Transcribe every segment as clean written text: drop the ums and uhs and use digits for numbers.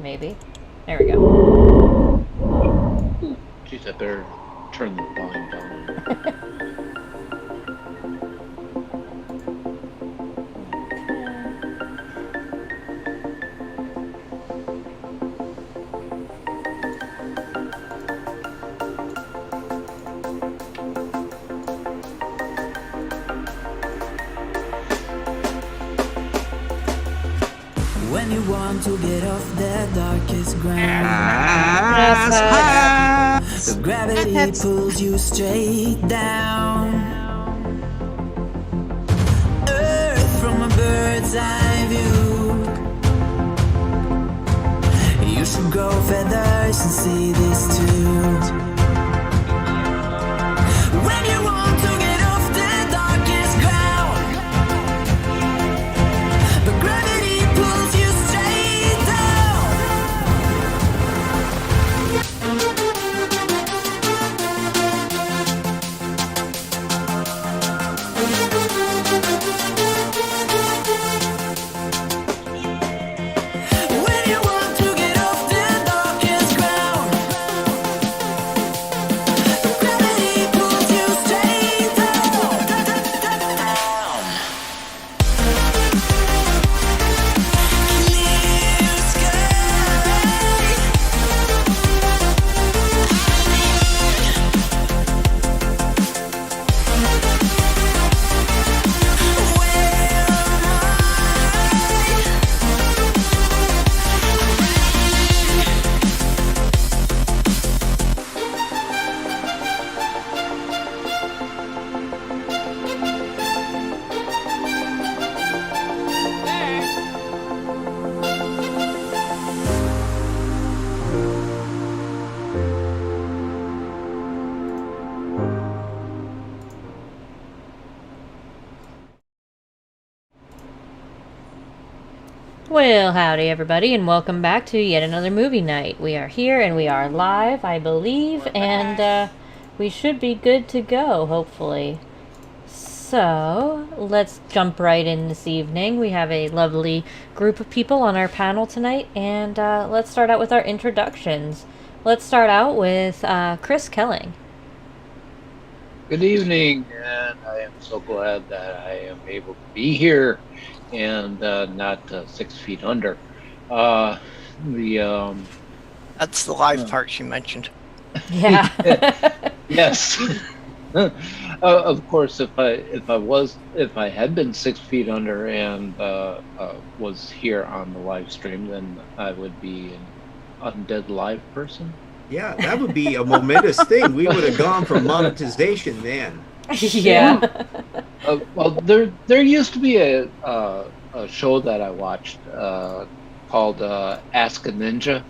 maybe. There we go. Jeez, I better turn the volume down. When you want to get off the darkest ground, the gravity pulls you straight down. Earth from a bird's eye view. You should grow feathers and see this too. When you want to get off the darkest ground, the gravity pulls you straight down. When you want to get off the darkest ground, the gravity pulls you straight down. Clear sky. Where Well, howdy everybody, and welcome back to yet another movie night. We are here and we are live, I believe, and we should be good to go, hopefully. So, let's jump right in this evening. We have a lovely group of people on our panel tonight, and let's start out with our introductions. Let's start out with Chris Kelling. Good evening, and I am so glad that I am able to be here and not 6 feet under. The That's the live part she mentioned. Yeah. yes, of course, if I had been 6 feet under and was here on the live stream, then I would be an undead live person. Yeah, that would be a momentous thing. We would have gone for monetization then. Yeah. Well, there used to be a show that I watched called Ask a Ninja,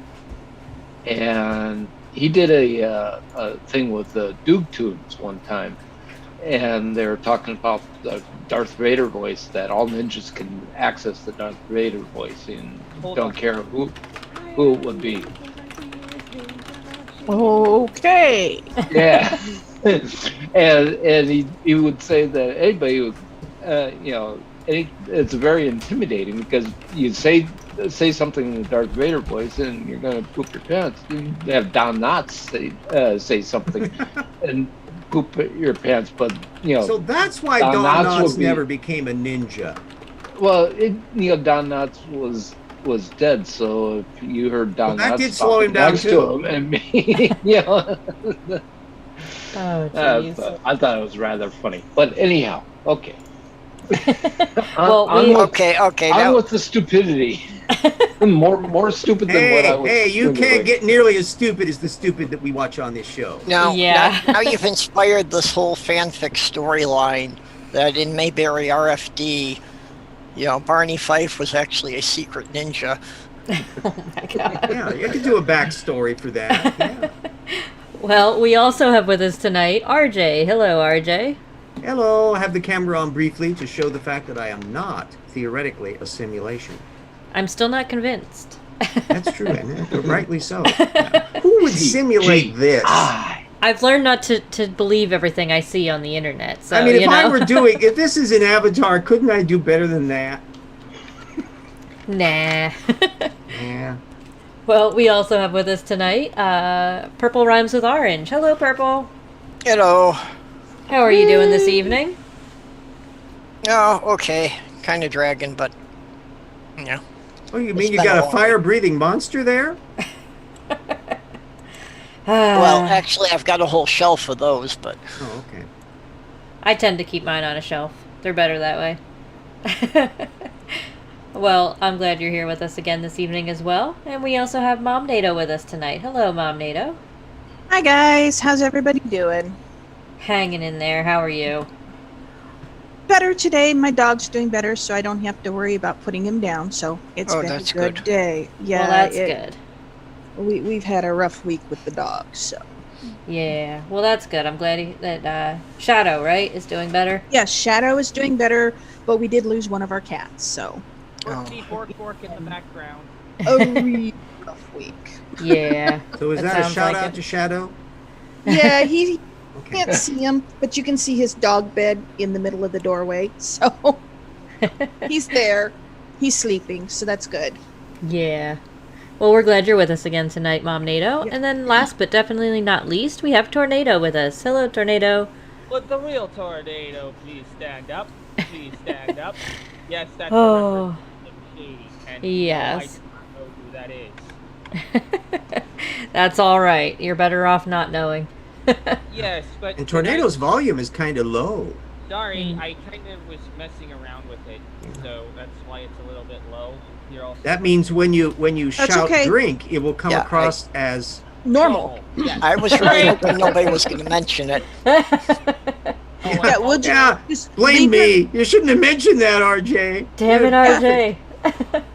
and he did a thing with the Doog Tunes one time, and they were talking about the Darth Vader voice, that all ninjas can access the Darth Vader voice and don't care who it would be. Okay. Yeah. and he would say that anybody who, it's very intimidating because you say something in the Darth Vader voice and you're gonna poop your pants. You have Don Knotts say something and poop your pants, but So that's why Don Knotts never became a ninja. Well, Don Knotts was dead, so if you heard Don that Knotts did slow him down next too. to him and me, Oh, jeez. I thought it was rather funny. But anyhow, okay. Well, Okay. I'm Now, with the stupidity. more stupid than what I was. Hey, you can't get nearly as stupid as the stupid that we watch on this show. Yeah. now you've inspired this whole fanfic storyline that in Mayberry RFD, Barney Fife was actually a secret ninja. Oh my god. Yeah, you could do a backstory for that. Yeah. Well, we also have with us tonight RJ. Hello, RJ. Hello, I have the camera on briefly to show the fact that I am not, theoretically, a simulation. I'm still not convinced. That's true, and rightly so. Who would simulate this? I've learned not to believe everything I see on the internet. So, I mean, if this is an avatar, couldn't I do better than that? Nah. Yeah. Well, we also have with us tonight Purple Rhymes with Orange. Hello, Purple. Hello. How are you doing this evening? Oh, okay. Kind of dragging, but yeah. Oh, you It's mean you been got a a long fire-breathing monster there? Well, actually, I've got a whole shelf of those, but Oh, okay. I tend to keep mine on a shelf. They're better that way. Well, I'm glad you're here with us again this evening as well. And we also have Mom Nato with us tonight. Hello, Mom Nato. Hi guys, how's everybody doing? Hanging in there. How are you? Better today. My dog's doing better, so I don't have to worry about putting him down. So it's been that's a good good. day. Yeah, Well, that's good. We've had a rough week with the dog. So Yeah. Well, that's good. I'm glad that Shadow, right, is doing better. yes, Shadow is doing better, but we did lose one of our cats. So Bork in the background. a really rough week. Yeah. So is That that a sounds shout like out it. to Shadow? Yeah, he Okay. can't see him, but you can see his dog bed in the middle of the doorway. So he's there. He's sleeping, so that's good. Yeah. Well, we're glad you're with us again tonight, Mom Nato. Yep. And then last but definitely not least, we have Tornado with us. Hello, Tornado. Would the real tornado please stand up? Please stand up. Yes, that's Oh. a reference to Slim Shady. And Yes. no, I do not know who that is. That's all right. You're better off not knowing. Yes, but And Tornado's volume is kind of low. Sorry, I kind of was messing around with it, so that's why it's a little bit low. You're also That means when you That's shout okay. drink, it will come Yeah, across as Normal. Yes. I was really hoping nobody was going to mention it. Yeah, we'll just blame leave me. You shouldn't have mentioned that, RJ. Damn it, RJ.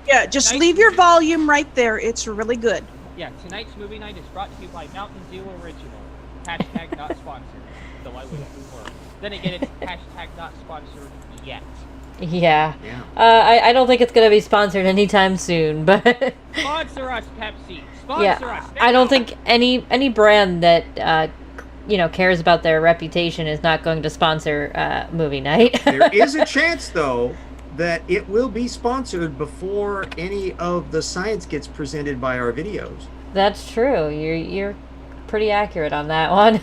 Yeah, just leave your volume right there. It's really good. Yeah, tonight's movie night is brought to you by Mountain Dew Original. Hashtag not sponsored. Though I wish we were. Then again, it's hashtag not sponsored yet. Yeah. Yeah. I don't think it's going to be sponsored anytime soon, but Sponsor us, Pepsi. Sponsor yeah, us. I don't think any brand that cares about their reputation is not going to sponsor movie night. There is a chance, though, that it will be sponsored before any of the science gets presented by our videos. That's true. You're pretty accurate on that one.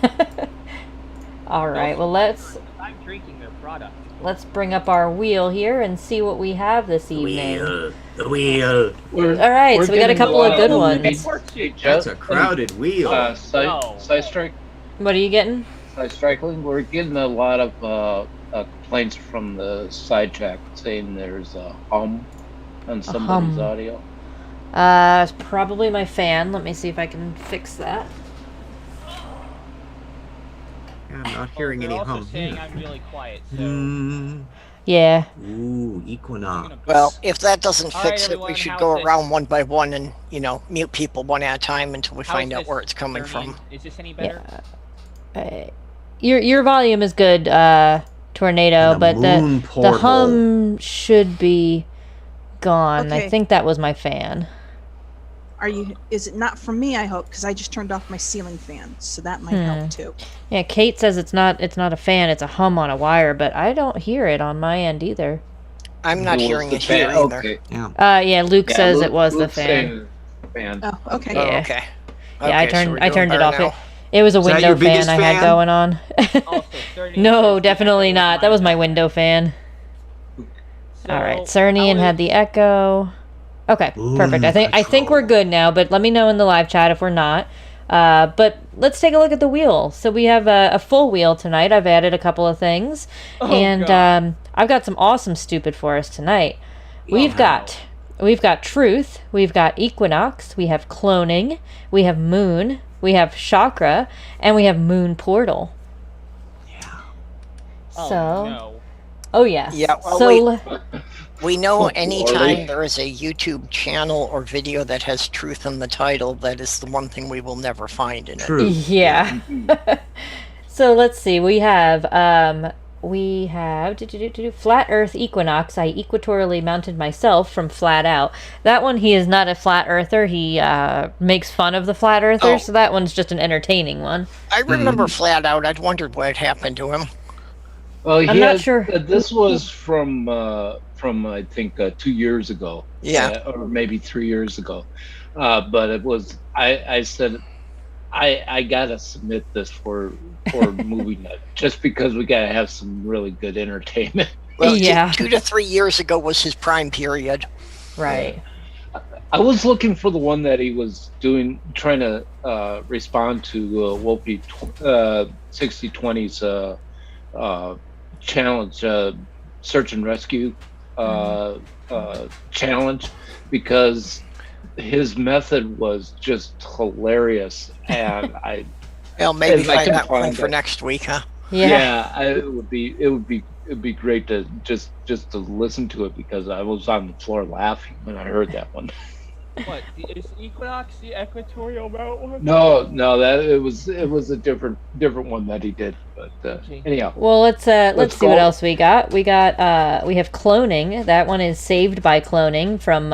All right. Well, I'm drinking their product. let's bring up our wheel here and see what we have this evening. The wheel. All right, so we got a couple of good ones. That's a crowded wheel. Side What are you getting? striking. We're getting a lot of complaints from the sidetrack saying there's a hum on somebody's hum. audio. It's probably my fan. Let me see if I can fix that. I'm not hearing They're any also hum saying here. I'm really quiet, so Yeah. Ooh, I'm Equinox. gonna- Well, if that doesn't All right, fix it, we everyone, should how's go this? around one by one and, mute people one at a time until we How's find out this, where it's coming Ernie? from. Is this any better? Your volume is good, Tornado, And the but moon the portal. hum should be gone. I Okay. think that was my fan. Is it not from me, I hope, because I just turned off my ceiling fan, so that might help too. Yeah, Kate says it's not a fan, it's a hum on a wire, but I don't hear it on my end either. I'm not Who was hearing the it here fan? either. Okay. Yeah, Luke Yeah, says Luke- it was the Luke's fan. saying fan. Oh, okay. Yeah. Oh, okay. Yeah, I Okay, so turned we're I doing turned it better off. now. It was a Is that window your fan biggest I had fan? going on. Also, 30 No, says definitely that not. That was my window fan. So, All right, Cernian had the echo. Okay, Boom perfect. I think we're good now, but let me know in the live chat if we're not. But let's take a look at the wheel. So we have a full wheel tonight. I've added a couple of things, and God. I've got some awesome stupid for us tonight. We've got truth, we've got equinox, we have cloning, we have moon, we have chakra, and we have moon portal. Oh, So, no. oh yes. Yeah, well, so We know Oh, anytime Lordy. there is a YouTube channel or video that has truth in the title, that is the one thing we will never find in it. True. yeah. So let's see. We have flat Earth equinox. I equatorially mounted myself from Flat Out. That one, he is not a flat earther. He makes fun of the flat earthers. Oh. So that one's just an entertaining one. I remember Flat Out. I'd wondered what had happened to him. Well, I'm not sure. This was from I think 2 years ago. Yeah. Or maybe 3 years ago. but it was I said I gotta submit this for movie night just because we gotta have some really good entertainment. Well, Yeah. 2 to 3 years ago was his prime period. Right. I was looking for the one that he was trying to respond to Wolfie 6020's challenge, search and rescue challenge, because his method was just hilarious, and Well, maybe If I find can that one find for it. next week, huh? Yeah. it'd be great to just to listen to it because I was on the floor laughing when I heard that one. What is Equinox the equatorial belt one? No, that it was a different one that he did. But Okay. anyhow, Well, let's see what go. else we got. We have cloning. That one is Saved by Cloning from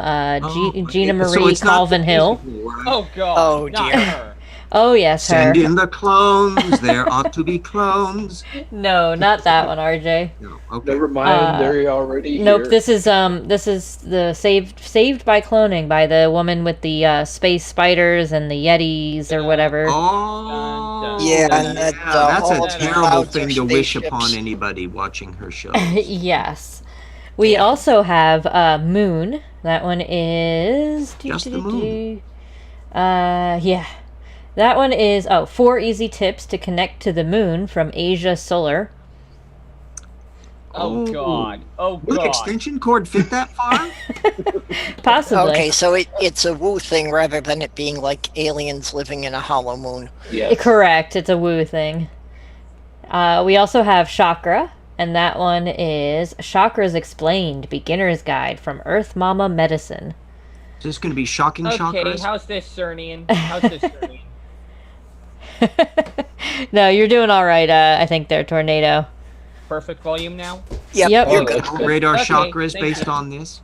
Gina So Marie it's not Colvin the Hill. musical, right? Oh god. Oh, not dear. her. Oh yes, her. Send in the clones. There ought to be clones. No, not that one, RJ. No, okay. never mind. They're already Nope. here. This is the Saved by Cloning by the woman with the space spiders and the yetis or whatever. Oh, Yeah, and that, that's all a the terrible clouds are thing to wish spaceships. upon anybody watching her shows. Yes. We also have Moon. That one is Just the moon. Yeah. That one is 4 easy tips to connect to the moon from Asia Solar. Oh god. Oh Will the god. extension cord fit that far? Possibly. Okay, so it's a woo thing rather than it being like aliens living in a hollow moon. Yes. Correct. It's a woo thing. We also have Chakra, and that one is Chakras Explained, Beginner's Guide from Earth Mama Medicine. Is this going to be shocking Okay, chakras? how's this Cernian? How's this Cernian? No, you're doing all right, I think there, Tornado. Perfect volume now? Yep, Yep. you're Oh, good. that's good. Radar Okay, chakras thank based you. on this?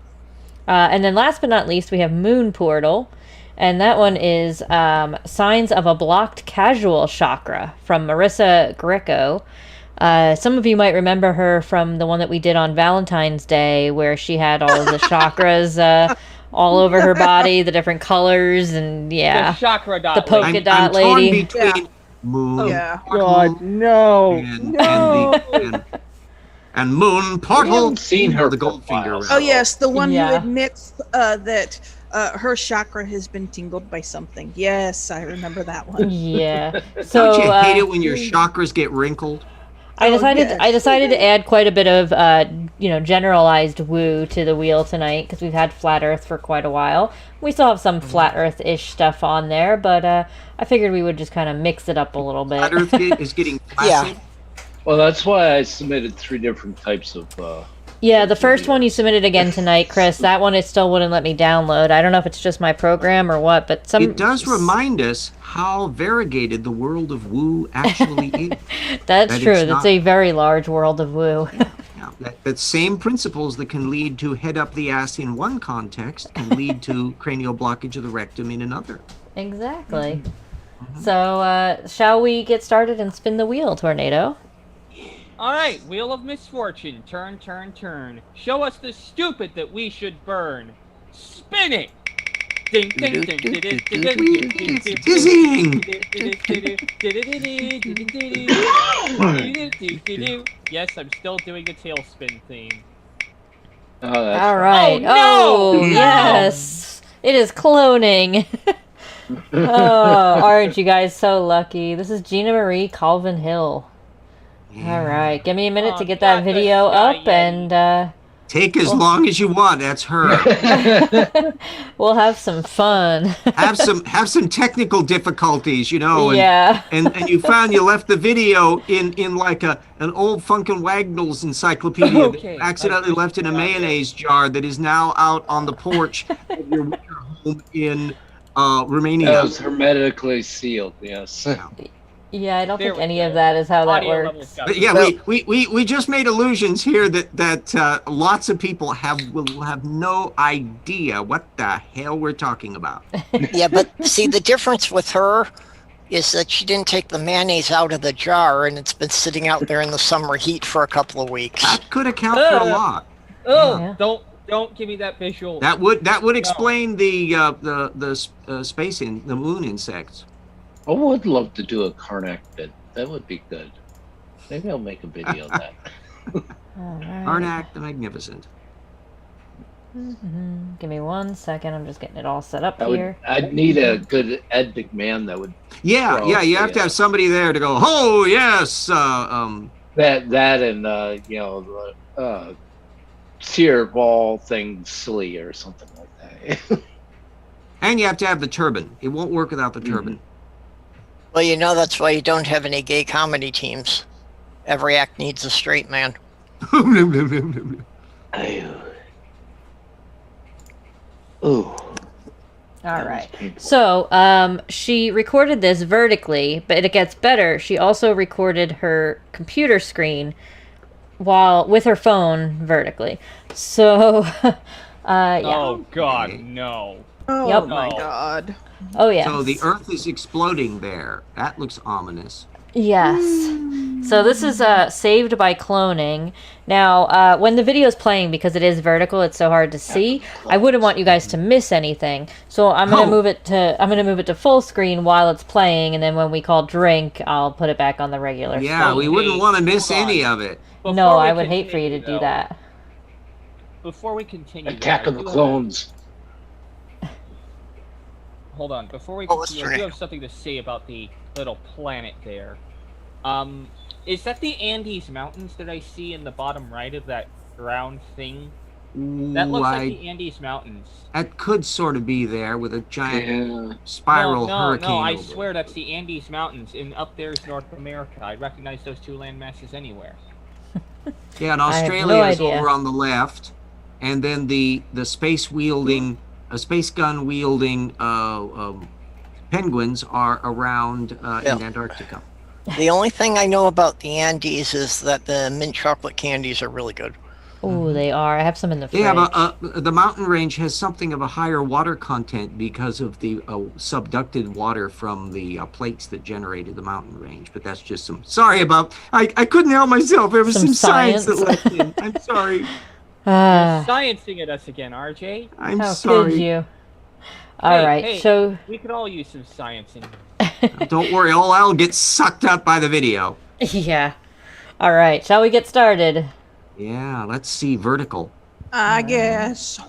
And then last but not least, we have Moon Portal, and that one is Signs of a Blocked Casual Chakra from Marissa Greco. Some of you might remember her from the one that we did on Valentine's Day, where she had all of the chakras all over her body, the different colors, and yeah. The chakra dot. The poke- lady. Polka dot I'm torn lady. between moon Yeah. portal no. and moon We portal. haven't seen her the for a Goldfinger. while. round. Oh yes, the one Yeah. who admits that her chakra has been tingled by something. Yes, I remember that one. Yeah. So Don't you hate it when your chakras get wrinkled? I decided yes. I decided to add quite a bit of generalized woo to the wheel tonight because we've had flat Earth for quite a while. We still have some flat Earth-ish stuff on there, but I figured we would just kind of mix it up a little bit. Flat Earth is getting Yeah. flaccid. Well, that's why I submitted 3 different types of. Yeah, the first one you submitted again tonight, Chris. That one it still wouldn't let me download. I don't know if it's just my program or what, but some It does remind us how variegated the world of woo actually is. That's that true. it's That's not- a very large world of woo. Yeah, that same principles that can lead to head up the ass in one context can lead to cranial blockage of the rectum in another. Exactly. So, shall we get started and spin the wheel, Tornado? Alright, Wheel of Misfortune. Turn, turn, turn. Show us the stupid that we should burn. Spin it! Ding, ding, ding, ding, ding, ding, ding, ding, ding, ding, Dizzying! Yes, I'm still doing the tailspin theme. Oh, that's All right. Oh, no! Oh, yes. It is cloning. Oh, aren't you guys so lucky? This is Gina Marie Colvin Hill. All right. Give me a minute Oh, to get that not the video Sky up, Yeti. and Take as long as you want. That's her. we'll have some fun. have some technical difficulties, you know. And, Yeah. and you found you left the video in like an old Funkin' Wagnalls encyclopedia that Okay, you accidentally I left in a appreciate that. mayonnaise jar that is now out on the porch of your winter home in Romania. That was hermetically sealed. Yes. Yeah, I don't There think we any go. of that is how that Audio level works. stuff. But yeah, Well- we just made illusions here that lots of people will have no idea what the hell we're talking about. Yeah, but see, the difference with her is that she didn't take the mayonnaise out of the jar and it's been sitting out there in the summer heat for a couple of weeks. That could account for a lot. Oh, Yeah. Don't give me that visual. That would No. explain the space in the moon insects. I would love to do a Karnak bit. That would be good. Maybe I'll make a video of that. All right. Karnak the Magnificent. Give me 1 second. I'm just getting it all set up here. I'd need a good Ed McMahon that would. Yeah, throw yeah. You the, have to have somebody there to go. Oh yes. That and Sear Ball thing silly or something like that. And you have to have the turban. It won't work without the turban. Well, you know that's why you don't have any gay comedy teams. Every act needs a straight man. Ooh. All right. So, she recorded this vertically, but it gets better. She also recorded her computer screen with her phone vertically. So, yeah. Oh God, no. Oh Yep. my No. god. Oh, yeah. So the Earth is exploding there. That looks ominous. Yes. So this is saved by cloning. Now, when the video is playing, because it is vertical, it's so hard to see. I wouldn't want you guys to miss anything. So I'm gonna move it to full screen while it's playing, and then when we call drink, I'll put it back on the regular. Yeah, screen. we wouldn't want to miss hold on. any of it. No, Before we I would hate for you to continue, do that. Before we continue, Attack though, of I the do Clones. Hold on, before we Oh, let's continue, I do drink. have something to say about the little planet there. Is that the Andes Mountains that I see in the bottom right of that round thing? That looks like the Andes Mountains. That could sort of be there with a giant Yeah. spiral no, hurricane. I over it. swear that's the Andes Mountains, and up there's North America. I recognize those two land masses anywhere. Yeah, and I have no Australia is idea. over on the left, and then the space gun wielding penguins are around in Antarctica. The only thing I know about the Andes is that the mint chocolate candies are really good. Ooh, they are. I have some in the fridge. Yeah, the mountain range has something of a higher water content because of the subducted water from the plates that generated the mountain range. But that's just some. Sorry about. I couldn't help myself. There was Some some science that science. left in. I'm sorry. You're sciencing at us again, RJ. I'm How sorry. could you? All right, hey, so we could all use some science in here. Don't worry. I'll get sucked up by the video. yeah. All right, shall we get started? Yeah. Let's see vertical. I guess.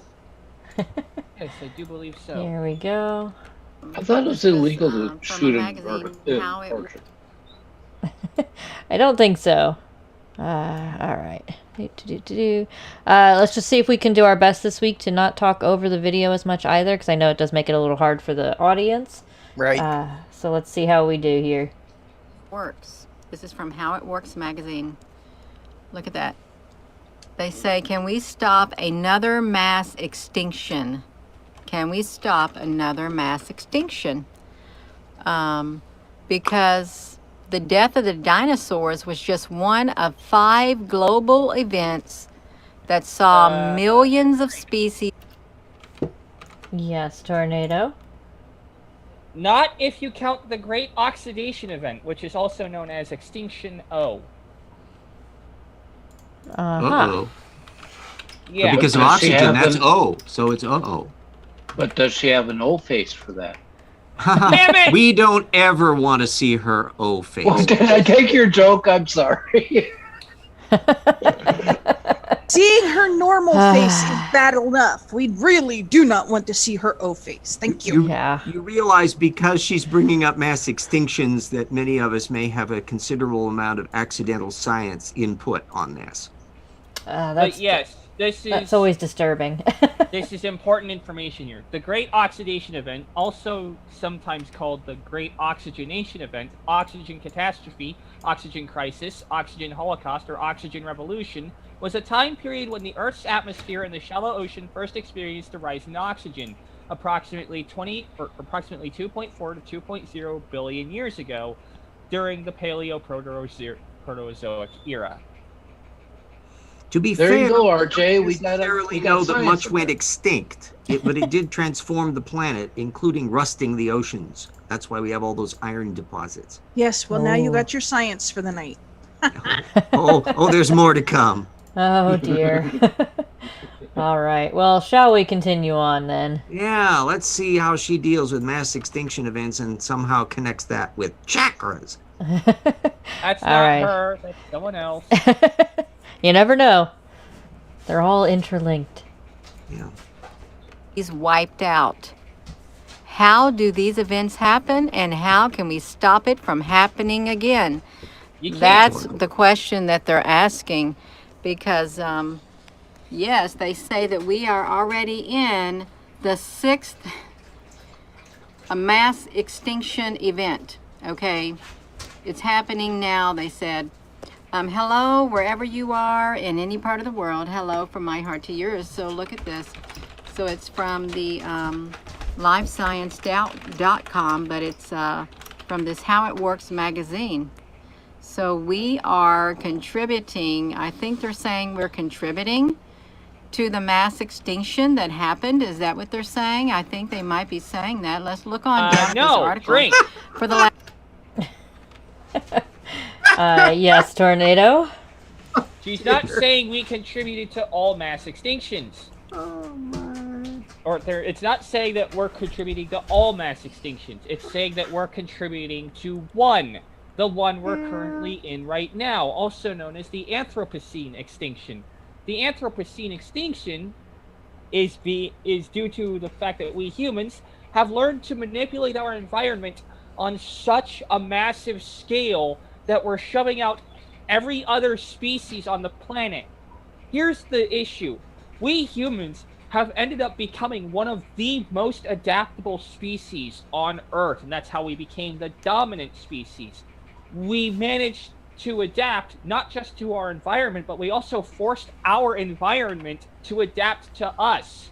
Yes, I do believe so. Here we go. I thought it was illegal to From shoot a in magazine, how it portrait. I don't think so. All right. Let's just see if we can do our best this week to not talk over the video as much either, because I know it does make it a little hard for the audience. Right. So let's see how we do here. works. This is from How It Works magazine. Look at that. They say, can we stop another mass extinction? Can we stop another mass extinction? Because the death of the dinosaurs was just one of 5 global events that saw millions of species. Yes, tornado. Not if you count the Great Oxidation Event, which is also known as Extinction O. Uh-oh. Yeah. Because of Does she oxygen, have that's an- O. So it's uh-oh. But does she have an O face for that? Damn it! We don't ever want to see her O face. Well, did I take your joke? I'm sorry. Seeing her normal face is bad enough. We really do not want to see her O face. Thank you. Yeah. You realize because she's bringing up mass extinctions that many of us may have a considerable amount of accidental science input on this. That's But yes, that's always disturbing. this is important information here. The Great Oxidation Event, also sometimes called the Great Oxygenation Event, Oxygen Catastrophe, Oxygen Crisis, Oxygen Holocaust, or Oxygen Revolution, was a time period when the Earth's atmosphere and the shallow ocean first experienced a rise in oxygen, approximately 2.4 to 2.0 billion years ago, during the Paleo-Proterozoic era. To be There fair, you go, RJ. we necessarily know that much went extinct, but it did transform the planet, including rusting the oceans. That's why we have all those iron deposits. Yes, well, now you Oh. got your science for the night. Oh, there's more to come. Oh dear. All right. Well, shall we continue on then? Yeah, let's see how she deals with mass extinction events and somehow connects that with chakras. That's All not right. her. That's someone else. You never know. They're all interlinked. Yeah. He's wiped out. How do these events happen, and how can we stop it from happening again? You can't. That's the question that they're asking, because yes, they say that we are already in the 6th a mass extinction event. Okay, it's happening now. They said, hello, wherever you are in any part of the world. Hello from my heart to yours. So look at this. So it's from the livescience.com, but it's from this How It Works magazine. So we are contributing, I think they're saying we're contributing to the mass extinction that happened. Is that what they're saying? I think they might be saying that. Let's look on this No, article. drink. For the last Yes, Tornado. She's not saying we contributed to all mass extinctions. Oh my. It's not saying that we're contributing to all mass extinctions. It's saying that we're contributing to one. The one we're currently in right now, also known as the Anthropocene extinction. The Anthropocene extinction is due to the fact that we humans have learned to manipulate our environment on such a massive scale that we're shoving out every other species on the planet. Here's the issue. We humans have ended up becoming one of the most adaptable species on Earth, and that's how we became the dominant species. We managed to adapt not just to our environment, but we also forced our environment to adapt to us.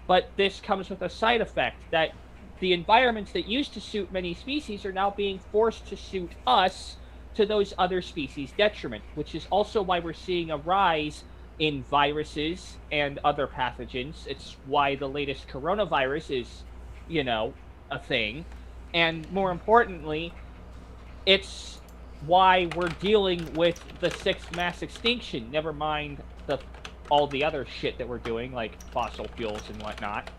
But this comes with a side effect, that the environments that used to suit many species are now being forced to suit us, to those other species' detriment, which is also why we're seeing a rise in viruses and other pathogens. It's why the latest coronavirus is, a thing. And more importantly, it's why we're dealing with the 6th mass extinction, never mind all the other shit that we're doing, like fossil fuels and whatnot.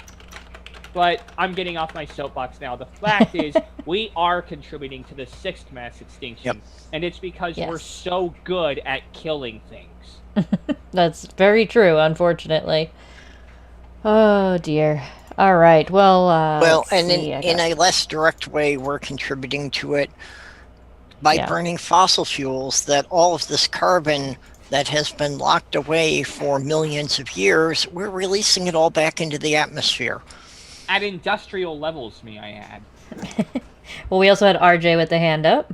But I'm getting off my soapbox now. The fact is, we are contributing to the 6th mass extinction. Yep. And it's because Yes. we're so good at killing things. That's very true, unfortunately. Oh, dear. All right. Well, Well, let's and see. in a less direct way, we're contributing to it by Yeah. burning fossil fuels, that all of this carbon that has been locked away for millions of years, we're releasing it all back into the atmosphere. At industrial levels, may I add. Well, we also had RJ with the hand up.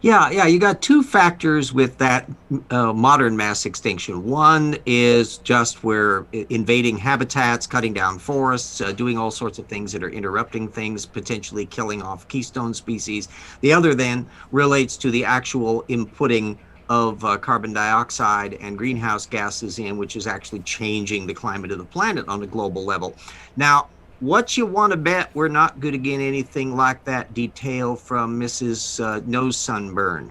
Yeah, you got two factors with that modern mass extinction. One is just we're invading habitats, cutting down forests, doing all sorts of things that are interrupting things, potentially killing off keystone species. The other then relates to the actual inputting of carbon dioxide and greenhouse gases in, which is actually changing the climate of the planet on a global level. Now, what you want to bet we're not going to get anything like that detail from Mrs. No Sunburn.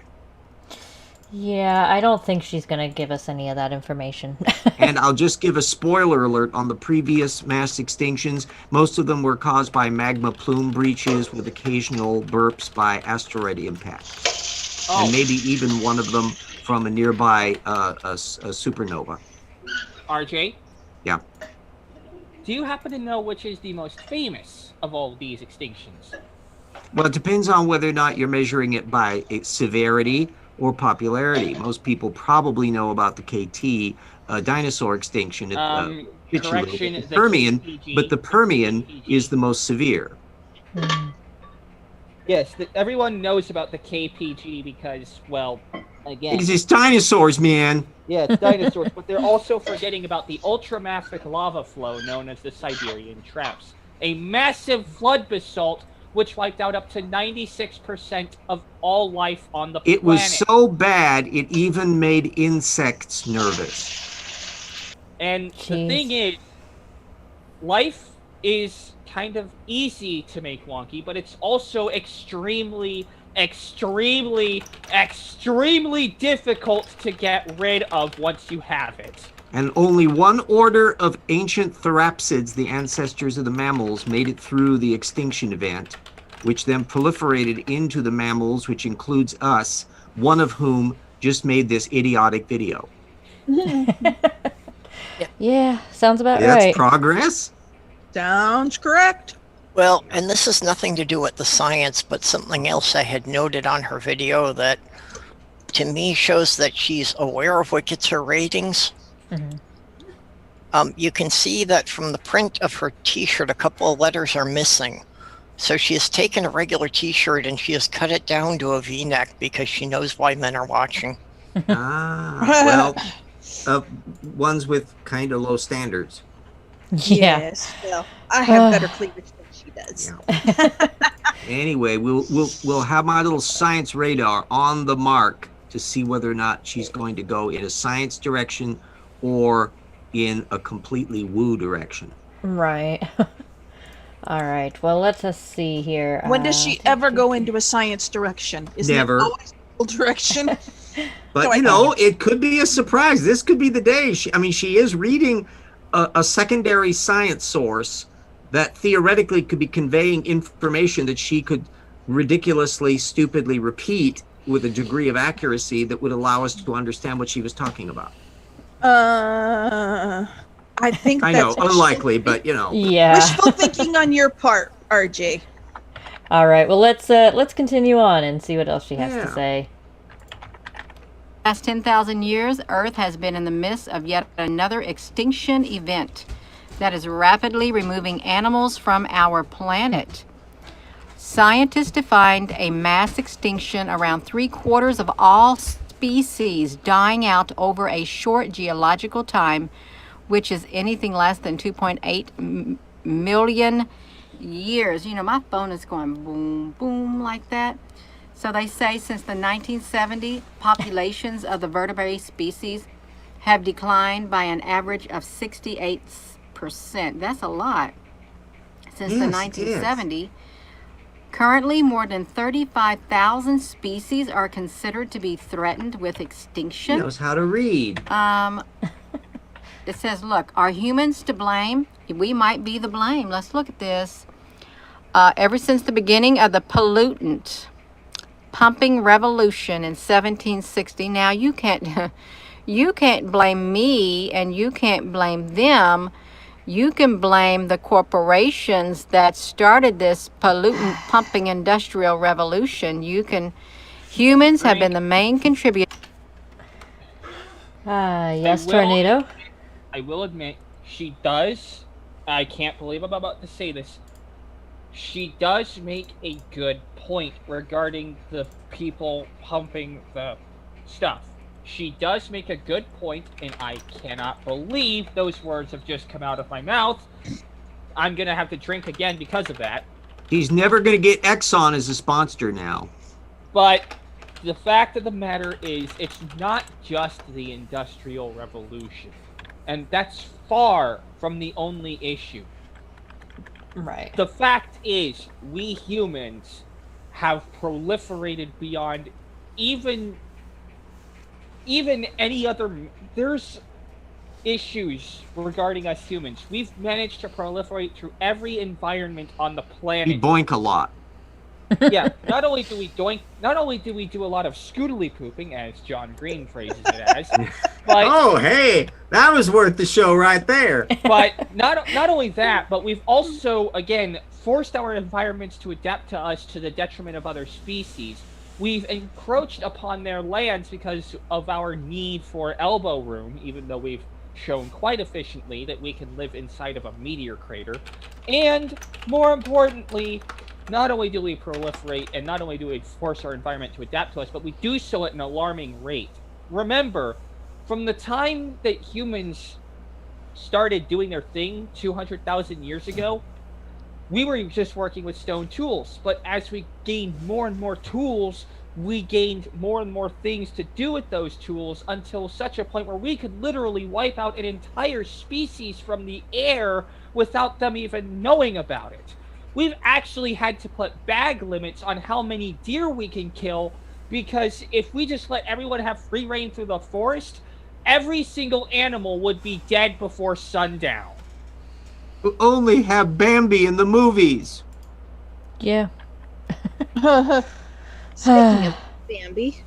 Yeah, I don't think she's going to give us any of that information. And I'll just give a spoiler alert on the previous mass extinctions. Most of them were caused by magma plume breaches with occasional burps by asteroid impact. Oh. And maybe even one of them from a nearby a supernova. RJ? Yeah. Do you happen to know which is the most famous of all these extinctions? Well, it depends on whether or not you're measuring it by its severity or popularity. Most people probably know about the KT dinosaur extinction. Correction, the the Permian, KPG. but the Permian KPG. is the most severe. Yes, everyone knows about the KPG because, well, again... It's just dinosaurs, man. Yeah, it's dinosaurs, but they're also forgetting about the ultramafic lava flow known as the Siberian Traps. A massive flood basalt which wiped out up to 96% of all life on the planet. It was so bad, it even made insects nervous. And Jeez. the thing is, life is kind of easy to make wonky, but it's also extremely difficult to get rid of once you have it. And only one order of ancient therapsids, the ancestors of the mammals, made it through the extinction event, which then proliferated into the mammals, which includes us, one of whom just made this idiotic video. Yeah, sounds about That's right. progress. Sounds correct. Well, and this has nothing to do with the science, but something else I had noted on her video that to me shows that she's aware of what gets her ratings. You can see that from the print of her t-shirt, a couple of letters are missing. So she has taken a regular t-shirt and she has cut it down to a v-neck because she knows why men are watching. Well, ones with kind of low standards. Yeah. Yes. Well, I have better cleavage than she does. Yeah. Anyway, we'll have my little science radar on the mark to see whether or not she's going to go in a science direction or in a completely woo direction. Right. All right. Well, let's us see here. When does she ever go into a science direction? Isn't Never. it always a direction? But No, you know, it could be a surprise. This could be the day. She is reading a secondary science source that theoretically could be conveying information that she could ridiculously, stupidly repeat with a degree of accuracy that would allow us to understand what she was talking about. I think I that's know, unlikely, but you know. Yeah. wishful thinking on your part, RJ. All right. Well, let's continue on and see what else she has to Yeah. say. Last 10,000 years, Earth has been in the midst of yet another extinction event that is rapidly removing animals from our planet. Scientists defined a mass extinction around 3/4 of all species dying out over a short geological time, which is anything less than 2.8 million years. You know, my phone is going boom, boom like that. So they say since the 1970s, populations of the vertebrate species have declined by an average of 68%. That's a lot. Since the Yes, 1970s. Currently, more than 35,000 species are considered to be threatened with She extinction. knows how to read. It says, look, are humans to blame? We might be the blame. Let's look at this. Ever since the beginning of the pollutant pumping revolution in 1760, now you can't blame me and you can't blame them. You can blame the corporations that started this pollutant pumping industrial revolution. Humans have been the main contributor. Yes, Tornado. I will admit, she does. I can't believe I'm about to say this. She does make a good point regarding the people pumping the stuff. She does make a good point, and I cannot believe those words have just come out of my mouth. I'm gonna have to drink again because of that. He's never going to get Exxon as a sponsor now. But the fact of the matter is, it's not just the Industrial Revolution. And that's far from the only issue. Right. The fact is, we humans have proliferated beyond even any other. There's issues regarding us humans. We've managed to proliferate through every environment on the planet. We boink a lot. Yeah, not only do we do a lot of scootily pooping, as John Green phrases it as, but Oh, hey, that was worth the show right there. but not only that, but we've also again forced our environments to adapt to us to the detriment of other species. We've encroached upon their lands because of our need for elbow room, even though we've shown quite efficiently that we can live inside of a meteor crater. And more importantly, not only do we proliferate and not only do we force our environment to adapt to us, but we do so at an alarming rate. Remember, from the time that humans started doing their thing 200,000 years ago, we were just working with stone tools. But as we gained more and more tools, we gained more and more things to do with those tools until such a point where we could literally wipe out an entire species from the air without them even knowing about it. We've actually had to put bag limits on how many deer we can kill, because if we just let everyone have free reign through the forest, every single animal would be dead before sundown. We only have Bambi in the movies. Yeah. Speaking of Bambi,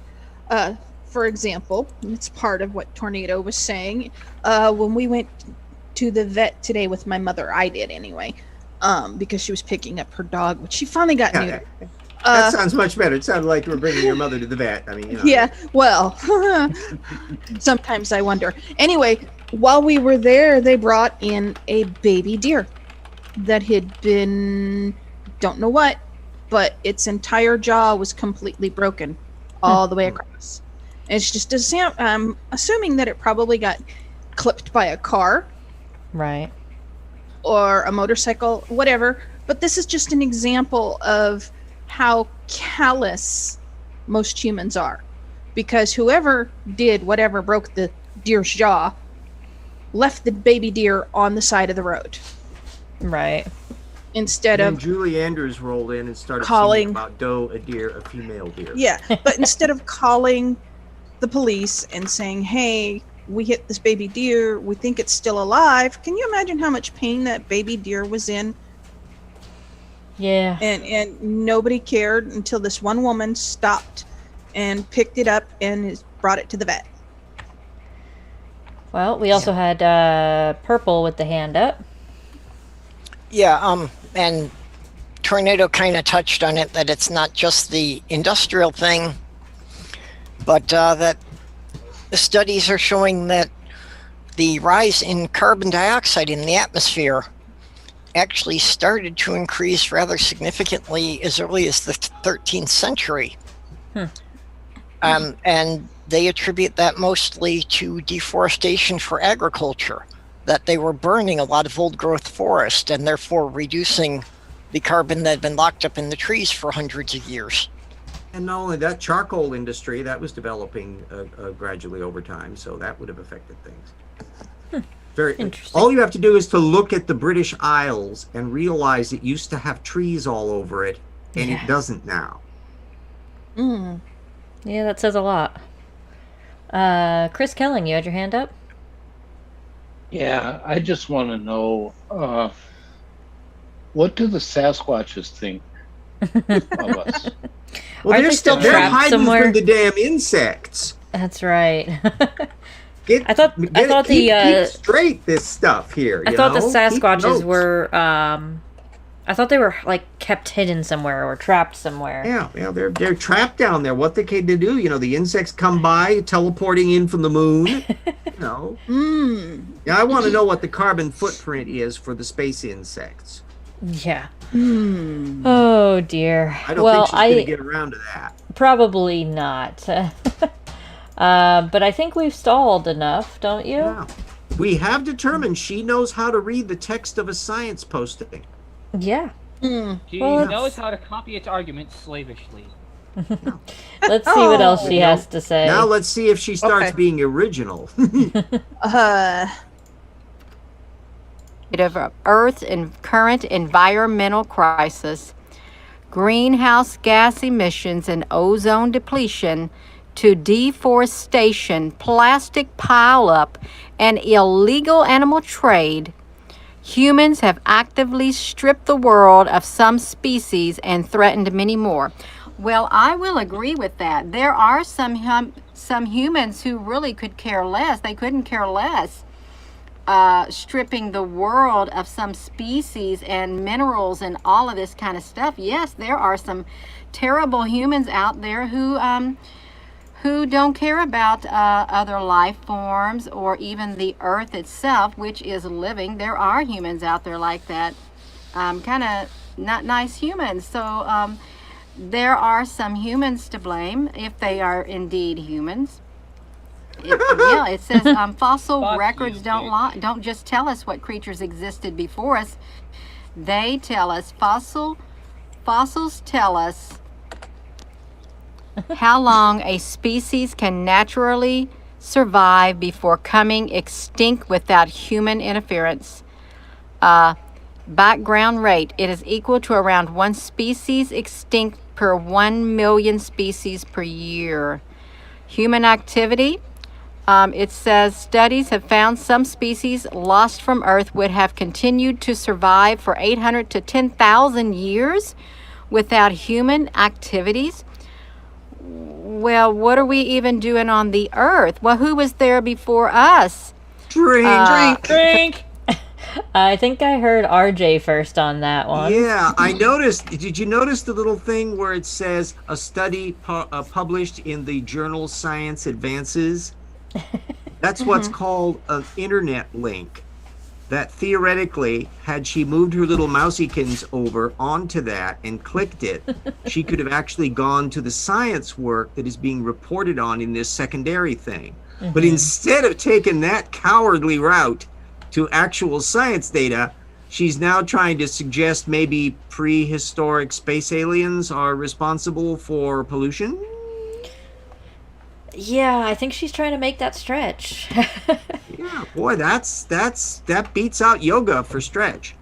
for example, it's part of what Tornado was saying. When we went to the vet today with my mother, I did anyway, because she was picking up her dog, which she finally got Yeah, neutered. that sounds much better. It sounded like you were bringing your mother to the vet. I mean, you know. Yeah, well, sometimes I wonder. Anyway, while we were there, they brought in a baby deer that had been, don't know what, but its entire jaw was completely broken all the way across. It's just I'm assuming that it probably got clipped by a car Right. or a motorcycle, whatever. But this is just an example of how callous most humans are, because whoever did whatever broke the deer's jaw left the baby deer on the side of the road Right. instead And then of Julie Andrews rolled in and started calling- singing about doe, a deer, a female deer. yeah, but instead of calling the police and saying, hey, we hit this baby deer, we think it's still alive. Can you imagine how much pain that baby deer was in? Yeah. And nobody cared until this one woman stopped and picked it up and brought it to the vet. Well, we also had Purple with the hand up. Yeah, and Tornado kind of touched on it, that it's not just the industrial thing, but that the studies are showing that the rise in carbon dioxide in the atmosphere actually started to increase rather significantly as early as the 13th century. And they attribute that mostly to deforestation for agriculture, that they were burning a lot of old growth forest and therefore reducing the carbon that had been locked up in the trees for hundreds of years. And not only that, charcoal industry, that was developing gradually over time, so that would have affected things. Very Interesting. All you have to do is to look at the British Isles and realize it used to have trees all over it, and Yeah. it doesn't now. Mm. Yeah, that says a lot. Chris Kelling, you had your hand up? Yeah, I just want to know what do the Sasquatches think of us? Well, Are they're they still they're trapped hiding somewhere? from the damn insects. That's right. Get, I thought keep straight this stuff here. I you thought the know? Keep Sasquatches notes. were I thought they were like kept hidden somewhere or trapped somewhere. Yeah, they're trapped down there. What they can do, you know, the insects come by, teleporting in from the moon. You know. Mm. Yeah, I want to know what the carbon footprint is for the space insects. Yeah. Mm. Oh dear. I don't well, think she's going to get around to that. probably not. But I think we've stalled enough, don't you? Yeah. We have determined she knows how to read the text of a science posting. Yeah. Mm. She Well, knows how to copy its arguments slavishly. Let's see what else she has to say. Now let's see if she starts Okay. being original. Of Earth's current environmental crisis, greenhouse gas emissions and ozone depletion, to deforestation, plastic pileup, and illegal animal trade, humans have actively stripped the world of some species and threatened many more. Well, I will agree with that. There are some humans who really could care less. They couldn't care less. Stripping the world of some species and minerals and all of this kind of stuff. Yes, there are some terrible humans out there who don't care about other life forms or even the earth itself, which is living. There are humans out there like that, kind of not nice humans. So there are some humans to blame if they are indeed humans. It says fossil Fuck records you, don't bitch. lie, don't just tell us what creatures existed before us. They tell us fossils tell us how long a species can naturally survive before coming extinct without human interference. Background rate, it is equal to around one species extinct per 1 million species per year. Human activity, It says studies have found some species lost from Earth would have continued to survive for 800 to 10,000 years without human activities. Well, what are we even doing on the Earth? Well, who was there before us? Drink. Drink. I think I heard RJ first on that one. Yeah, I noticed. Did you notice the little thing where it says a study published in the journal Science Advances? That's what's called an internet link. That theoretically, had she moved her little mousiekins over onto that and clicked it, she could have actually gone to the science work that is being reported on in this secondary thing. But instead of taking that cowardly route to actual science data, she's now trying to suggest maybe prehistoric space aliens are responsible for pollution. Yeah, I think she's trying to make that stretch. Yeah, boy, that beats out yoga for stretch.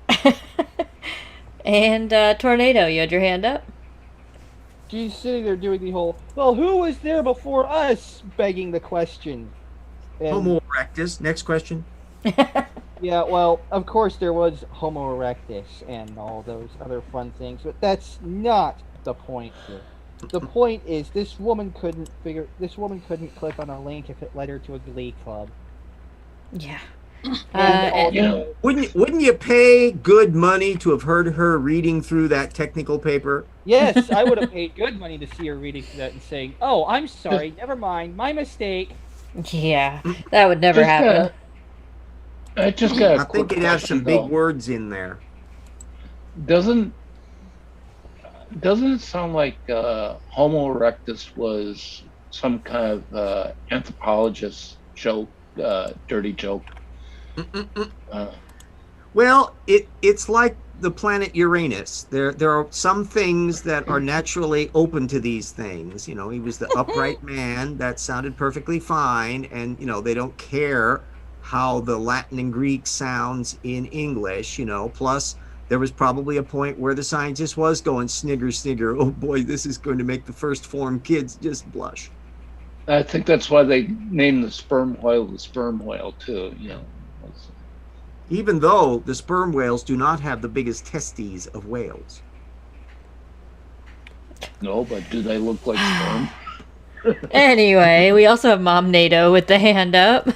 And Tornado, you had your hand up? She's sitting there doing the whole, well, who was there before us? Begging the question. And, Homo erectus. Next question. yeah, well, of course there was Homo erectus and all those other fun things, but that's not the point here. The point is this woman couldn't click on a link if it led her to a glee club. Yeah. And you also, Wouldn't you pay good money to have heard her reading through that technical paper? yes, I would have paid good money to see her reading through that and saying, "Oh, I'm sorry, never mind, my mistake." Yeah, that would never Just happen. I just got a I think quick it has some question, big though. words in there. Doesn't it sound like Homo erectus was some kind of anthropologist joke, dirty joke? Well, it's like the planet Uranus. There are some things that are naturally open to these things. You know, he was the upright man. That sounded perfectly fine, and you know they don't care how the Latin and Greek sounds in English. You know, plus there was probably a point where the scientist was going snigger snigger. Oh boy, this is going to make the first form kids just blush. I think that's why they named the sperm whale too. You know. Even though the sperm whales do not have the biggest testes of whales. No, but do they look like sperm? Anyway, we also have Mom NATO with the hand up.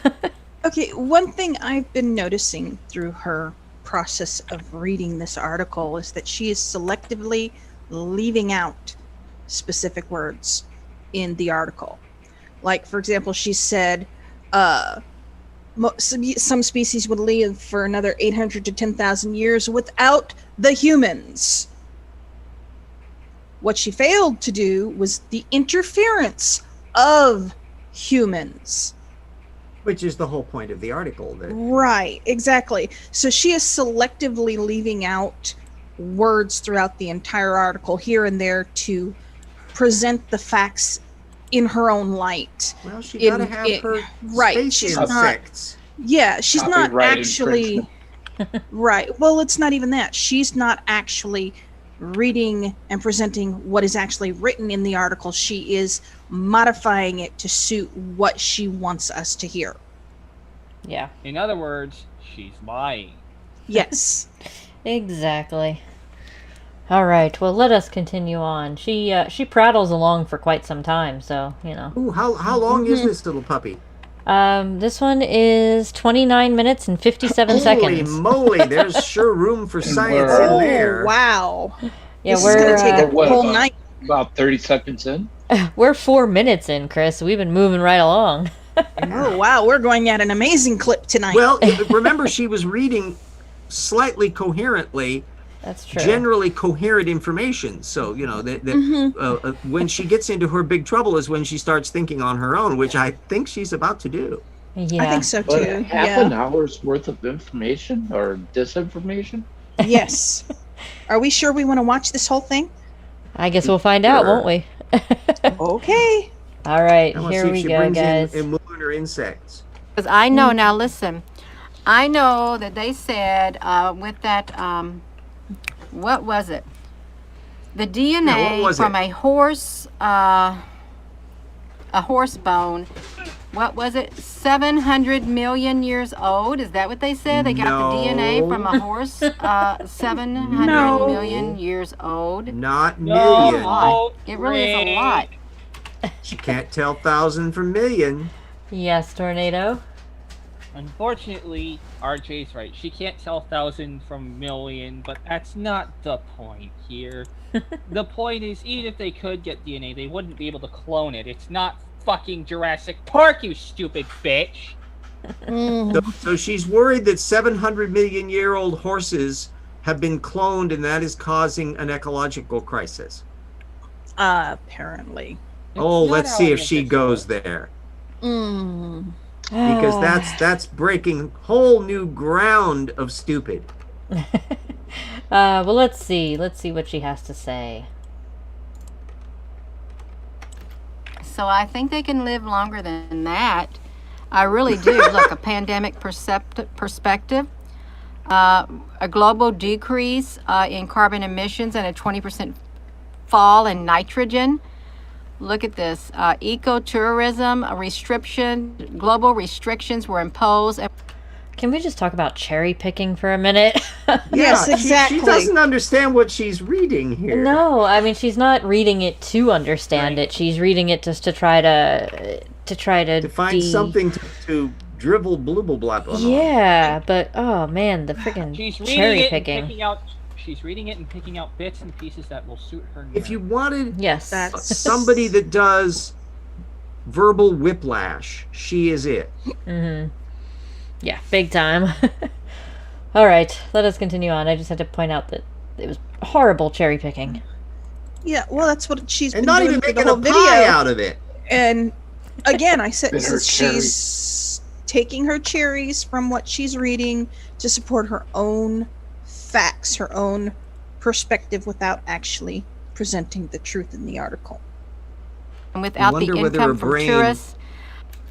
Okay, one thing I've been noticing through her process of reading this article is that she is selectively leaving out specific words in the article. Like, for example, she said, some species would live for another 800 to 10,000 years without the humans. What she failed to do was the interference of humans. Which is the whole point of the article. That Right, exactly. So she is selectively leaving out words throughout the entire article here and there to present the facts in her own light. well, she gotta have her right, space she's insects. Yeah, she's not Copyright actually right. Well, it's not even that. She's not actually reading and presenting what is actually written in the article. She is modifying it to suit what she wants us to hear. Yeah, in other words, she's lying. Yes. exactly. All right, well, let us continue on. She prattles along for quite some time, so, you know. Ooh, how long is this little puppy? This one is 29 minutes and 57 Holy seconds. moly, there's sure room for science in Oh, there. wow. Yeah, This is going to take a What, whole about- night. About 30 seconds in. We're 4 minutes in, Chris. We've been moving right along. Oh, wow. We're going at an amazing clip tonight. Well, remember she was reading slightly coherently, That's true. generally coherent information. So, you know, when she gets into her big trouble is when she starts thinking on her own, which I think she's about to do. Yeah. I think so But too. half an hour's worth of information or disinformation? Yes. Are we sure we want to watch this whole thing? I guess we'll find out, Sure. won't we? Okay. All right, I want to here see if we she go, brings guys. in lunar insects. Because I know now. Listen, I know that they said with that what was it? The DNA was from it? a horse bone what was it? 700 million years old. Is that what they said? They got the DNA from a horse. 700 million years old. Not No. million. It really is a lot. She can't tell thousand from million. Yes, Tornado. Unfortunately, RJ's right. She can't tell 1,000 from million, but that's not the point here. The point is, even if they could get DNA, they wouldn't be able to clone it. It's not fucking Jurassic Park, you stupid bitch! So she's worried that 700 million year old horses have been cloned and that is causing an ecological crisis. Apparently. Let's see if she goes there. Because that's breaking whole new ground of stupid. Well, let's see what she has to say. So I think they can live longer than that. I really do. Look, a pandemic perspective, a global decrease in carbon emissions and a 20% fall in nitrogen. Look at this. Ecotourism, global restrictions were imposed. Can we just talk about cherry picking for a minute? Yes, exactly. She doesn't understand what she's reading here. No, I mean she's not reading it to understand it. She's reading it just to try to find something to dribble blubble blab on. Yeah, but oh man, the freaking cherry picking. She's reading it and picking out bits and pieces that will suit her. If you wanted somebody that does verbal whiplash, she is it. Mm-hmm. Yeah, big time. All right, let us continue on. I just had to point out that it was horrible cherry picking. Yeah, well, that's what she's and been not doing even for the making whole a video. pie out of it. And again, I said Bitter she's taking her cherries from what she's reading to support her own facts, her own perspective, without actually presenting the truth in the article. And without the income from tourists.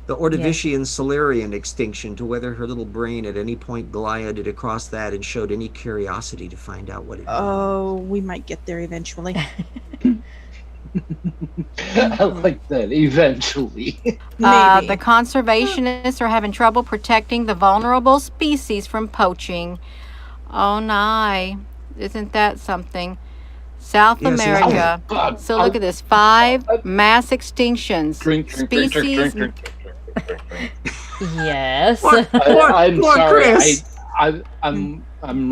The Ordovician Solarian extinction, to whether her little brain at any point glided across that and showed any curiosity to find out what it meant. Oh, we might get there eventually. I like that, eventually. The conservationists are having trouble protecting the vulnerable species from poaching. Oh, my. Isn't that something? South America. So look at this. 5 mass extinctions. Drink, species. Yes. I'm sorry. Chris. I'm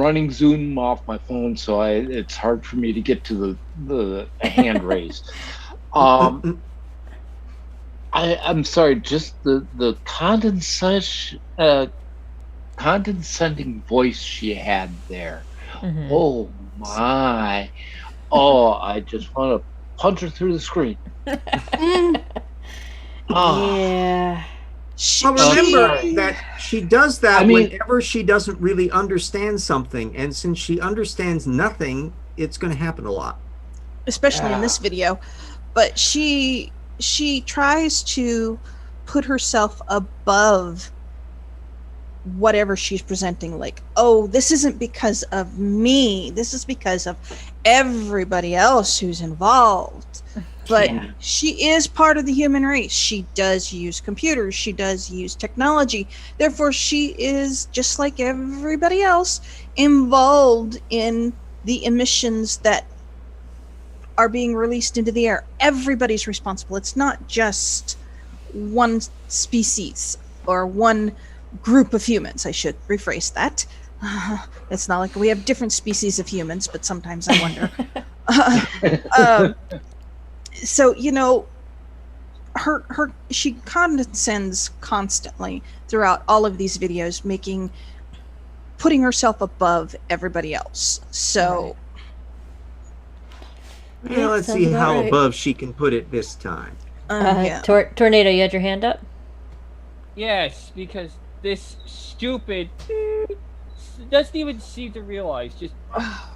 running Zoom off my phone, so it's hard for me to get to the hand raised. I'm sorry. Just the condescending voice she had there. Mm-hmm. Oh my! Oh, I just want to punch her through the screen. Yeah. But remember that she does that whenever she doesn't really understand something, and since she understands nothing, it's going to happen a lot. Especially in this video. But she tries to put herself above whatever she's presenting, like, oh, this isn't because of me, this is because of everybody else who's involved. But she is part of the human race. She does use computers, she does use technology, therefore she is, just like everybody else, involved in the emissions that are being released into the air. Everybody's responsible. It's not just one species or one group of humans. I should rephrase that. It's not like we have different species of humans, but sometimes I wonder. So, you know, she condescends constantly throughout all of these videos, putting herself above everybody else. So yeah, let's see how above she can put it this time. Tornado, you had your hand up? Yes, because this stupid doesn't even seem to realize just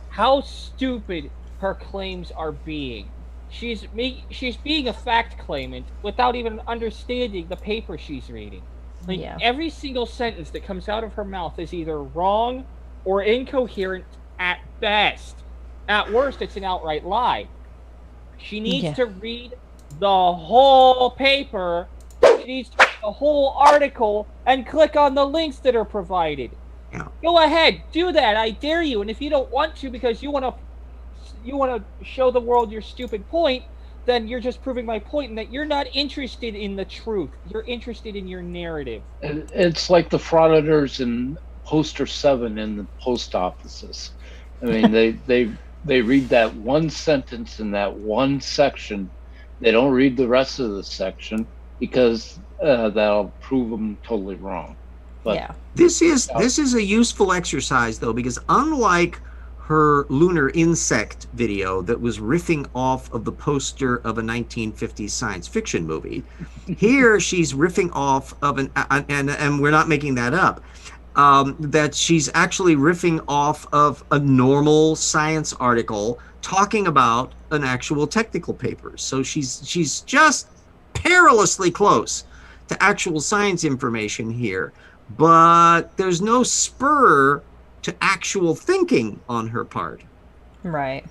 how stupid her claims are being. She's being a fact claimant without even understanding the paper she's reading. Like, every single sentence that comes out of her mouth is either wrong or incoherent at best. At worst, it's an outright lie. She needs to read the whole paper. She needs to read the whole article and click on the links that are provided. Yeah. Go ahead, do that. I dare you. And if you don't want to because you want to show the world your stupid point, then you're just proving my point in that you're not interested in the truth. You're interested in your narrative. It's like the frauditors in poster 7 in the post offices. I mean, they read that one sentence in that one section. They don't read the rest of the section because that'll prove them totally wrong. But Yeah. This is a useful exercise though, because unlike her lunar insect video that was riffing off of the poster of a 1950s science fiction movie, here she's riffing off of and we're not making that up, that she's actually riffing off of a normal science article talking about an actual technical paper. So she's just perilously close to actual science information here, but there's no spur to actual thinking on her part. Right.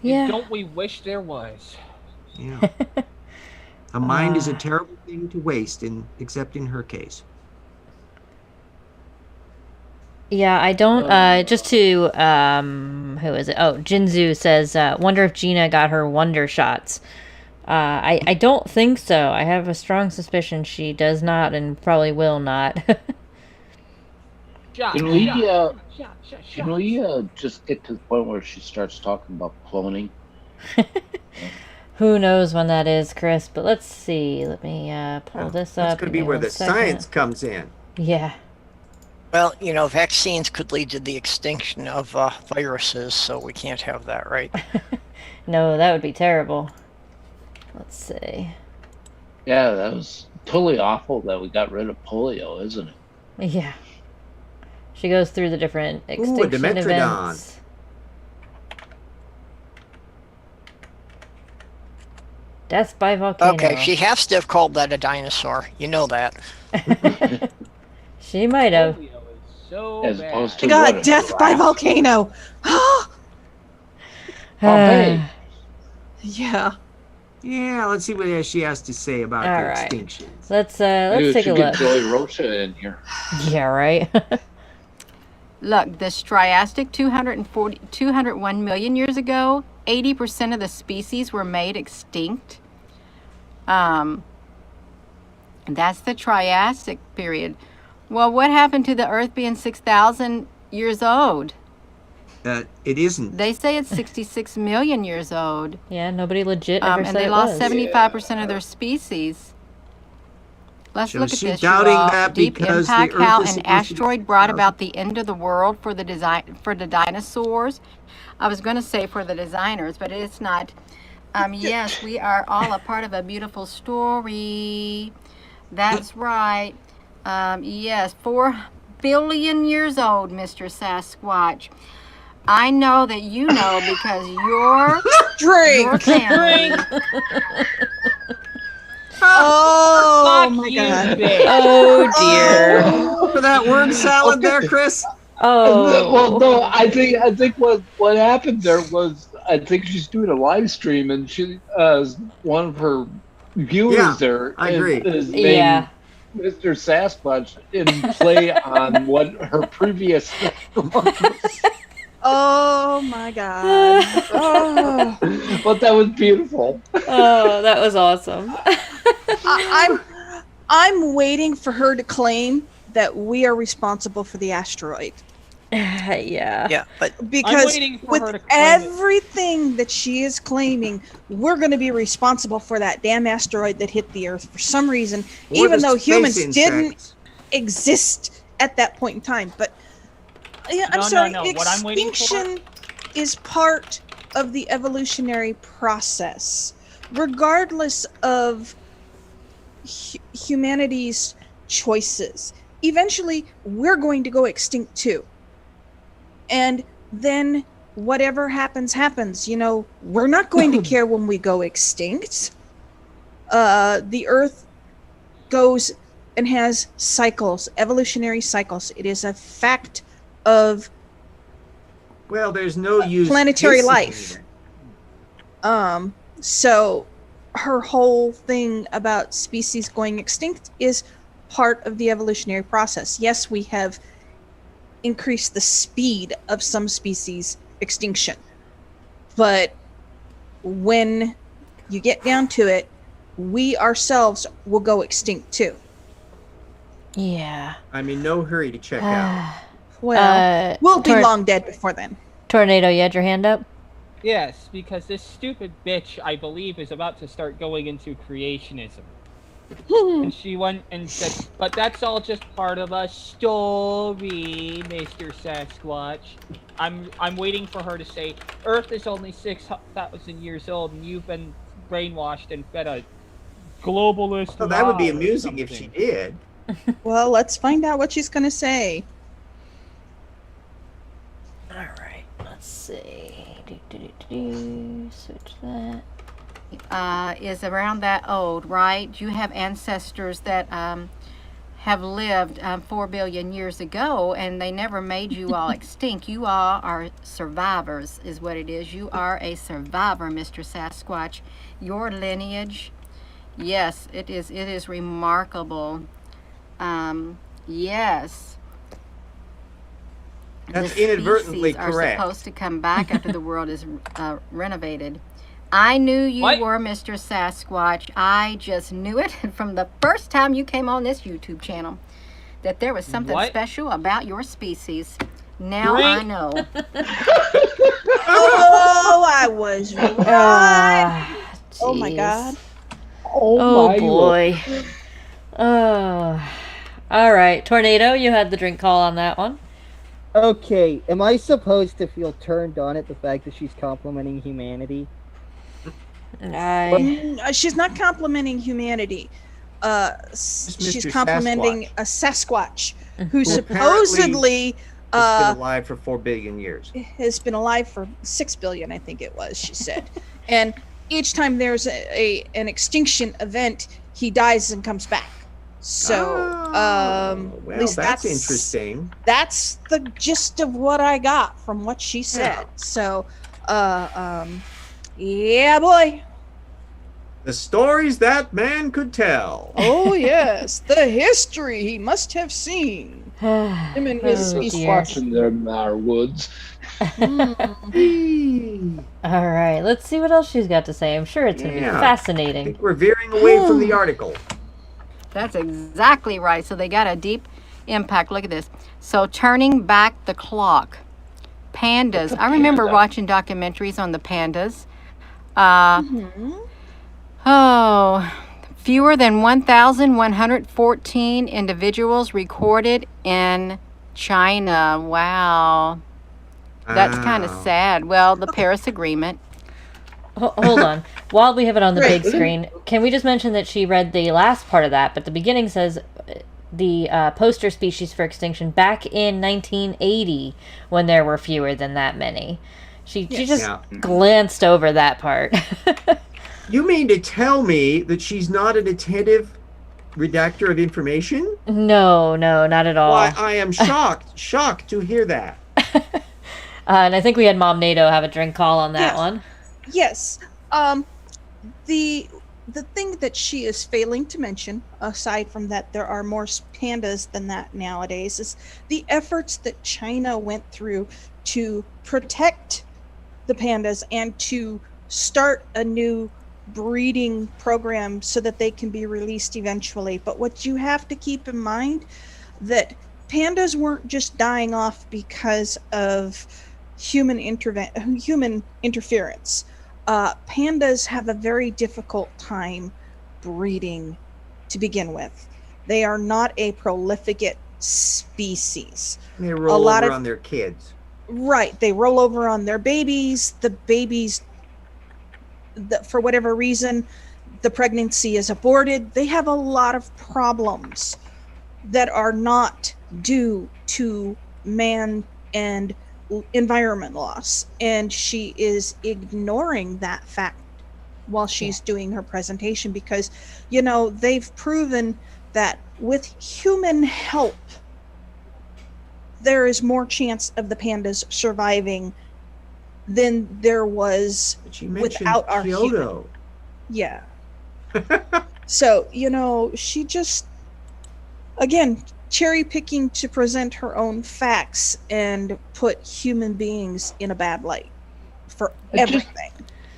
And Yeah. don't we wish there was? Yeah. A mind is a terrible thing to waste, except in her case. Yeah, I don't, just to, who is it? Oh, Jinzu says, wonder if Gina got her wonder shots. I don't think so. I have a strong suspicion she does not and probably will not. can we just get to the point where she starts talking about cloning? Who knows when that is, Chris, but let's see. Let me pull this up. That's going to be where the science comes in. Yeah. Well, vaccines could lead to the extinction of viruses, so we can't have that, right? No, that would be terrible. Let's see. Yeah, that was totally awful that we got rid of polio, isn't it? Yeah. She goes through the different extinction events. Death by volcano. Okay, she has to have called that a dinosaur. You know that. She might have. Polio is so As bad. opposed to God, what, a death by giraffe? volcano. Pompeii. Yeah. Yeah, let's see what she has to say about All the right. extinctions. Let's Maybe we take a should look. get Joey Rocha in here. Yeah, right. Look, the Triassic 201 million years ago, 80% of the species were made extinct. That's the Triassic period. Well, what happened to the Earth being 6,000 years old? It isn't. They say it's 66 million years old. Yeah, nobody legit ever And said they it lost was. 75% of their species. Let's So look at she's this, you doubting all. that Deep because the impact, Earth how is an supposed to be asteroid brought 6,000. about the end of the world for the dinosaurs. I was going to say for the designers, but it's not. Yes, we are all a part of a beautiful story. That's right. Yes, 4 billion years old, Mr. Sasquatch. I know that you know because your Drink. family. Oh Fuck my you, God. bitch. Oh dear. For that word salad there, Chris? Oh. Well, no, I think what happened there was I think she's doing a live stream and she one of her viewers Yeah, there I agree. is named Yeah. Mr. Sasquatch in play on what her previous was. Oh my God. Oh. But that was beautiful. Oh, that was awesome. I'm waiting for her to claim that we are responsible for the asteroid. Yeah. Yeah, but Because waiting for with her to claim it. everything that she is claiming, we're going to be responsible for that damn asteroid that hit the Earth for some reason, Or even the though space humans insects. didn't exist at that point in time. But yeah, I'm No, no, sorry, no. What I'm waiting for- extinction is part of the evolutionary process, regardless of humanity's choices. Eventually, we're going to go extinct too. And then whatever happens, happens. We're not going to care when we go extinct. The Earth goes and has cycles, evolutionary cycles. It is a fact of Well, there's no use planetary hastening life. it. So her whole thing about species going extinct is part of the evolutionary process. Yes, we have increased the speed of some species extinction, but when you get down to it, we ourselves will go extinct too. Yeah. I'm in no hurry to check out. Well, we'll be long dead before then. Tornado, you had your hand up? Yes, because this stupid bitch, I believe, is about to start going into creationism. And she went and said, but that's all just part of a story, Mr. Sasquatch. I'm waiting for her to say, Earth is only 6,000 years old and you've been brainwashed and fed a globalist. Well, that would be lie or amusing if she something. did. Well, let's find out what she's going to say. All right. Let's see. Switch that. Is around that old, right? You have ancestors that have lived 4 billion years ago, and they never made you all extinct. You all are survivors, is what it is. You are a survivor, Mr. Sasquatch. Your lineage, yes, it is. It is remarkable. Yes. That's The inadvertently species correct. are supposed to come back after the world is renovated. I knew you What? were Mr. Sasquatch. I just knew it from the first time you came on this YouTube channel that there was something What? special about your species. Now Great. I know. Oh, I was right. Ah, Oh my jeez. God. Oh my boy. Oh. All right, Tornado, you had the drink call on that one. Okay, am I supposed to feel turned on at the fact that she's complimenting humanity? She's not complimenting humanity. She's Mr. complimenting a Sasquatch who Who supposedly It's been alive for 4 billion years. has been alive for 6 billion, I think it was, she said. And each time there's an extinction event, he dies and comes back. So, well, at least that's interesting. That's the gist of what I got from what she said. So, yeah, boy. The stories that man could tell. Oh yes, the history he must have seen. Him and his Oh, Just dear. watching them in our woods. All right, let's see what else she's got to say. I'm sure it's going to be Yeah. I fascinating. think we're veering away from the article. That's exactly right. So they got a deep impact. Look at this. So turning back the clock. Pandas. I remember panda? watching documentaries on the pandas. Oh, fewer than 1,114 individuals recorded in China. Wow. That's kind of Wow. sad. Well, the Paris Agreement. Hold on. While we have it on the Right. big screen, can we just mention that she read the last part of that, but the beginning says the poster species for extinction back in 1980 when there were fewer than that many. She just Yeah. glanced over that part. You mean to tell me that she's not an attentive redactor of information? No, not at all. Why, I am shocked to hear that. And I think we had Mom NATO have a drink call on that Yes. one. Yes. The thing that she is failing to mention, aside from that there are more pandas than that nowadays, is the efforts that China went through to protect the pandas and to start a new breeding program so that they can be released eventually. But what you have to keep in mind that pandas weren't just dying off because of human interference. Pandas have a very difficult time breeding to begin with. They are not a prolific species. They roll lot over of- on their kids. Right, they roll over on their babies. The babies, for whatever reason, the pregnancy is aborted. They have a lot of problems that are not due to man and environment loss. And she is ignoring that fact while she's doing her presentation because, they've proven that with human help, there is more chance of the pandas surviving than there was But she mentioned without our Kyoto. Yeah. So, she just, again, cherry picking to present her own facts and put human beings in a bad light for everything.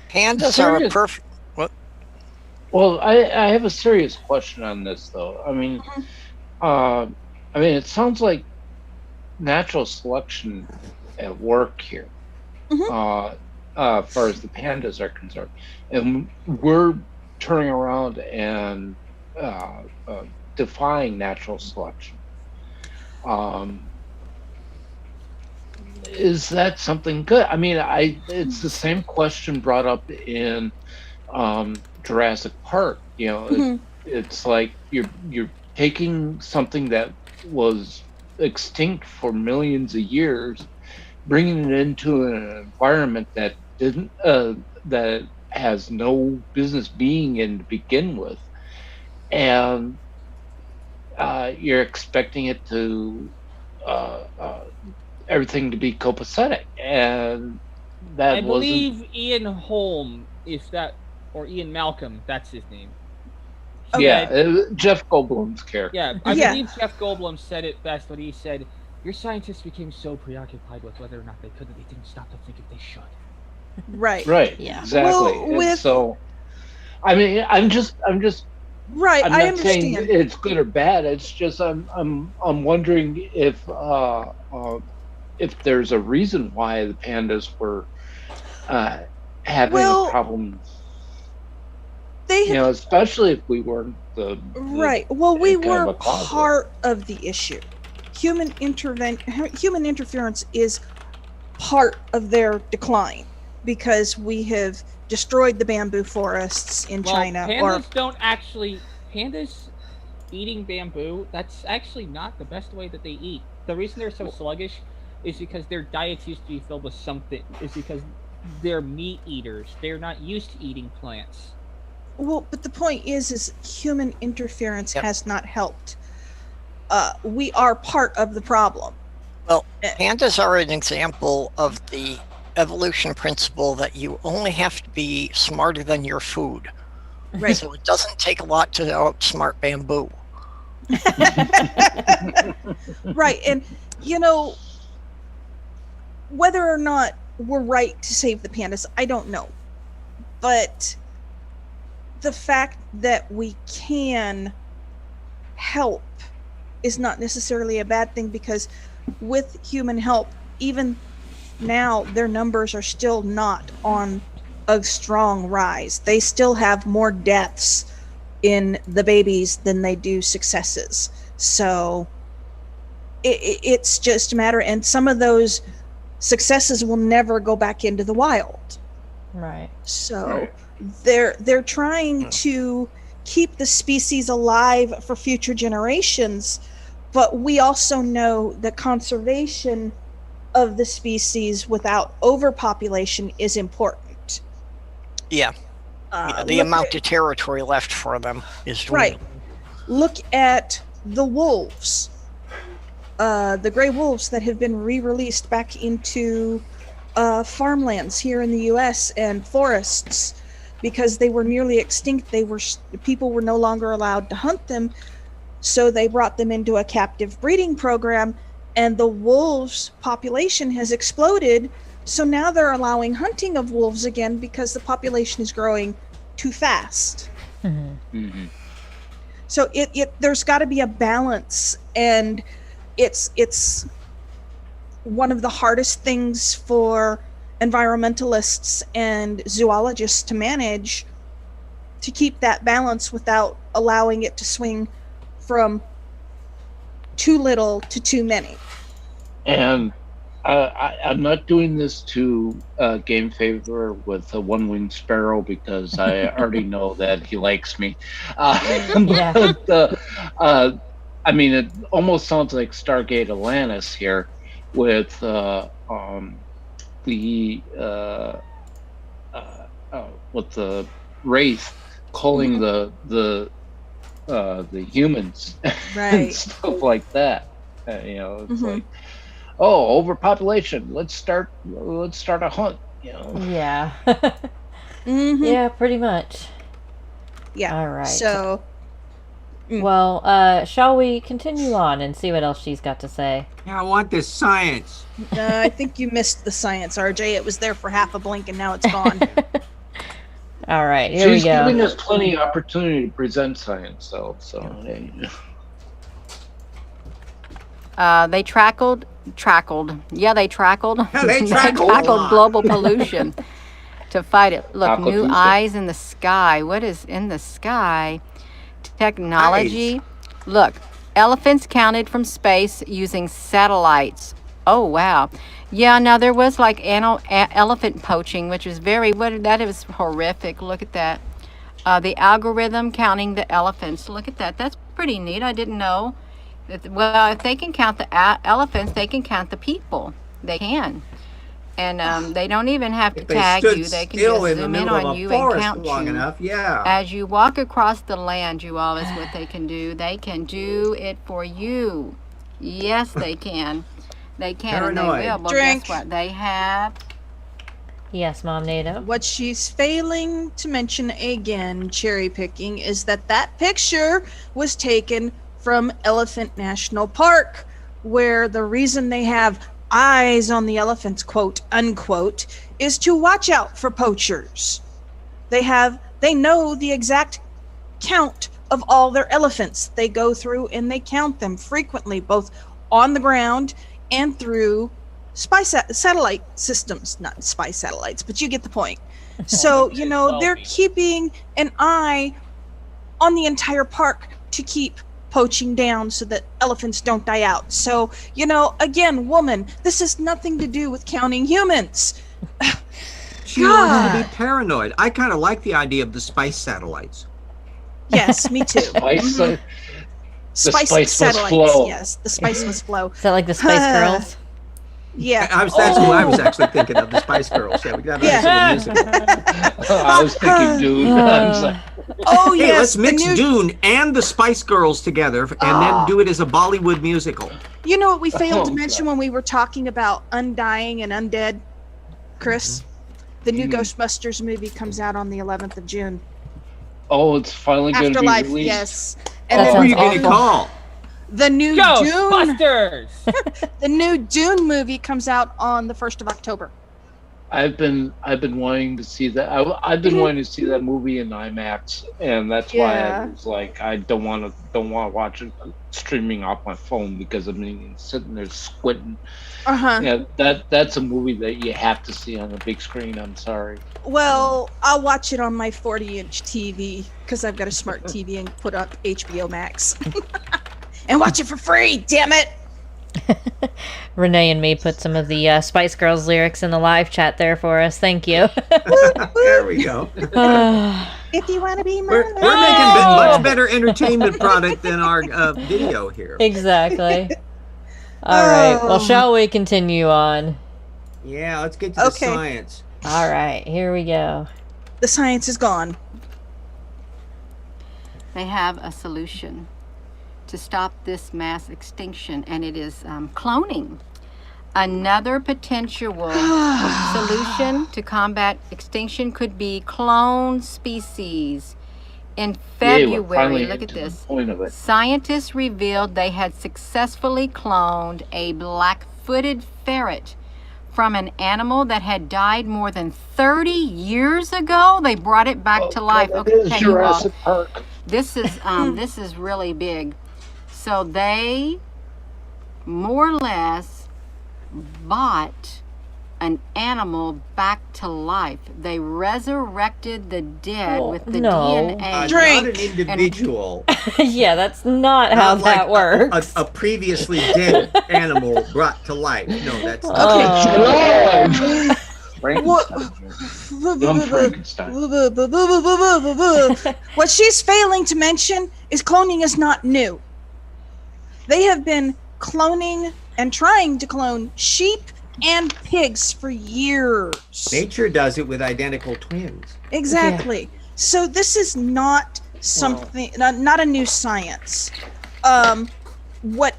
Pandas are a Serious- perfect. What? Well, I have a serious question on this, though. It sounds like natural selection at work here, as far as the pandas are concerned, and we're turning around and defying natural selection. Is that something good? It's the same question brought up in Jurassic Park. It's like you're taking something that was extinct for millions of years, bringing it into an environment that didn't that has no business being in to begin with, and you're expecting it to everything to be copacetic, and that I wasn't. believe Ian Holm, or Ian Malcolm, that's his name. Jeff Goldblum's character. Yeah, I believe Jeff Goldblum said it best when he said, "Your scientists became so preoccupied with whether or not they didn't stop to think if they should." Right. Right. Yeah. Exactly. Well, And so, I'm just. Right. I'm I not saying understand. it's good or bad. It's just I'm wondering if there's a reason why the pandas were having Well, problems. They have Especially if we weren't the right. Well, we kind of were a cause of it. part of the issue. Human interference is part of their decline because we have destroyed the bamboo forests in China. Pandas eating bamboo, that's actually not the best way that they eat. The reason they're so sluggish is because their diets used to be filled with something, is because they're meat eaters. They're not used to eating plants. Well, but the point is human interference has not helped. We are part of the problem. Well, pandas are an example of the evolution principle that you only have to be smarter than your food. Right. So it doesn't take a lot to outsmart bamboo. Right. And, whether or not we're right to save the pandas, I don't know. But the fact that we can help is not necessarily a bad thing, because with human help, even now, their numbers are still not on a strong rise. They still have more deaths in the babies than they do successes. So it's just a matter, and some of those successes will never go back into the wild. Right. So they're trying to keep the species alive for future generations, but we also know that conservation of the species without overpopulation is important. Yeah. The amount of territory left for them is dwindling. Right. Look at the wolves, the gray wolves that have been re-released back into farmlands here in the U.S. and forests, because they were nearly extinct. People were no longer allowed to hunt them, so they brought them into a captive breeding program, and the wolves population has exploded. So now they're allowing hunting of wolves again because the population is growing too fast. Mm-hmm. So there's got to be a balance, and it's one of the hardest things for environmentalists and zoologists to manage, to keep that balance without allowing it to swing from too little to too many. And I'm not doing this to gain favor with a one-winged sparrow, because I already know that he likes me. But, it almost sounds like Stargate Atlantis here, with the Wraith calling the humans and stuff like that. It's like, overpopulation. Let's start a hunt. Yeah. Mm-hmm. Yeah, pretty much. Yeah. All right. So Well, shall we continue on and see what else she's got to say? Yeah, I want this science. I think you missed the science, RJ. It was there for half a blink and now it's gone. All right, here She's we go. giving us plenty of opportunity to present science, though. So, hey. They trackled. Yeah, they trackled. Yeah, they They trackled. trackled global pollution to fight it. Look, new Aqua-Tuesday. eyes in the sky. What is in the sky? Technology. Look, elephants counted from space using satellites. Oh wow. Yeah, now there was like elephant poaching, which was that was horrific. Look at that. The algorithm counting the elephants. Look at that. That's pretty neat. I didn't know. Well, if they can count the elephants, they can count the people. They can. And they don't even have to If they tag stood you. They can still just in the zoom in middle on of a you and forest count long you. enough, yeah. As you walk across the land, you all, is what they can do. They can do it for you. Yes, they can. They can and they Paranoid. will. Well, Drink. guess what? They have. Yes, Mom NATO. What she's failing to mention again, cherry picking, is that picture was taken from Elephant National Park, where the reason they have eyes on the elephants, quote unquote, is to watch out for poachers. They know the exact count of all their elephants. They go through and they count them frequently, both on the ground and through satellite systems. Not spy satellites, but you get the point. So, they're keeping an eye on the entire park to keep poaching down so that elephants don't die out. So, again, woman, this has nothing to do with counting humans. She wants to be paranoid. I kind of like the idea of the spice satellites. Yes, me too. Spice must satellites. flow. Yes, the spice must flow. Is that like the Spice Girls? Yeah. That's who I was actually thinking of, the Spice Girls. Yeah, we got nice little music. I was thinking, dude. I was like, Oh Hey, yes, let's mix the new, Dune and the Spice Girls together and then do it as a Bollywood musical. You know what we failed to Oh, mention God. when we were talking about undying and undead, Chris? The new Ghostbusters movie comes out on the 11th of June. oh, it's finally going to be Afterlife, released. yes. That And Who are sounds you going to awful. call? the new Dune, Ghostbusters! the new Dune movie comes out on the 1st of October. I've been wanting to see that. I've been wanting to see that movie in IMAX, and that's why Yeah. I was like, I don't want to watch it streaming off my phone because sitting there squinting. Uh-huh. Yeah, that's a movie that you have to see on the big screen. I'm sorry. Well, I'll watch it on my 40-inch TV because I've got a smart TV and put up HBO Max. And watch it for free, damn it! Renee and me put some of the Spice Girls lyrics in the live chat there for us. Thank you. There we go. If you want to be We're my making much better entertainment product than our video here. Exactly. All right. Well, Oh. shall shall we continue on? Yeah, let's get to the Okay. science. All right. Here we go. The science is gone. They have a solution to stop this mass extinction, and it is cloning. Another potential solution to combat extinction could be clone species. In Yay, we're February, finally look at into the this. point of it. Scientists revealed they had successfully cloned a black-footed ferret from an animal that had died more than 30 years ago. They brought it back to life. It is Okay, you all. Jurassic Park. This is really big. So they more or less bought an animal back to life. They resurrected the dead with the no. DNA. Drink. Not an individual. Yeah, that's not how Not like that works. A previously dead animal brought to life. No, that's not. Oh. Frankenstein. Young Frankenstein. What she's failing to mention is cloning is not new. They have been cloning and trying to clone sheep and pigs for years. Nature does it with identical twins. Exactly. So this is not something, not a new science. What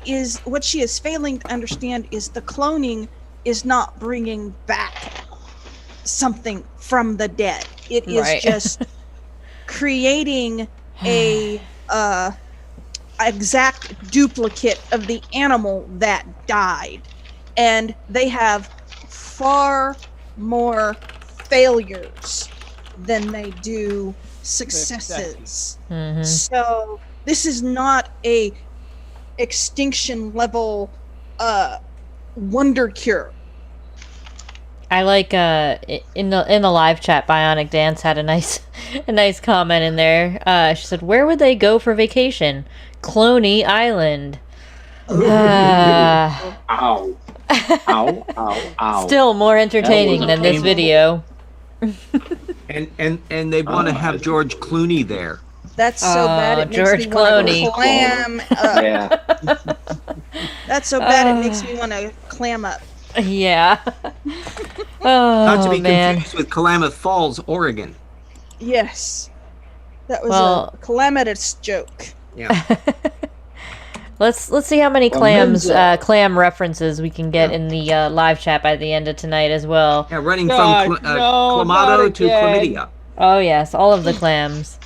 she is failing to understand is the cloning is not bringing back something from the dead. It is Right. just creating a exact duplicate of the animal that died, and they have far more failures than they do successes. Mhm. So this is not a extinction level wonder cure. I like in the live chat, Bionic Dance had a nice comment in there. She said, "Where would they go for vacation? Cloney Island." Ow. Ow, ow, ow. Still more entertaining a than this painful- video. And they want to have George Clooney there. That's so bad it makes George me want to Clooney. clam up. Yeah. That's so bad it makes me want to clam up. Yeah. Not to Oh be man. confused with Klamath Falls, Oregon. Yes. That was Well- a calamitous joke. Yeah. Let's see how many Well, clams Menza- clam references we can get in the live chat by the end of tonight as well. Yeah, running God, from no, Clamato not to again. chlamydia. Oh yes, all of the clams.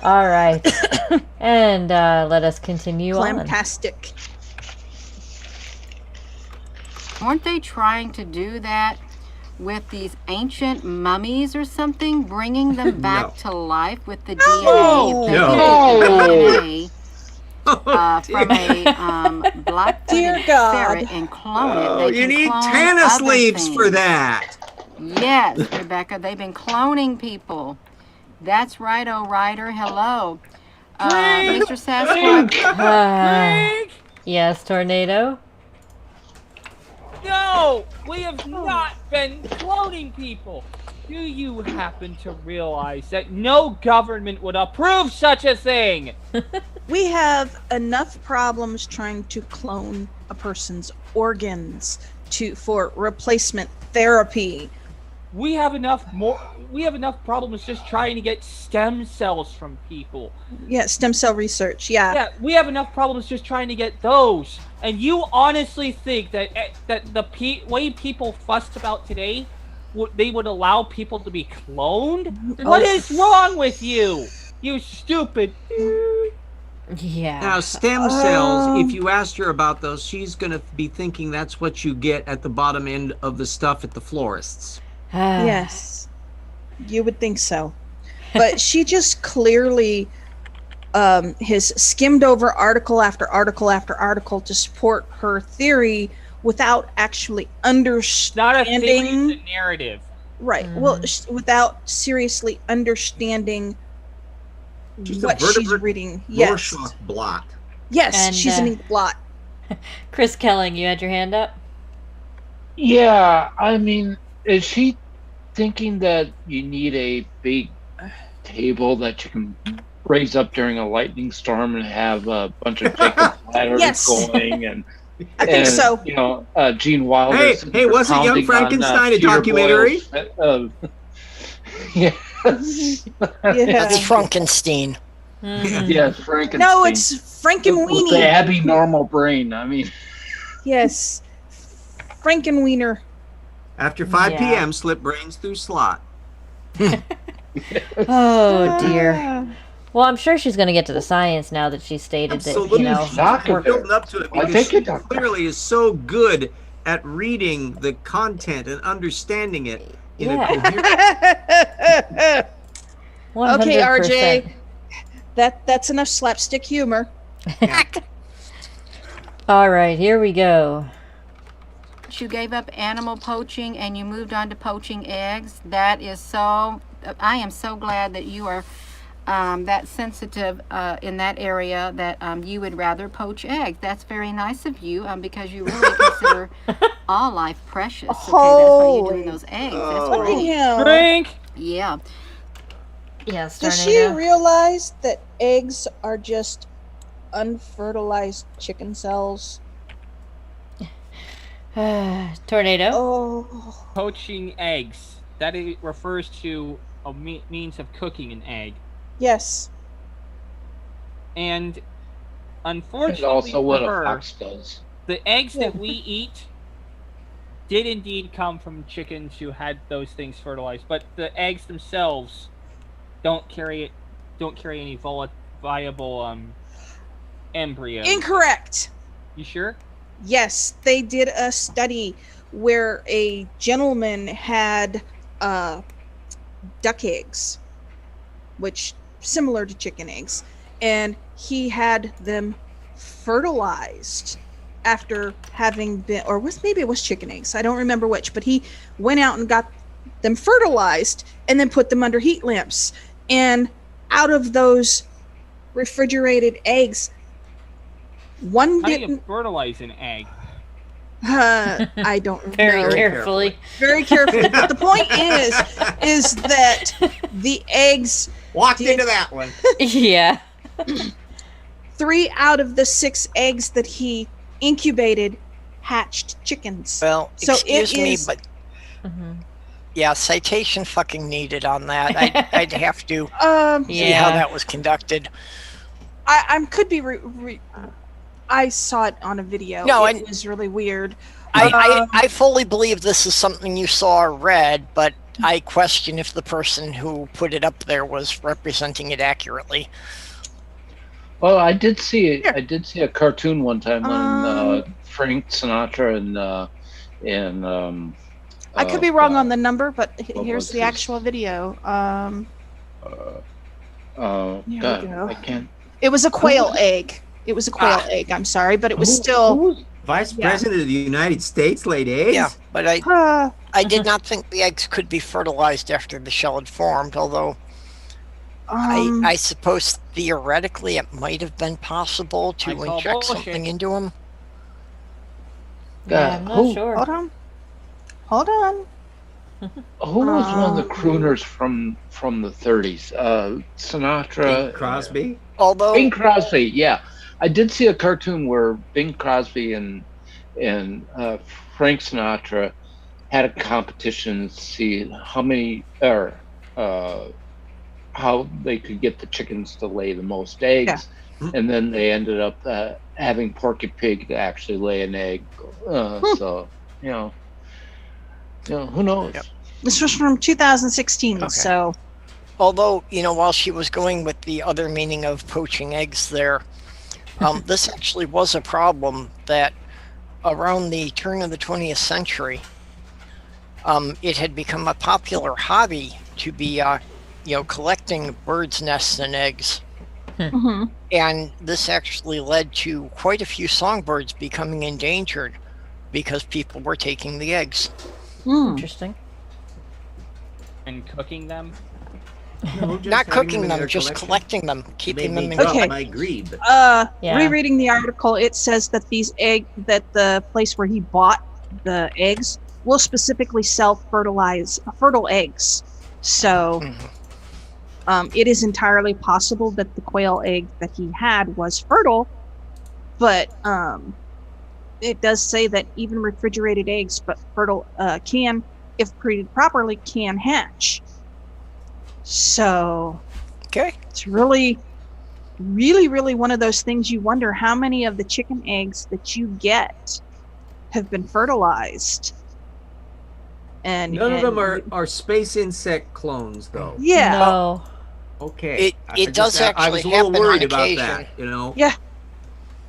All right, and let us continue on. Clamtastic. Weren't they trying to do that with these ancient mummies or something, bringing them back to life with the DNA? If they No. get the DNA from a Dear black-footed God. ferret and clone it, Oh, they you can need clone Tannis other leaves for things. that. Yes, Rebecca, they've been cloning people. That's right, oh Ryder. Hello. Mr. Sasquatch. Ah, yes, tornado. No, we have not been cloning people. Do you happen to realize that no government would approve such a thing? We have enough problems trying to clone a person's organs for replacement therapy. We have enough problems just trying to get stem cells from people. Yeah, stem cell research. Yeah. Yeah, we have enough problems just trying to get those. And you honestly think that way people fussed about today, they would allow people to be cloned? What is wrong with you? You stupid. Yeah. Now, stem cells, if you asked her about those, she's going to be thinking that's what you get at the bottom end of the stuff at the florists. Yes. You would think so. But she just clearly has skimmed over article after article after article to support her theory without actually Not a theory, understanding. it's a narrative. Right. Well, without seriously understanding She's a what she's vertebrate reading. Yes. Rorschach blot. Yes, And, she's an ink blot. Chris Kelling, you had your hand up? Yeah, I mean, is she thinking that you need a big table that you can raise up during a lightning storm and have a bunch of Jacob ladders Yes. going? And I think so. You know, Gene Wilder. Hey, sitting hey, there wasn't Young pounding on, Frankenstein a Peter documentary? Boyle's, yes. Yeah. That's Frankenstein. Mhm. Yes, Frankenstein. No, it's with Frankenweenie. the Abby normal brain. I mean, Yes. Frankenwiener. After 5 Yeah. p.m., slip brains through slot. Oh dear. Ah. Well, I'm sure she's going to get to the science now that she stated that, Absolutely. you know. Doctor. We're building up to it I because think she it- clearly is so good at reading the content and understanding it in a coherent. 100%. Okay, RJ. That's enough slapstick humor. All right, here we go. You gave up animal poaching and you moved on to poaching eggs. That is so. I am so glad that you are that sensitive in that area that you would rather poach eggs. That's very nice of you because you really consider all life precious. Okay, that's why you're doing those eggs. That's Look at great. him. Drink. Yeah. Yes, Does she Tornado. realize that eggs are just unfertilized chicken cells? Tornado. Oh. Poaching eggs. That refers to a means of cooking an egg. Yes. And it's unfortunately also what for a her, fox does. the eggs that we eat did indeed come from chickens who had those things fertilized, but the eggs themselves don't carry any viable embryos. Incorrect. You sure? Yes, they did a study where a gentleman had duck eggs, which similar to chicken eggs, and he had them fertilized after having been, or maybe it was chicken eggs, I don't remember which, but he went out and got them fertilized and then put them under heat lamps, and out of those refrigerated eggs, one How do you didn't fertilize an egg? I don't Very know. carefully. Very carefully. But the point is that the eggs Walked into that one. Yeah. 3 out of the 6 eggs that he incubated hatched chickens. Well, So excuse it me, is- but Mm-hmm. yeah, citation fucking needed on that. I'd have to see how Yeah. that was conducted. I could be I saw it on a video. No, it was really weird. I fully believe this is something you saw or read, but I question if the person who put it up there was representing it accurately. Well, I did see a cartoon one time when Frank Sinatra and I could be wrong on the number, but what here's was the his- actual video. we God, go. I can't. It was a quail egg. It was a quail egg. I'm sorry, but it was Who still. was- Vice Yeah. President of the United States laid eggs? Yeah, but Uh, I did not think the eggs could be fertilized after the shell had formed, although I suppose theoretically it might have been possible I to call inject bullshit. something into them. Yeah, I'm not who- sure. Hold on. Who was one of the crooners from the 30s? Sinatra. Bing Crosby? Although Bing Crosby, yeah. I did see a cartoon where Bing Crosby and Frank Sinatra had a competition to see how many or how they could get the chickens to lay the most eggs, and then they ended up having Porky Pig to actually lay an egg. So you know, who knows? Yep. This was from 2016, Okay. so Although, while she was going with the other meaning of poaching eggs there, this actually was a problem that around the turn of the 20th century, it had become a popular hobby to be, collecting birds' nests and eggs. mhm. And this actually led to quite a few songbirds becoming endangered because people were taking the eggs. Interesting. And cooking them. No, just Not having cooking in them, their just collection. collecting them, keeping them in. Made me Okay. drop my greed. Yeah. Rereading the article, it says that that the place where he bought the eggs will specifically sell fertile eggs. So it is entirely possible that the quail egg that he had was fertile, but it does say that even refrigerated eggs, but fertile, can, if treated properly, can hatch. So Okay. it's really, really, really one of those things you wonder how many of the chicken eggs that you get have been fertilized. And None of them and- are space insect clones, though. Yeah. No. Okay. It does I actually was a little happen worried on about occasion. that, Yeah.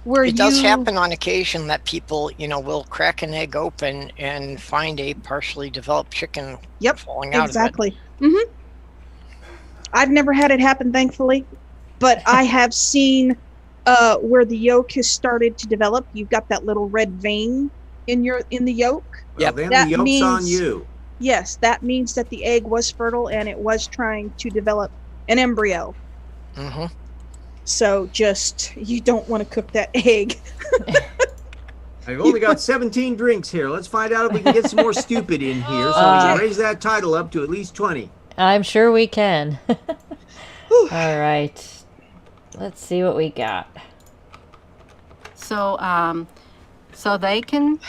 Where It does you- happen on occasion that people, will crack an egg open and find a partially developed chicken Yep, falling out exactly. I've never had it happen, thankfully, but I have seen where the yolk has started to develop. You've got that little red vein in the yolk. Well, Yep. then That the yolk's on means- you. Yes, that means that the egg was fertile and it was trying to develop an embryo. of it. Mm-hmm. So you don't want to cook that egg. I've only got 17 drinks here. Let's find out if we can get some more stupid in here so we can raise that title up to at least 20. I'm sure we can. All right. Let's see what we got. So, so they can,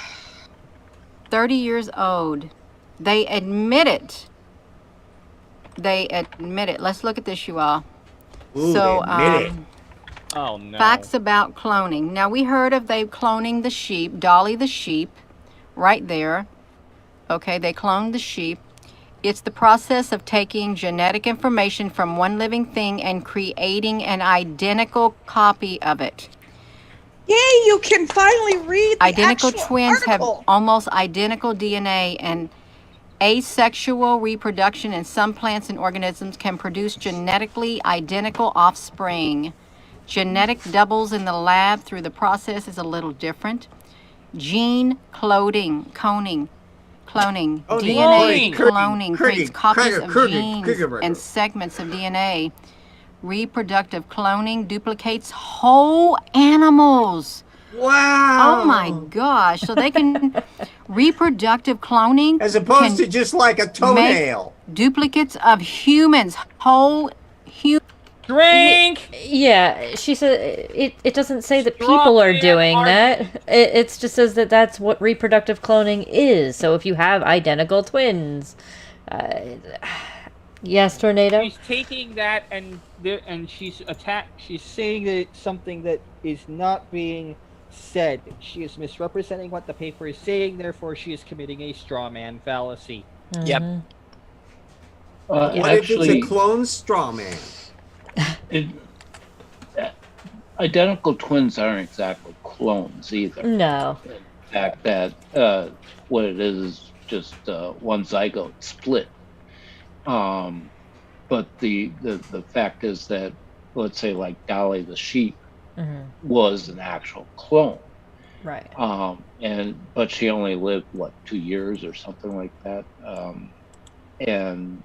30 years old. They admit it. Let's look at this, you all. Ooh, So, they admit it. Oh no. Facts about cloning. Now, we heard of they cloning the sheep, Dolly the sheep, right there. Okay, they cloned the sheep. It's the process of taking genetic information from one living thing and creating an identical copy of it. Yay, you can finally read the Identical actual twins article. have almost identical DNA, and asexual reproduction in some plants and organisms can produce genetically identical offspring. Genetic doubles in the lab through the process is a little different. Gene cloning, DNA Cloning. cloning creates copies of genes Krieger. and segments of DNA. Reproductive cloning duplicates whole animals. Wow. Oh my gosh. So they can reproductive cloning As opposed can to just like a toenail. duplicates of humans, whole human. Drink. Yeah, she said it doesn't say that Straw people are man doing argument. that. It just says that that's what reproductive cloning is. So if you have identical twins, yes, Tornado. She's taking that and she's She's saying that it's something that is not being said. She is misrepresenting what the paper is saying. Therefore, she is committing a straw man fallacy. Yep. Mhm. What Actually, if it's a clone straw man? identical twins aren't exactly clones either. No. In fact, that what it is just one zygote split. But the fact is that, let's say, like Dolly the sheep Mhm. was an actual clone. Right. But she only lived 2 years or something like that. And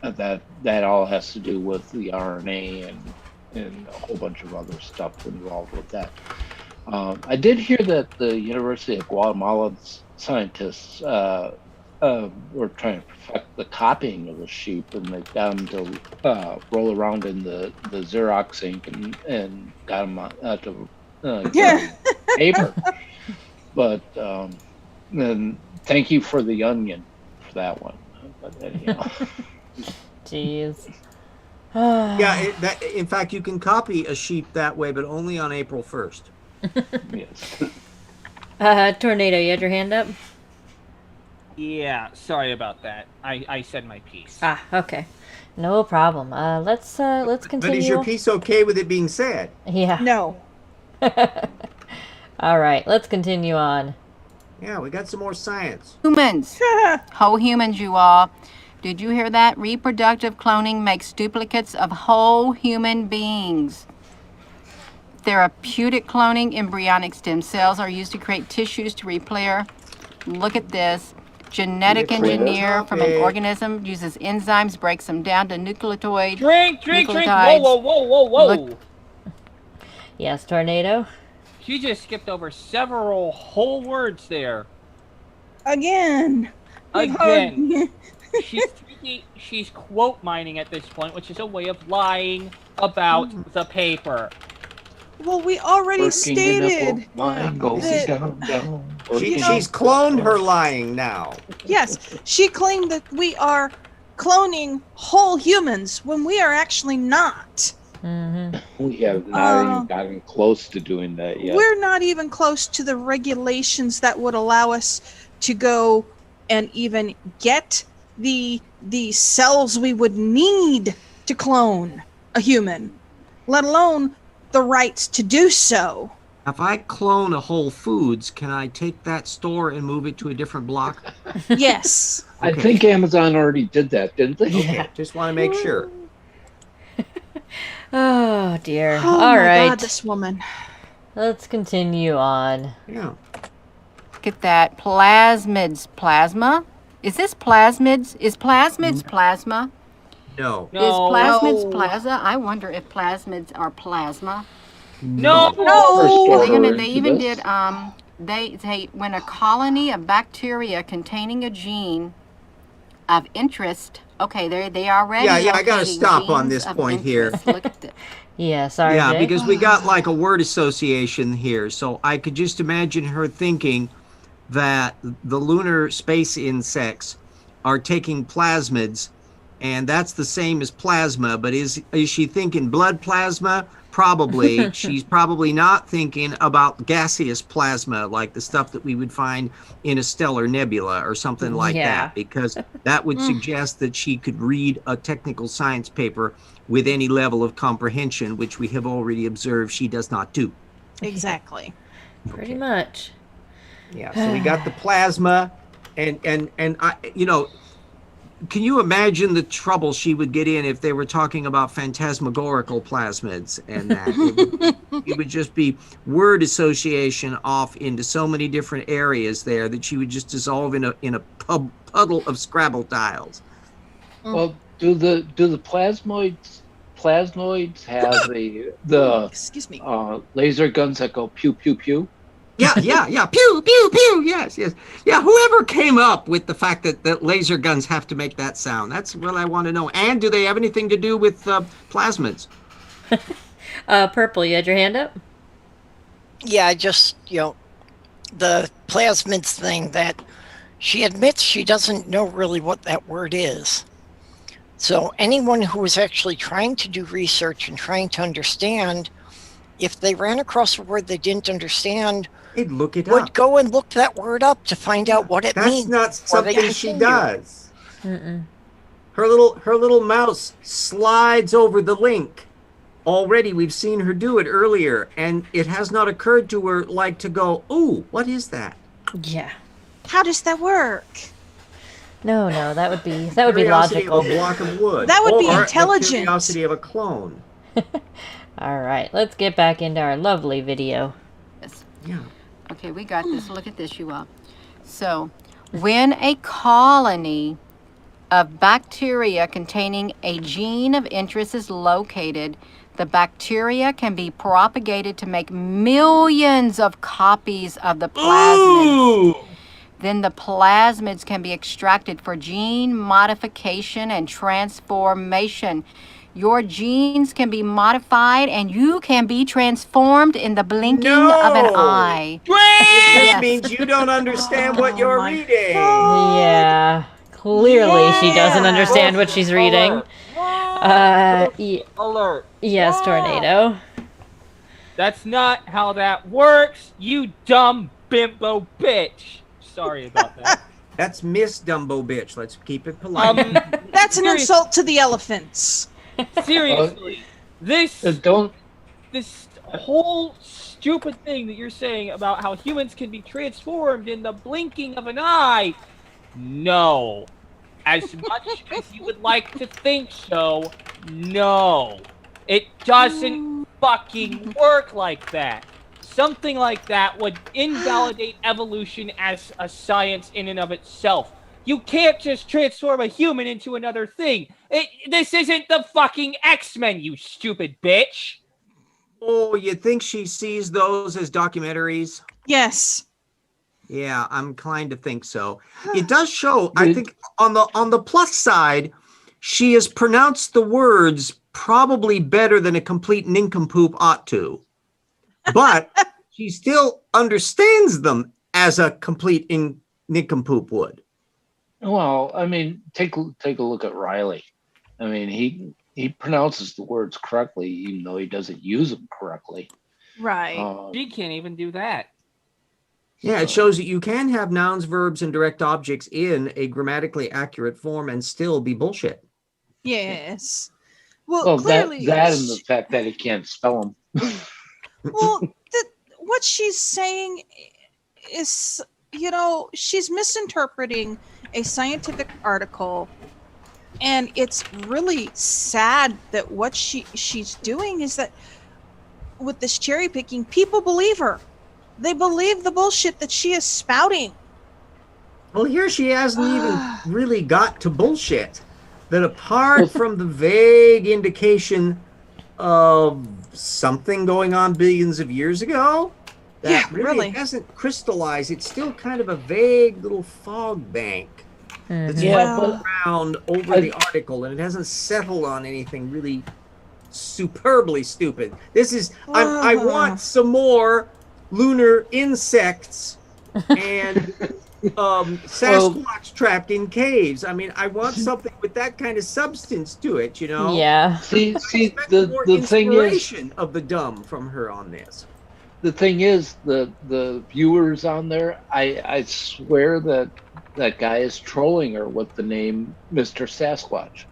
that all has to do with the RNA and a whole bunch of other stuff involved with that. I did hear that the University of Guatemala scientists were trying to perfect the copying of the sheep, and they got them to roll around in the Xerox ink and got them to get paper. But then thank you for the onion for that one. But anyhow. Jeez. Yeah, in fact, you can copy a sheep that way, but only on April 1st. Yes. Tornado, you had your hand up? Yeah, sorry about that. I said my piece. Ah, okay. No problem. Let's continue. But is your piece okay with it being said? Yeah. No. All right, let's continue on. Yeah, we got some more science. Humans. Whole humans, you all. Did you hear that? Reproductive cloning makes duplicates of whole human beings. Therapeutic cloning, embryonic stem cells are used to create tissues to repair. Look at this. Genetic engineer from an organism uses enzymes, breaks them down to nucleotides. Drink. nucleotides. Whoa. Look- Yes, Tornado. She just skipped over several whole words there. Again. Again. She's quote mining at this point, which is a way of lying about the paper. Well, we already Working in a stated. book, mine goes that- down. Working She's cloned her lying now. Yes, she claimed that we are cloning whole humans when we are actually not. Mm-hmm. We have not even gotten close to doing that yet. We're not even close to the regulations that would allow us to go and even get the cells we would need to clone a human, let alone the rights to do so. If I clone a Whole Foods, can I take that store and move it to a different block? Yes. I Okay. think Amazon already did that, didn't they? Okay, just want to make sure. Oh dear. Oh All my right. God, this woman. Let's continue on. Yeah. Look at that. Plasmids. Plasma? Is this plasmids? Is plasmids plasma? No. Is plasmids No. plasma? I wonder if plasmids are plasma. No. No. They even did they when a colony of bacteria containing a gene of interest. Okay, they already. Yeah, I gotta locating stop on genes this of point here. interest. Look at this. Yeah, sorry. Yeah, Jay. because we got like a word association here. So I could just imagine her thinking that the lunar space insects are taking plasmids and that's the same as plasma. But is she thinking blood plasma? Probably. She's probably not thinking about gaseous plasma, like the stuff that we would find in a stellar nebula or something like Yeah. that, because that would suggest that she could read a technical science paper with any level of comprehension, which we have already observed she does not do. Exactly. Pretty much. Yeah, so we got the plasma, and I, can you imagine the trouble she would get in if they were talking about phantasmagorical plasmids and that? It would just be word association off into so many different areas there that she would just dissolve in a puddle of Scrabble tiles. Well, do the plasmoids have the Excuse me. laser guns that go pew pew pew? Yeah. Pew, pew, pew. Yes. Yeah, whoever came up with the fact that laser guns have to make that sound, that's what I want to know. And do they have anything to do with plasmids? Purple, you had your hand up? Yeah, I just, the plasmids thing, that she admits she doesn't know really what that word is. So anyone who is actually trying to do research and trying to understand, if they ran across a word they didn't understand, They'd look it would up. go and look that word up to find out what it That's means. not or they something can she tell you. does. Mm-mm. Her little mouse slides over the link. Already, we've seen her do it earlier, and it has not occurred to her like to go, "Ooh, what is that?" Yeah. How does that work? No, that would be Curiosity logical. of a block of wood. That would be or intelligent. The curiosity of a clone. All right, let's get back into our lovely video. Yes. Yeah. Okay, we got this. Look at this, you all. So, when a colony of bacteria containing a gene of interest is located, the bacteria can be propagated to make millions of copies of the plasmids. Ooh! Then the plasmids can be extracted for gene modification and transformation. Your genes can be modified and you can be transformed in the blinking of an No! eye. This Yes. means you don't understand what you're my reading. Yeah, clearly she doesn't understand what she's reading. Alert. Yes, Tornado. That's not how that works, you dumb bimbo bitch. Sorry about that. That's Miss Dumbo bitch. Let's keep it polite. That's an Seriously. insult to the elephants. Seriously, this Don't. whole stupid thing that you're saying about how humans can be transformed in the blinking of an eye. No. As much as you would like to think so, no. It doesn't fucking work like that. Something like that would invalidate evolution as a science in and of itself. You can't just transform a human into another thing. This isn't the fucking X-Men, you stupid bitch. Oh, you think she sees those as documentaries? Yes. Yeah, I'm inclined to think so. It does show, I think, on the plus side, she has pronounced the words probably better than a complete nincompoop ought to. But she still understands them as a complete nincompoop would. Well, I mean, take a look at Riley. I mean, he pronounces the words correctly, even though he doesn't use them correctly. Right. She can't even do that. Yeah, it shows that you can have nouns, verbs, and direct objects in a grammatically accurate form and still be bullshit. Yes. Well, Well, clearly. that and the fact that he can't spell them. Well, what she's saying is, she's misinterpreting a scientific article, and it's really sad that what she's doing is that with this cherry picking, people believe her. They believe the bullshit that she is spouting. Well, here she hasn't even really got to bullshit. That apart from the vague indication of something going on billions of years ago, that really hasn't crystallized. It's still kind of a vague little fog bank that's floating around over the article, and it hasn't settled on anything really superbly stupid. This is, I want some more lunar insects and Sasquatch trapped in caves. I mean, I want something with that kind of substance to it, you know? Yeah. See, Expect more the thing is, inspiration of the dumb from her on this. the viewers on there, I swear that guy is trolling her with the name Mr. Sasquatch.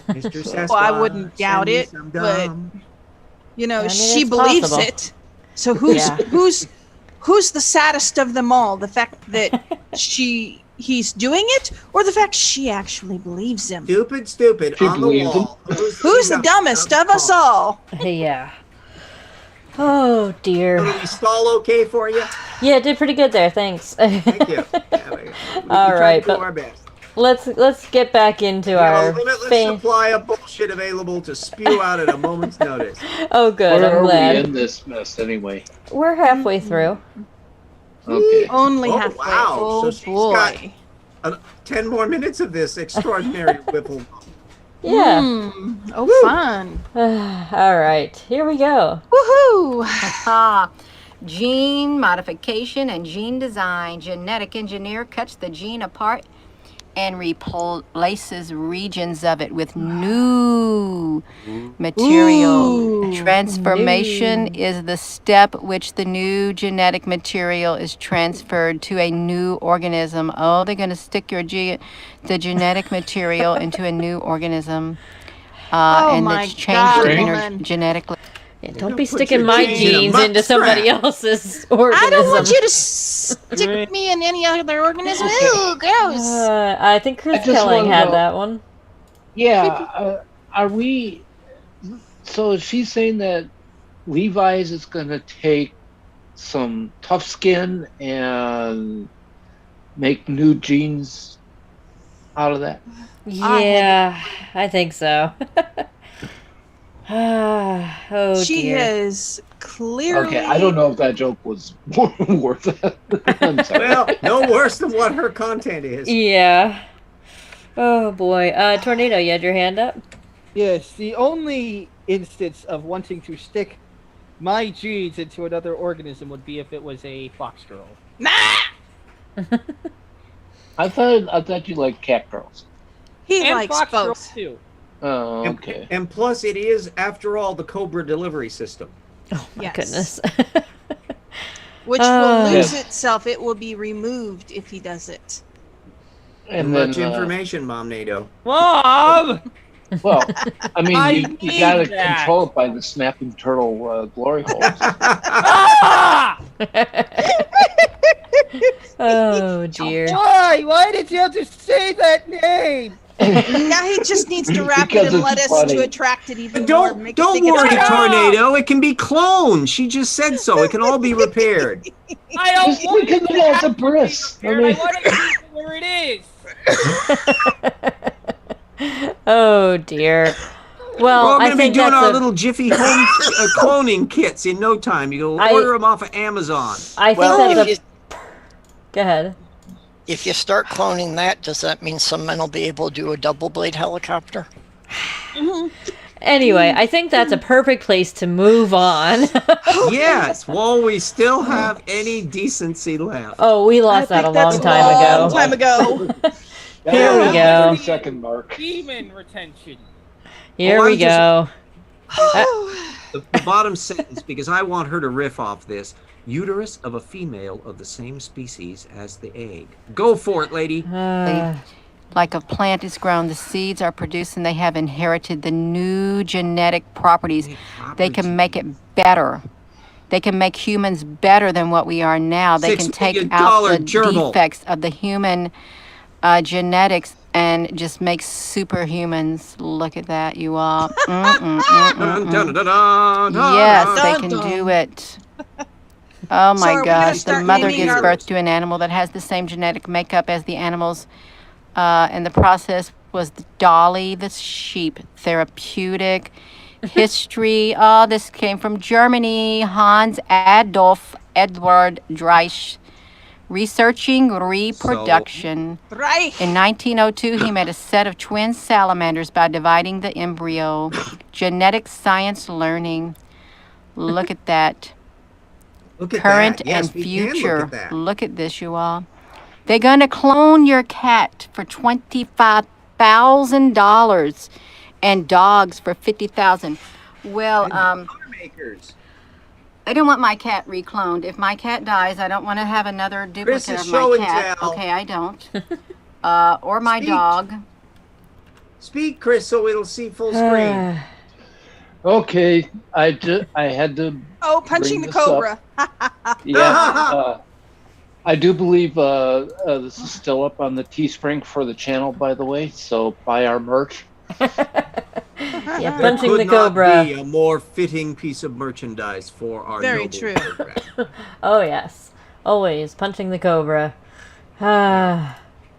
Mr. So- Sasquatch, Well, I wouldn't doubt send me it, some but dumb. you know, I mean, she it's believes possible. it. So who's Yeah. who's the saddest of them all? The fact that he's doing it, or the fact she actually believes him? Stupid She on the believes him. wall. Who's the dumbest of us all? Yeah. Oh dear. Did we stall okay for you? Yeah, it did pretty good there. Thanks. Thank you. Yeah, we All tried right, to do but our best. let's get back into We have our a limitless fan. supply of bullshit available to spew out at a moment's notice. Oh, good. Where I'm are we glad. in this mess anyway? We're halfway through. Okay. Only Oh, halfway. wow. Oh So she's boy. 10 more minutes of this extraordinary whipple. Yeah. Oh, fun. All right. Here we go. Woohoo! Ah, gene modification and gene design. Genetic engineer cuts the gene apart and replaces regions of it with new material. Ooh, Transformation is the step which the new genetic material is transferred to a new organism. Oh, they're going to stick the genetic material into a new organism. Oh And my it's changed God, Right. woman. genetically. Yeah, Don't don't be put sticking your my gene in a genes mutt into somebody trap. else's organism. I don't want you to stick me in any other organism. Ew, gross. I think Chris I just Kelling wanna had know- that one. Yeah. Are we? So is she saying that Levi's is going to take some tough skin and make new jeans out of that? Yeah, I think so. Oh She dear. has clearly. Okay, I don't know if that joke was worth it. I'm sorry. Well, no worse than what her content is. Yeah. Oh boy. Tornado, you had your hand up? Yes, the only instance of wanting to stick my genes into another organism would be if it was a fox girl. Nah! I thought you liked cat girls. He And likes Fox Girl both. too. Oh, And, okay. and plus, it is, after all, the Cobra delivery system. Oh my Yes. goodness. Which will lose Yes. itself. It will be removed if he does it. And Much then, information, Mom NATO. Mom! well, I mean, I you need gotta that. control it by the snapping turtle glory holes. Ah! Oh dear. Why? Why did you have to say that name? Now he just needs to wrap it Because and it's let us funny. to attract it even more. Don't make it don't think it's worry, better. Tornado. It can be cloned. She just said so. It can all be repaired. I don't Just want look it at to it as a have to be bris. I repaired. mean, I want it to be where it is. Oh dear. Well, We're I going to be think doing that's our a, little Jiffy Home cloning kits in no time. You I- go order them off of Amazon. I think Well, that's if a. Go ahead. if you start cloning that, does that mean some men will be able to do a double blade helicopter? Anyway, I think that's a perfect place to move on. Yes, while we still have any decency left. Oh, we I lost that think a long that's time long ago. time ago. Here we go. 30-second mark. Demon retention. Here Oh, we I'm just- go. The bottom sentence, because I want her to riff off this. Uterus of a female of the same species as the egg. Go for it, lady. Like a plant is grown, the seeds are produced and they have inherited the new genetic properties. They can make it better. They can make humans better than what we are now. They can $6 take million out the gerbil. defects of the human genetics and just make superhumans. Look at that, you all. Yes, they can do it. Oh So my are we gonna gosh, the start mother naming gives our- birth to an animal that has the same genetic makeup as the animals. And the process was the Dolly, the sheep, therapeutic. History, oh, this came from Germany. Hans Adolf Edward Dreich, researching reproduction. Right. In 1902, he made a set of twin salamanders by dividing the embryo. Genetic science learning. Look at that. Look at Current that. Yes, and we can future. Look at that. Look at this, you all. They're going to clone your cat for $25,000 and dogs for $50,000. Well, Car makers. I don't want my cat recloned. If my cat dies, I don't want to have another duplicate is of show my and cat. tell. Okay, I don't. Or my Speak. dog. Speak, Chris, so it'll see full screen. Okay, I had to. Oh, punching the Bring this cobra. Yeah, I do believe this is still up on the Teespring for the channel, by the way. So buy our merch. Yeah, There punching could the not cobra. be a more fitting piece of merchandise for our Very noble true. program. Oh yes, always punching the cobra.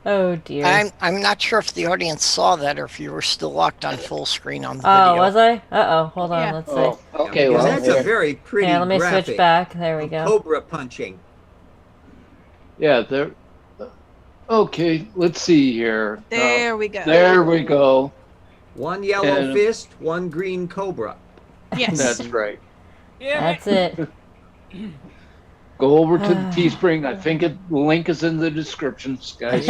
Oh dear. I'm not sure if the audience saw that or if you were still locked on full screen on the video. Oh, was I? Uh-oh. Hold on. Yeah. Let's see. Oh, okay. Because Well, that's a here. very pretty Yeah, let me graphic switch back. There we of go. cobra punching. Yeah, there. Okay, let's see here. There we go. There we go. One yellow And- fist, one green cobra. Yes. That's right. Yeah, That's it. Go over to the Teespring. I think the link is in the descriptions, guys.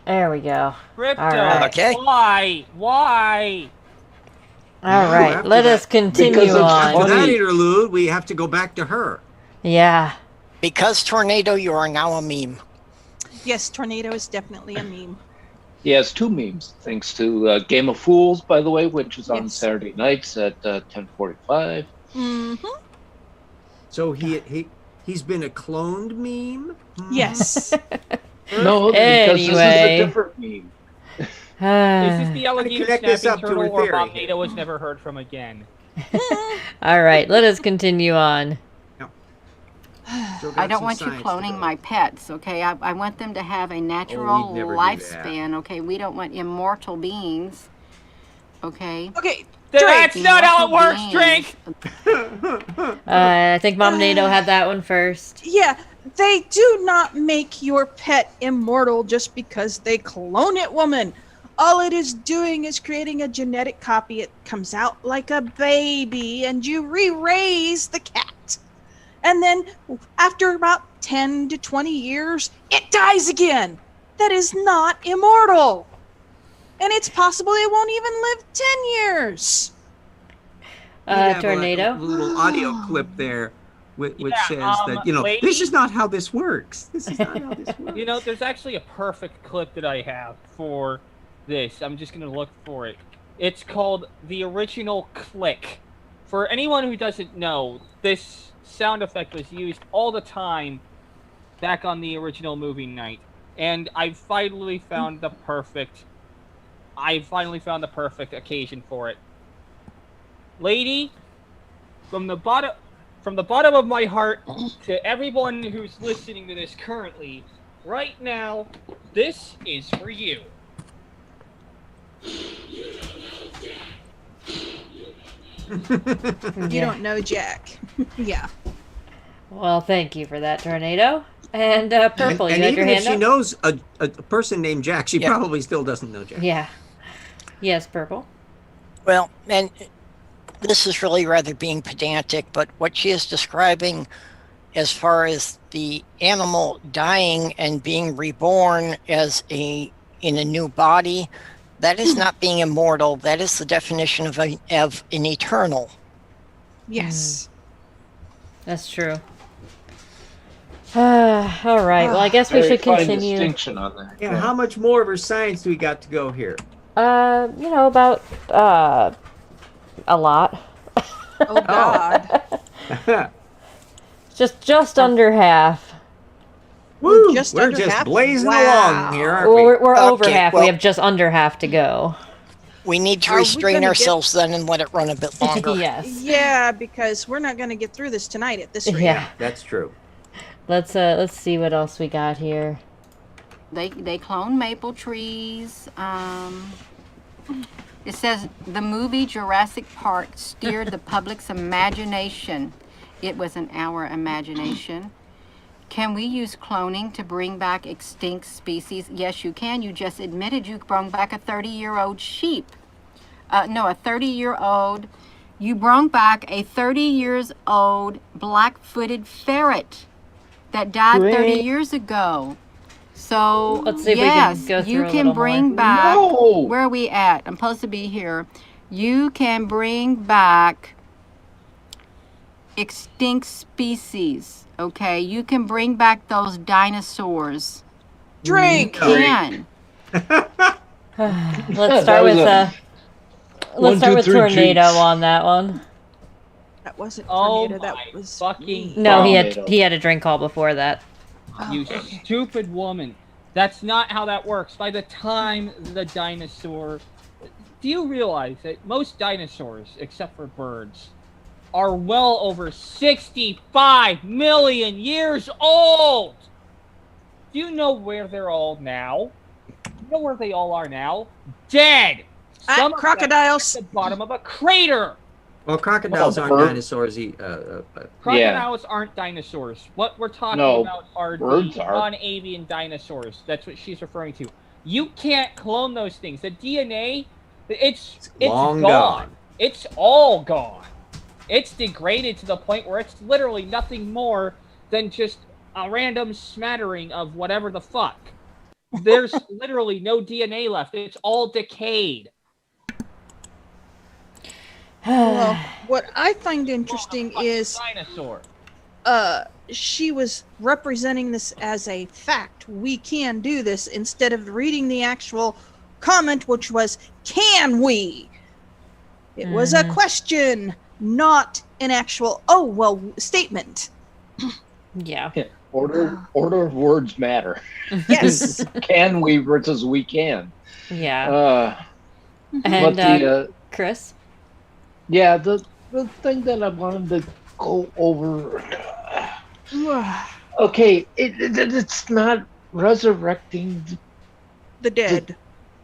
There we go. Crypto. All right. Okay. Why? Why? All right. after Let that- us continue Because it's After on. funny. that interlude, we have to go back to her. Yeah. Because Tornado, you are now a meme. Yes, Tornado is definitely a meme. He has two memes, thanks to Game of Fools, by the way, which is on Yes. Saturday nights at 10:45. Mm-hmm. So he's been a cloned meme? Yes. No, because this is Anyway. a different meme. Is this the alligator connect this snapping up to turtle her or theory Bob here. Nato was never heard from again? All right. Let us continue on. Still got I don't some want you science to cloning go. my pets, okay? I want them to have a natural never do lifespan, okay? We don't want immortal beings, okay? Okay. That's not how it Immortal works, Drake! beings. I think Mom NATO had that one first. Yeah, they do not make your pet immortal just because they clone it, woman. All it is doing is creating a genetic copy. It comes out like a baby, and you re-raise the cat. And then after about 10 to 20 years, it dies again. That is not immortal. And it's possible it won't even live 10 years. We have Tornado. a little audio clip there which Yeah, says that, lady- this is not how this works. This is not how this works. You know, there's actually a perfect clip that I have for this. I'm just going to look for it. It's called The Original Click. For anyone who doesn't know, this sound effect was used all the time back on the original movie night. And I finally found the perfect occasion for it. Lady, from the bottom of my heart to everyone who's listening to this currently, right now, this is for you. You don't know Jack. Yeah. Well, thank you for that, Tornado. And Purple, and you had your even if hand she up? knows a person named Jack, she Yeah. probably still doesn't know Jack. Yeah. Yes, Purple. Well, and this is really rather being pedantic, but what she is describing as far as the animal dying and being reborn in a new body, that is not being immortal. That is the definition of an eternal. Yes. That's true. All right. Well, I guess we Very should fine continue. distinction on that. Yeah, how much more of her science do we got to go here? About a lot. Oh God. Just under half. Woo! just We're under just half? blazing Wow. along here, aren't Well, we? we're over Okay, half. well- We have just under half to go. We need to Are we restrain gonna ourselves then and let it run a bit longer. Yes. Yeah, because we're not going to get through this tonight at this rate. Yeah. That's true. Let's see what else we got here. They clone maple trees. It says the movie Jurassic Park steered the public's imagination. It was in our imagination. Can we use cloning to bring back extinct species? Yes, you can. You just admitted you brought back a 30-year-old sheep. No, a 30-year-old. You brought back a 30 years old black-footed ferret that died 30 Drink. years ago. So Let's see if we can yes, go through you a can little bring more. back. No! Where are we at? I'm supposed to be here. You can bring back extinct species. Okay, you can bring back those dinosaurs. Drink. Can. Let's start with One, two, three, tornado drinks. on that one. That wasn't Oh tornado. That my was fucking- me. No, Tornado. he had a drink call before that. You Okay. stupid woman. That's not how that works. By the time the dinosaur... Do you realize that most dinosaurs, except for birds, are well over 65 million years old? Do you know where they're all now? You know where they all are now? Dead! Some of them Crocodiles. at the bottom of a crater! Well, crocodiles aren't bird? dinosaurs. Crocodiles aren't dinosaurs. What we're talking No, about are birds the are. non-avian dinosaurs. That's what she's referring to. You can't clone those things. The DNA, it's long gone. gone. It's all gone. It's degraded to the point where it's literally nothing more than just a random smattering of whatever the fuck. There's literally no DNA left. It's all decayed. Well, what I find interesting is Dinosaur. she was representing this as a fact. We can do this instead of reading the actual comment, which was, can we? It was a question, not an actual, statement. Yeah. Order of words matter. Yes. Can we versus we can. Yeah. But And the Chris? yeah, the thing that I wanted to go over. Okay, it's not resurrecting The dead.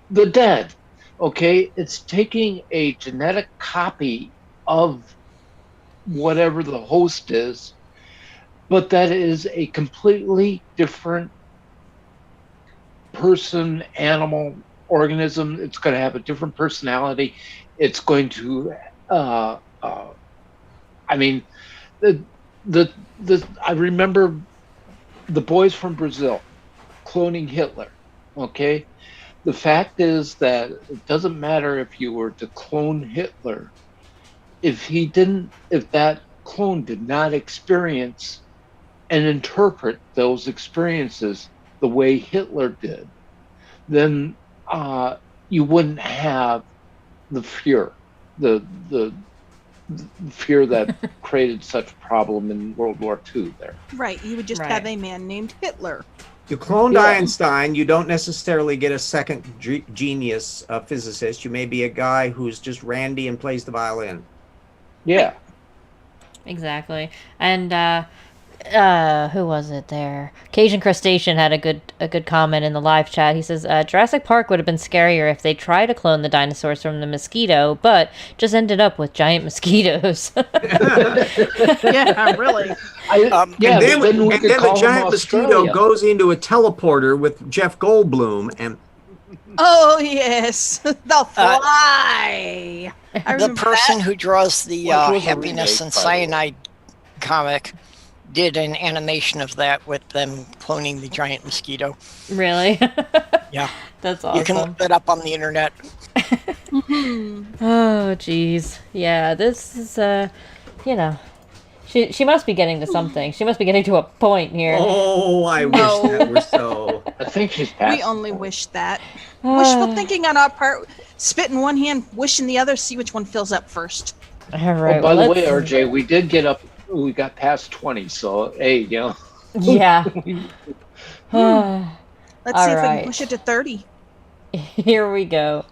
the dead. Okay, it's taking a genetic copy of whatever the host is, but that is a completely different person, animal, organism. It's going to have a different personality. It's going to, I mean, I remember the boys from Brazil cloning Hitler. Okay, the fact is that it doesn't matter if you were to clone Hitler, if that clone did not experience and interpret those experiences the way Hitler did, then you wouldn't have the fear, the fear that created such a problem in World War II there. Right. You would just Right. have a man named Hitler. You cloned Yeah. Einstein, you don't necessarily get a second genius physicist. You may be a guy who's just randy and plays the violin. Yeah. Exactly. And who was it there? Cajun Crustacean had a good comment in the live chat. He says Jurassic Park would have been scarier if they tried to clone the dinosaurs from the mosquito, but just ended up with giant mosquitoes. Yeah, really. Yeah, and but then, then we and could then call the them giant mosquito Australia. goes into a teleporter with Jeff Goldblum, and Oh, yes. The fly. I The remember person that. who draws the Which was a happiness remake, and by the way. cyanide comic did an animation of that with them cloning the giant mosquito. Really? Yeah. That's You can awesome. look that up on the internet. Mhm. Oh, jeez. Yeah, this is, she must be getting to something. She must be getting to a point here. oh, I wish No. that were so. I think she's passed. We only wish that. Wishful thinking on our part. Spit in one hand, wish in the other, see which one fills up first. All right. Oh, by well, the way, let's- RJ, we got past 20, so hey, you know. Yeah. Let's All see if we right. can push it to 30. Here we go.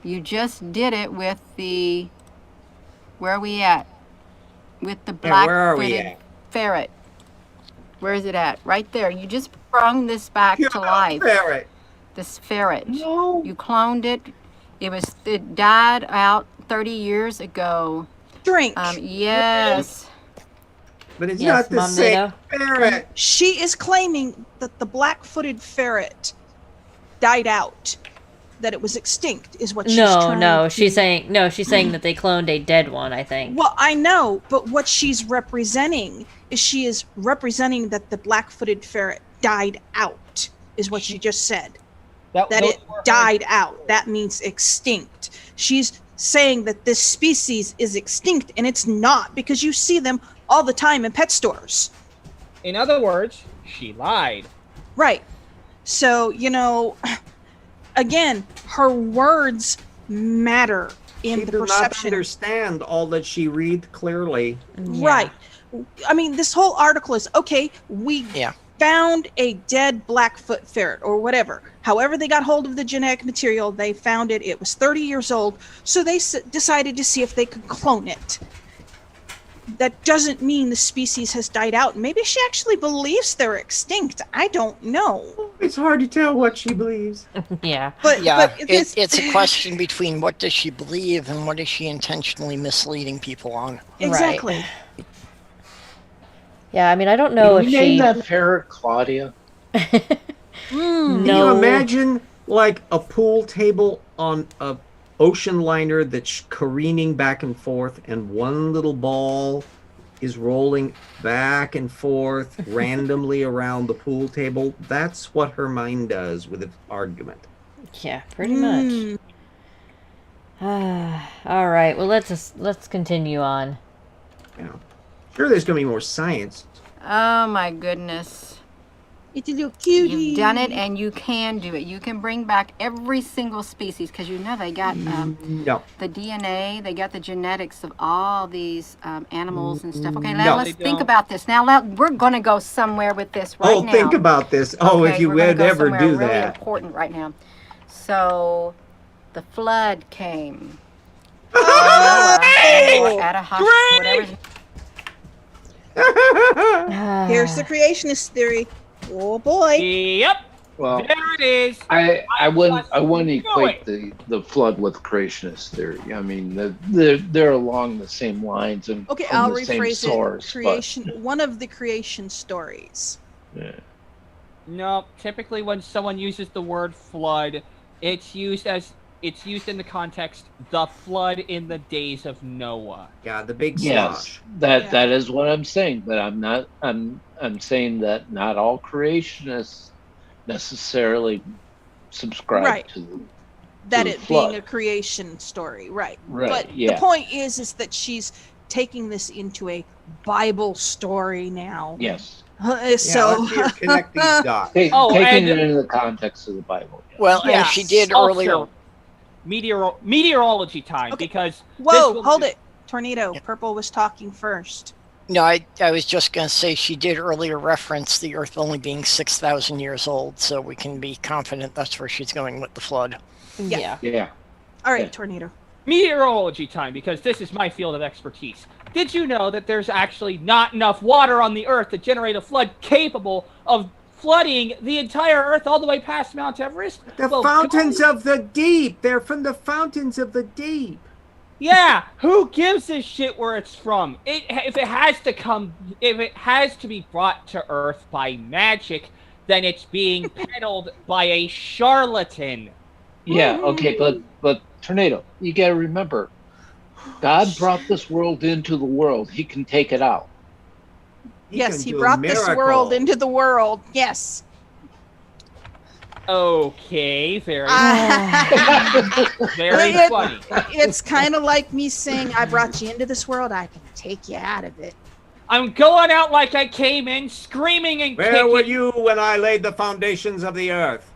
You just did it with the. Where are we at? With the Yeah, where are we black-footed at? ferret. Where is it at? Right there. You just sprung this back to life. Ferret. This ferret. No. You cloned it. It died out 30 years ago. Drink. Yes. But it's Yes, not the Mom same Nato. ferret. She is claiming that the black-footed ferret died out. that it was extinct, is what she's No, trying no, to... she's saying that they cloned a dead one, I think. Well, I know, but what she's representing is she is representing that the black-footed ferret died out, is what she just said. That those it were her- died out. That means extinct. She's saying that this species is extinct, and it's not, because you see them all the time in pet stores. In other words, she lied. Right. So, again, her words matter in She the does not perception. understand all that she read clearly. Right. I mean, this whole article is, okay, we found a dead Blackfoot ferret or whatever. However they got hold of the genetic material, they found it. It was 30 years old. So they decided to see if they could clone it. That doesn't mean the species has died out. Maybe she actually believes they're extinct. I don't know. It's hard to tell what she believes. Yeah. But It's a question between what does she believe and what is she intentionally misleading people on. Exactly. Yeah, I mean, I don't know Can if you name she... that ferret Claudia? Can you imagine like a pool table on a ocean liner that's careening back and forth, and one little ball is rolling back and forth randomly around the pool table? That's what her mind does with an argument. Yeah, pretty much. All right. Well, let's continue on. Yeah. Sure, there's going to be more science. Oh my goodness. It's a little cutie. You've done it, and you can do it. You can bring back every single species, because they got No. the DNA, they got the genetics of all these animals and stuff. Okay, No. now let's think about this. Now we're going to go somewhere with this right now. Think about this. Oh, Okay, if you we're gonna would go ever somewhere do really that. important right now. So, the flood came. They were at a hospital. Here's the creationist theory. Oh boy. Yep. Well, There it is. I wouldn't knew equate the flood with creationist theory. I mean, they're along the same lines and Okay, from I'll the same rephrase source. it. Creation. One of the creation stories. Yeah. No, typically when someone uses the word flood, it's used in the context the flood in the days of Noah. Yeah, the big Yes, slosh. that is what I'm saying. But I'm saying that not all creationists necessarily subscribe Right. to That the it flood. being a creation story, right? Right, But yeah. the point is that she's taking this into a Bible story now. Yes. So let's hear connect these dots. Taking and- it into the context of the Bible. Yes. Well, and Yes. she did Also, earlier. meteorology time, Okay. because whoa, hold it, Tornado. Purple was talking first. No, I was just going to say she did earlier reference the Earth only being 6,000 years old, so we can be confident that's where she's going with the flood. Yeah. Yeah. All right, Yeah. Tornado. Meteorology time, because this is my field of expertise. Did you know that there's actually not enough water on the Earth to generate a flood capable of flooding the entire Earth all the way past Mount Everest? The Well, fountains of the deep. They're from the fountains of the deep. Yeah, who gives a shit where it's from? If it has to be brought to Earth by magic, then it's being peddled by a charlatan. Yeah. Okay. But Tornado, you got to remember, God brought this world into the world. He can take it out. Yes, can he do a brought this world miracle. into the world. Yes. Okay, very It- funny. It's kind of like me saying, I brought you into this world, I can take you out of it. I'm going out like I came in, screaming and Where kicking. were you when I laid the foundations of the earth?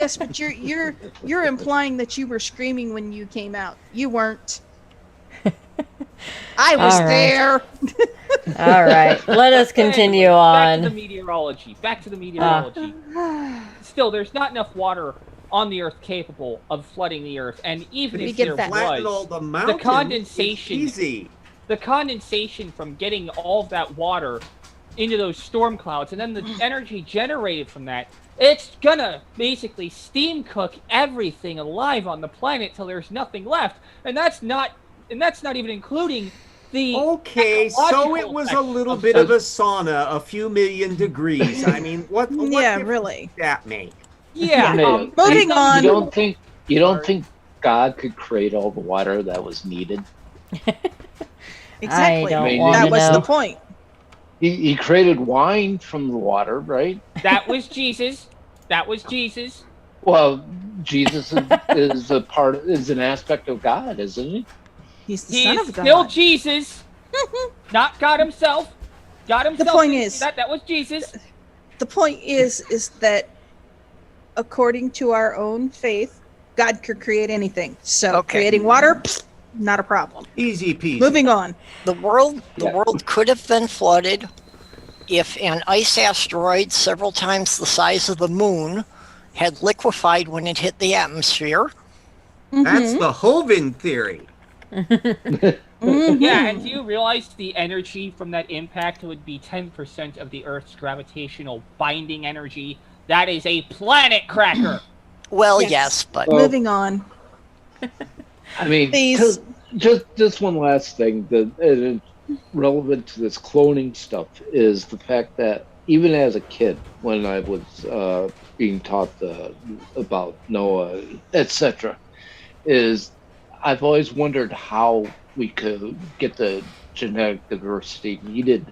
Yes, but you're implying that you were screaming when you came out. You weren't. I was All right. there. All right. Let us continue Back to the on. meteorology. Still, there's not enough water on the Earth capable of flooding the Earth, and even We if get there that. Flatten all was, the mountains. condensation- It's easy. the condensation from getting all of that water into those storm clouds, and then the energy generated from that, it's gonna basically steam cook everything alive on the planet till there's nothing left, and that's not even including the Okay, so ecological it was a effects little of bit of a sauna, a few million degrees. I mean, what Yeah, difference really. did that make? yeah. Tornado, Moving on. You don't think You don't think God could create all the water that was needed? Exactly. don't mean, want That to was know. the point. He created wine from the water, right? That was Jesus. That was Jesus. Well, Jesus is an aspect of God, isn't he? He's the He son is of still God. Jesus, not God himself. God himself. point didn't is- do that was Jesus. The point is that according to our own faith, God could create anything. So Okay. creating water, not a problem. Easy peasy. Moving on. The world Yeah. could have been flooded if an ice asteroid several times the size of the moon had liquefied when it hit the atmosphere. That's Mhm. the Hovind theory. Mhm. Yeah, and do you realize the energy from that impact would be 10% of the Earth's gravitational binding energy? That is a planet cracker. Well, Yes. yes, but Well, Moving on. I mean, These- just one last thing that is relevant to this cloning stuff is the fact that even as a kid, when I was being taught about Noah, etc., is I've always wondered how we could get the genetic diversity needed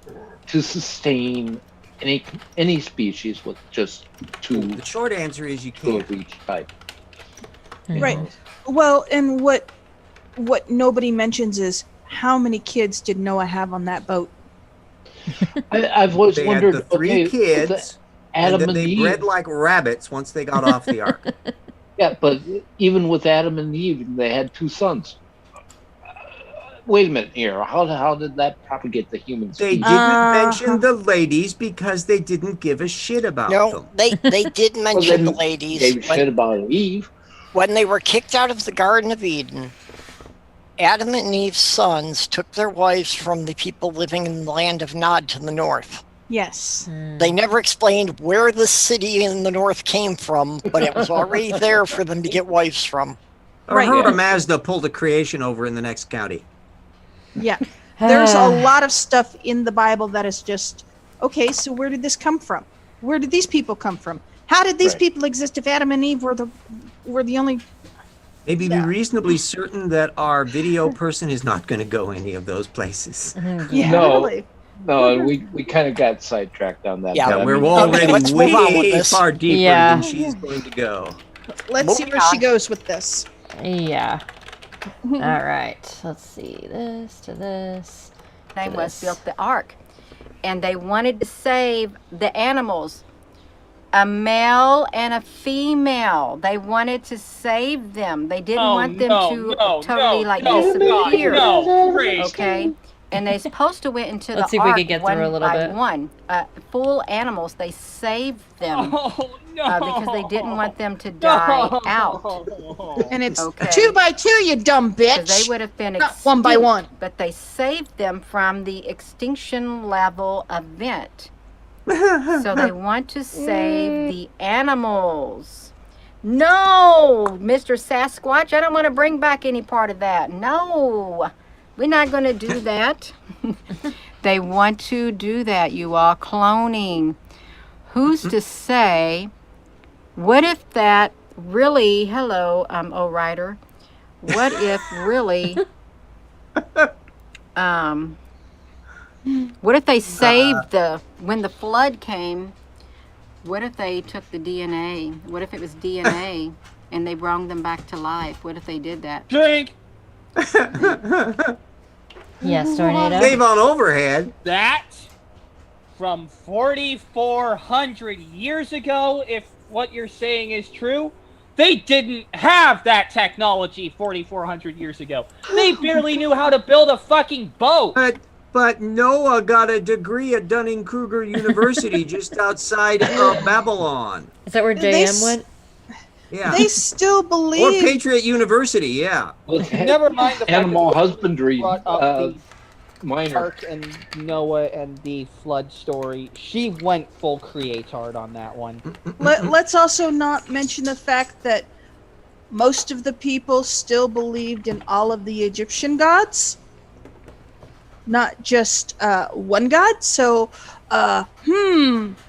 to sustain any species with just two The short answer is you two can't. of each type. Right. Well, and what nobody mentions is how many kids did Noah have on that boat? I've always They wondered. had the three okay, kids, and Adam then and they Eve. bred like rabbits once they got off the ark. Yeah, but even with Adam and Eve, they had two sons. Wait a minute here. How did that propagate the human They species? didn't mention the ladies because they didn't give a shit about no, them. they did mention the then ladies. Gave shit about Eve. When they were kicked out of the Garden of Eden, Adam and Eve's sons took their wives from the people living in the land of Nod to the north. Yes. They never explained where the city in the north came from, but it was already there for them to get wives from. I Right. heard Yeah. a Mazda pulled a creation over in the next county. Yeah. There's a lot of stuff in the Bible that is just, okay, so where did this come from? Where did these people come from? How did these Right. people exist if Adam and Eve were the only Maybe Yeah. be reasonably certain that our video person is not going to go any of those places. Yeah, No. really. No, and we kind of got sidetracked on that. Yeah, but I Yeah, we're mean, already let's move on with way this. far deeper Yeah. than she's going to go. Let's see Moving where she on. goes with this. Yeah. All right. Let's see. This to this. They to was this. built the ark, and they wanted to save the animals, a male and a female. They wanted to save them. They didn't want them to totally disappear. No, Grace. Okay, and they supposed to went into Let's the see if we ark could get one through a little by bit. one. Full animals. They saved them Oh no! because they didn't want them to die out. And it's Okay. 2 by 2, you dumb Because bitch. they would have been Not 1 by extinct, 1. but they saved them from the extinction level event. So they want to save the animals. No, Mr. Sasquatch, I don't want to bring back any part of that. No, we're not going to do that. They want to do that, you all. Cloning. Who's to say, what if that really, hello, O-Rider, what if really, what if they saved when the flood came, what if they took the DNA? What if it was DNA and they brought them back to life? What if they did that? Drink Yes, Tornado. Save on overhead. that from 4,400 years ago. If what you're saying is true, they didn't have that technology 4,400 years ago. They barely knew how to build a fucking boat. But Noah got a degree at Dunning-Kruger University just outside of Babylon. Is that where They JM went? Yeah. They still Or believe Patriot University, yeah. Never mind the fact Animal that husbandry brought up the minor. Ark and Noah and the flood story. She went full creatard on that one. Let's also not mention the fact that most of the people still believed in all of the Egyptian gods, not just one god. So,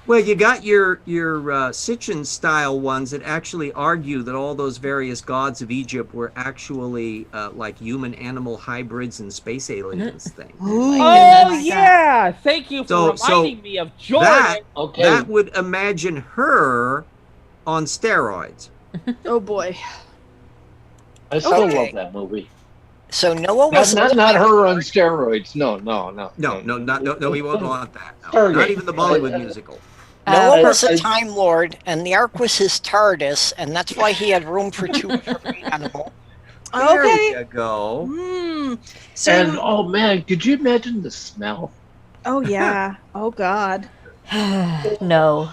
Well, you got your Sitchin style ones that actually argue that all those various gods of Egypt were actually like human animal hybrids and space aliens things. Ooh. Oh goodness. yeah! Thank you for So reminding me of Jordan. That Okay. that would imagine her on steroids. Oh boy. I still Okay. love that movie. So Noah Not, was not her on steroids. No. No, we won't want that. No. Stargate. Not even the Bollywood musical. Noah was I- a Time Lord, and the Ark was his TARDIS, and that's why he had room for two of every animal. There Okay. you go. So, And oh man, could you imagine the smell? oh yeah. Oh God. No.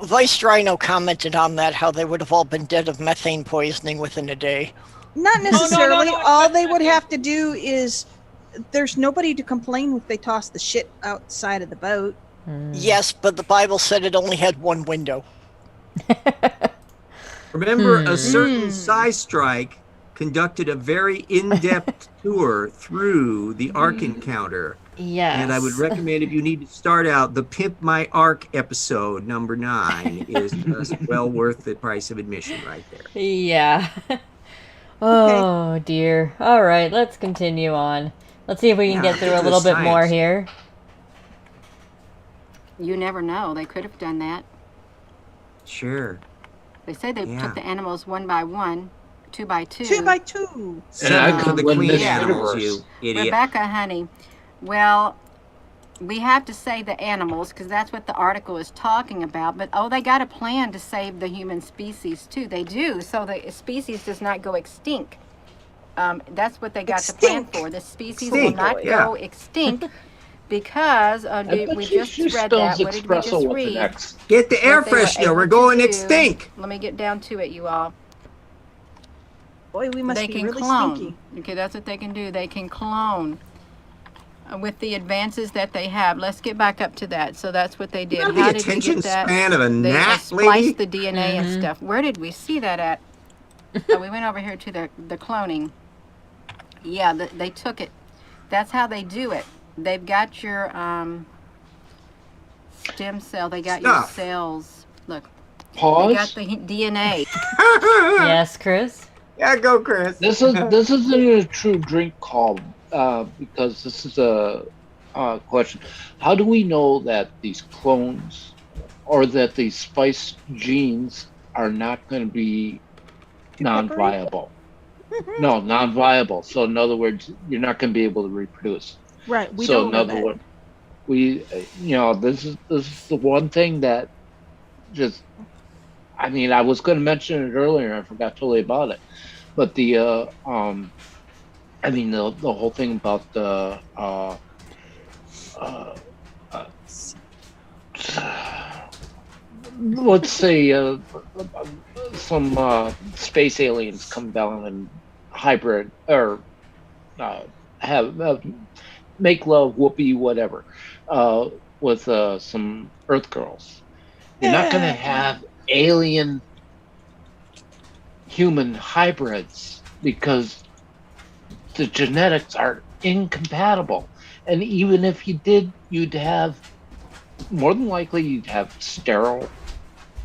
Vice Rhino commented on that, how they would have all been dead of methane poisoning within a day. Not no, necessarily. no, All they would have to do is there's nobody to complain if they toss the shit outside of the boat. Yes, but the Bible said it only had one window. Remember, a certain Psy Strike conducted a very in-depth tour through the Ark encounter. Yes. And I would recommend, if you need to start out, the Pimp My Ark episode, number 9, is just well worth the price of admission right there. Yeah. Oh dear. All right, let's continue on. Let's see if we can Yeah, get through get a to little the bit more science. here. You never know. They could have done that. Sure. They say they Yeah. took the animals one by one, two by two. 2 by 2. Seven could of the win queen this animals, universe. you idiot. Rebecca, honey. Well, we have to save the animals because that's what the article is talking about. But they got a plan to save the human species too. They do, so the species does not go extinct. That's what they got the plan Extinct. for. The species will Extinct, not yeah. go extinct because I bet we she just read spells that. What did we espresso just with an read? X. Get the air What they were freshener. able We're to going do. extinct. Let me get down to it, you all. Boy, we must They be can really clone. stinky. Okay, that's what they can do. They can clone. With the advances that they have. Let's get back up to that. So that's what they did. You know How the did we attention get that? span of a They gnat, lady? spliced the DNA and stuff. Where did we see that at? We went over here to the cloning. Yeah, they took it. That's how they do it. They've got your stem cell. They got your Stuff. cells. Look, they Pause. got the DNA. Yes, Chris? Yeah, go, Chris. This isn't a true drink call because this is a question. How do we know that these clones or that these spice genes are not going to be non-viable? No, non-viable. So in other words, you're not going to be able to reproduce. Right. We so don't in know other that. words, this is the one thing that just. I mean, I was going to mention it earlier. I forgot totally about it. But the whole thing about the let's say some space aliens come down and hybrid or have make love, whoopee, whatever, with some Earth girls. You're not going to have alien human hybrids because the genetics are incompatible. And even if you did, you'd have more than likely you'd have sterile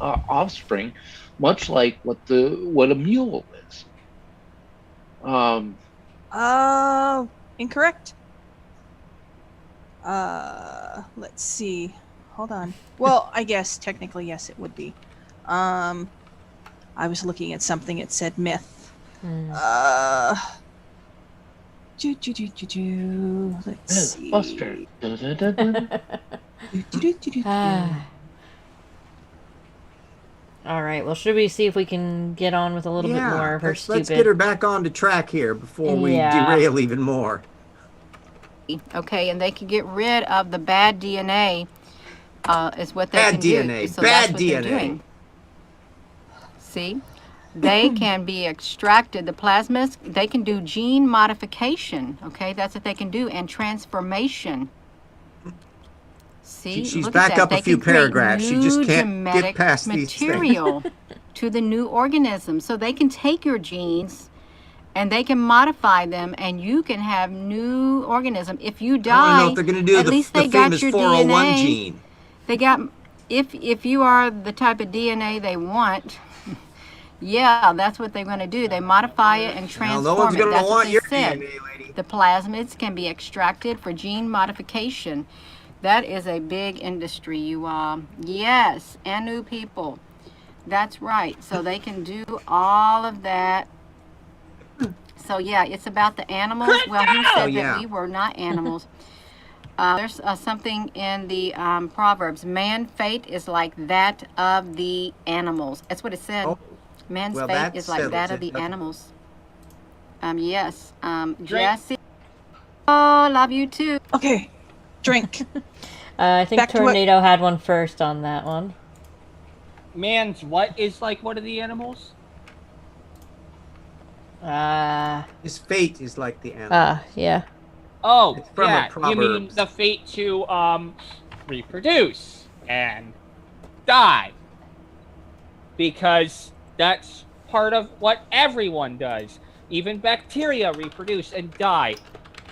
offspring, much like what a mule is. Incorrect. Let's see. Hold on. Well, I guess technically yes, it would be. I was looking at something. It said myth. Let's see. Buster. All right. Well, should we see if we can get on with a little bit more of her let's stupid? get her back on the track here before we derail even more. Okay, and they can get rid of the bad DNA. Is what they Bad can DNA, do. So bad that's what they're DNA. doing. See, they can be extracted. The plasmids, they can do gene modification. Okay, that's what they can do, and transformation. See, She's look back at that. up a They few can create paragraphs. She just new can't genetic get past these things. material to the new organism. So they can take your genes and they can modify them, and you can have new organism. If you I want to die, know if they're going to do at the least they got famous your 401 DNA. gene. They got, if you are the type of DNA they want, yeah, that's what they're going to do. They modify it and Well, transform no one's it. going to That's what want they your said. DNA, lady. The plasmids can be extracted for gene modification. That is a big industry, you all. Yes, and new people. That's right. So they can do all of that. So yeah, it's about the animals. Well, who said that we were not animals? There's something in the Proverbs. Man fate is like that of the animals. That's what it said. Oh, Man's well, fate that is like that settles of it, the doesn't it? animals. Yes. Jesse. Oh, love you too. Okay, drink. I think Back to what- Tornado had one first on that one. Man's what is like what are the animals? His fate is like the animal. Yeah. Oh, It's from a yeah. You mean Proverbs. the fate to reproduce and die. Because that's part of what everyone does. Even bacteria reproduce and die.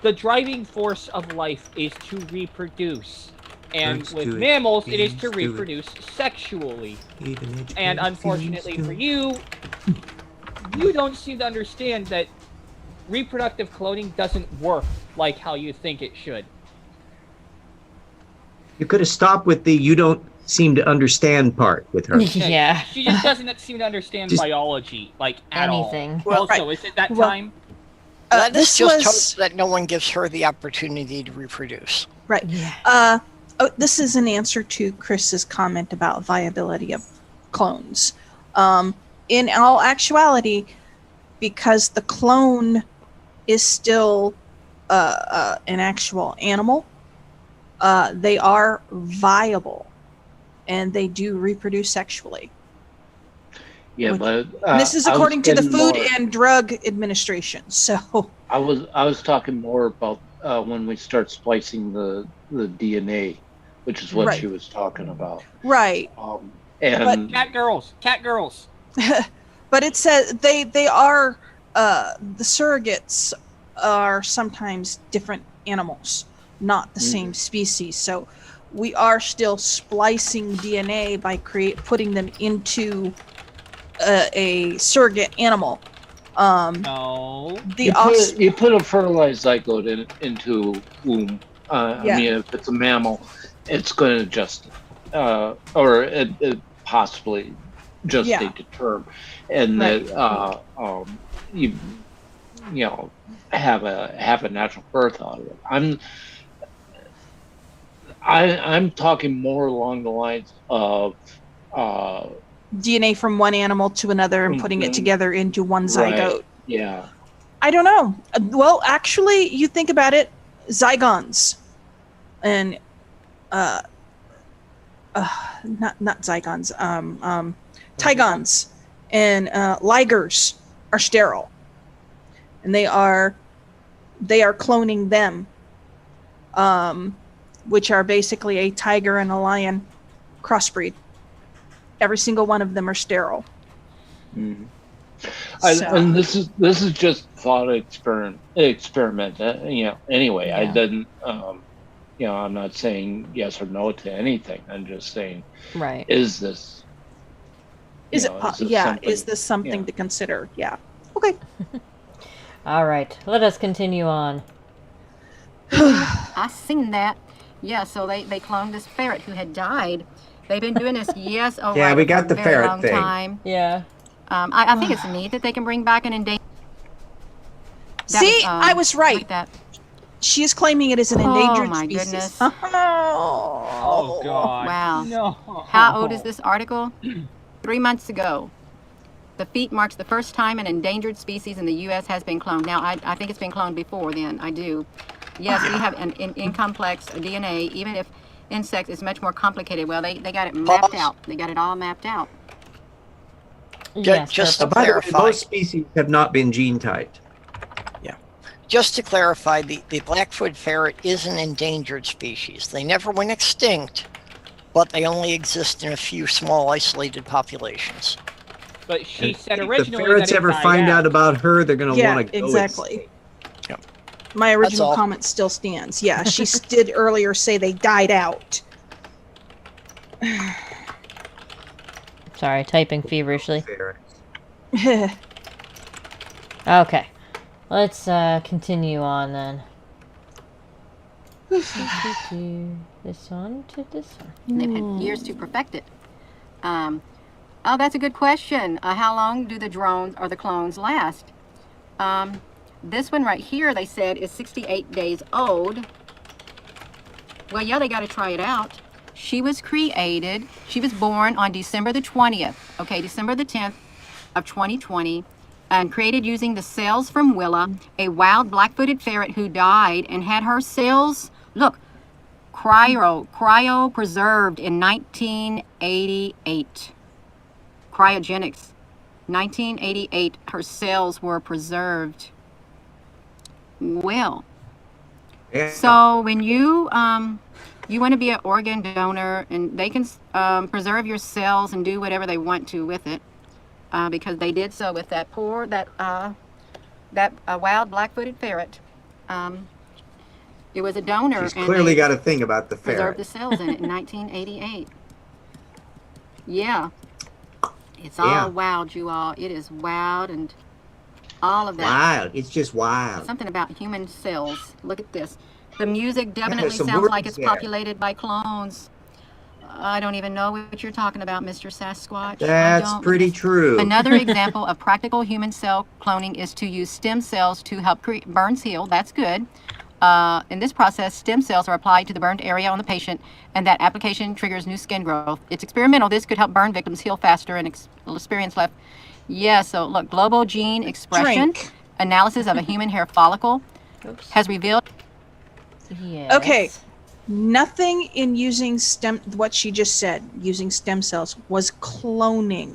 The driving force of life is to reproduce. And Birds with do it, mammals, it is bees to do it. reproduce sexually. Even And educated unfortunately beings for do. you don't seem to understand that reproductive cloning doesn't work like how you think it should. You could have stopped with the "you don't seem to understand" part with her. Yeah. She just doesn't seem to understand Just- biology, like, at Anything. all. Well, Also, is it that Well- time? Let's this just was hope that no one gives her the opportunity to reproduce. right. Yeah. This is an answer to Chris's comment about viability of clones. In all actuality, because the clone is still an actual animal, they are viable, and they do reproduce sexually. Yeah, Which- but This is I was according to the getting Food more- and Drug Administration. So, I was talking more about when we start splicing the DNA, which is what Right. she was talking about. right. And Cat girls! Cat girls! But it says they are the surrogates are sometimes different animals, not the same species. So we are still splicing DNA by putting them into a surrogate animal. No. The ox- you put a fertilized zygote into womb. Yeah. I mean, if it's a mammal, it's going to just, or it possibly gestate to term, and Right. that you know have a natural birth out of it. I'm talking more along the lines of DNA from one animal to another and putting it Mhm. together into one Right. zygote. yeah. I don't know. Well, actually, you think about it, zygons and not zygons, tigons and ligers are sterile, and they are cloning them, which are basically a tiger and a lion crossbreed. Every single one of them are sterile. Mhm. So- And this is just thought experiment. Anyway, I Yeah. didn't. I'm not saying yes or no to anything. I'm just saying, Right. is this? Is you it? know, is this Yeah. something- Is this something yeah. to consider? Yeah. Okay. All right. Let us continue on. I seen that. Yeah, so they cloned this ferret who had died. They've been doing this, yes, oh, Yeah, right, we for got a the very ferret long thing. time. Yeah. I think it's neat that they can bring back an endangered. See, I was right. Like that. She is claiming it is an Oh, endangered my species. goodness. Oh, God. Wow. No. How old is this article? 3 months ago. The feat marks the first time an endangered species in the U.S. has been cloned. Now, I think it's been cloned before then. I do. Yes, we have an incomplex DNA, even if insects is much more complicated. Well, they got it mapped out. They got it all mapped out. Yes, just Now, purple. by the way, clarify. most species have not been gene typed. Just to clarify, the Blackfoot ferret is an endangered species. They never went extinct, but they only exist in a few small isolated populations. But she And said if originally the ferrets that it ever died find out about her, they're going to Yeah, want to go. exactly. Yep. My original all. comment still stands. Yeah, she did earlier say they died out. Sorry, typing feverishly. Ferrets. Okay. Let's continue on then. This one to this one. And they've had years to perfect it. Oh, that's a good question. How long do the drones or the clones last? This one right here, they said, is 68 days old. Well, yeah, they got to try it out. She was born on December the 20th, okay, December the 10th of 2020, and created using the cells from Willa, a wild black-footed ferret who died and had her cells, look, cryo preserved in 1988. Cryogenics. 1988, her cells were preserved. Well, Yeah. so when you want to be an organ donor, and they can preserve your cells and do whatever they want to with it, because they did so with that wild black-footed ferret. It was a donor. She's and clearly they got a thing about the preserved ferret. the cells in it in 1988. Yeah. It's Yeah. all wild, you all. It is wild and all of that. Wild. It's just wild. Something about human cells. Look at this. The music definitely some sounds like words it's there. populated by clones. I don't even know what you're talking about, Mr. Sasquatch. I That's don't. pretty true. Another example of practical human cell cloning is to use stem cells to help burns heal. That's good. In this process, stem cells are applied to the burned area on the patient, and that application triggers new skin growth. It's experimental. This could help burn victims heal faster and experience left. Yeah, so look, global gene expression Drink. analysis of a human hair follicle Oops. has revealed. Yes. Okay. Nothing in using what she just said, using stem cells, was cloning.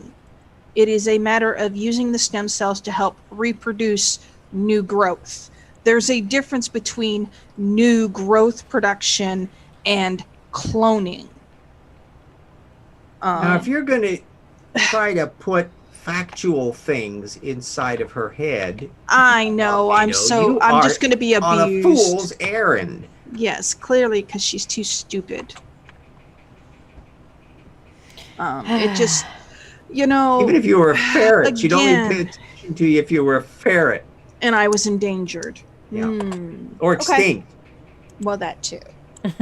It is a matter of using the stem cells to help reproduce new growth. There's a difference between new growth production and cloning. Now, if you're going to try to put factual things inside of her head, I know, I'm you I'm are just going to be abused. on a fool's errand. Yes, clearly, because she's too stupid. It just, Even if you were a ferret, she'd only again. pay attention to you if you were a ferret And I was endangered. Yeah. Hmm. or extinct. Well, that too.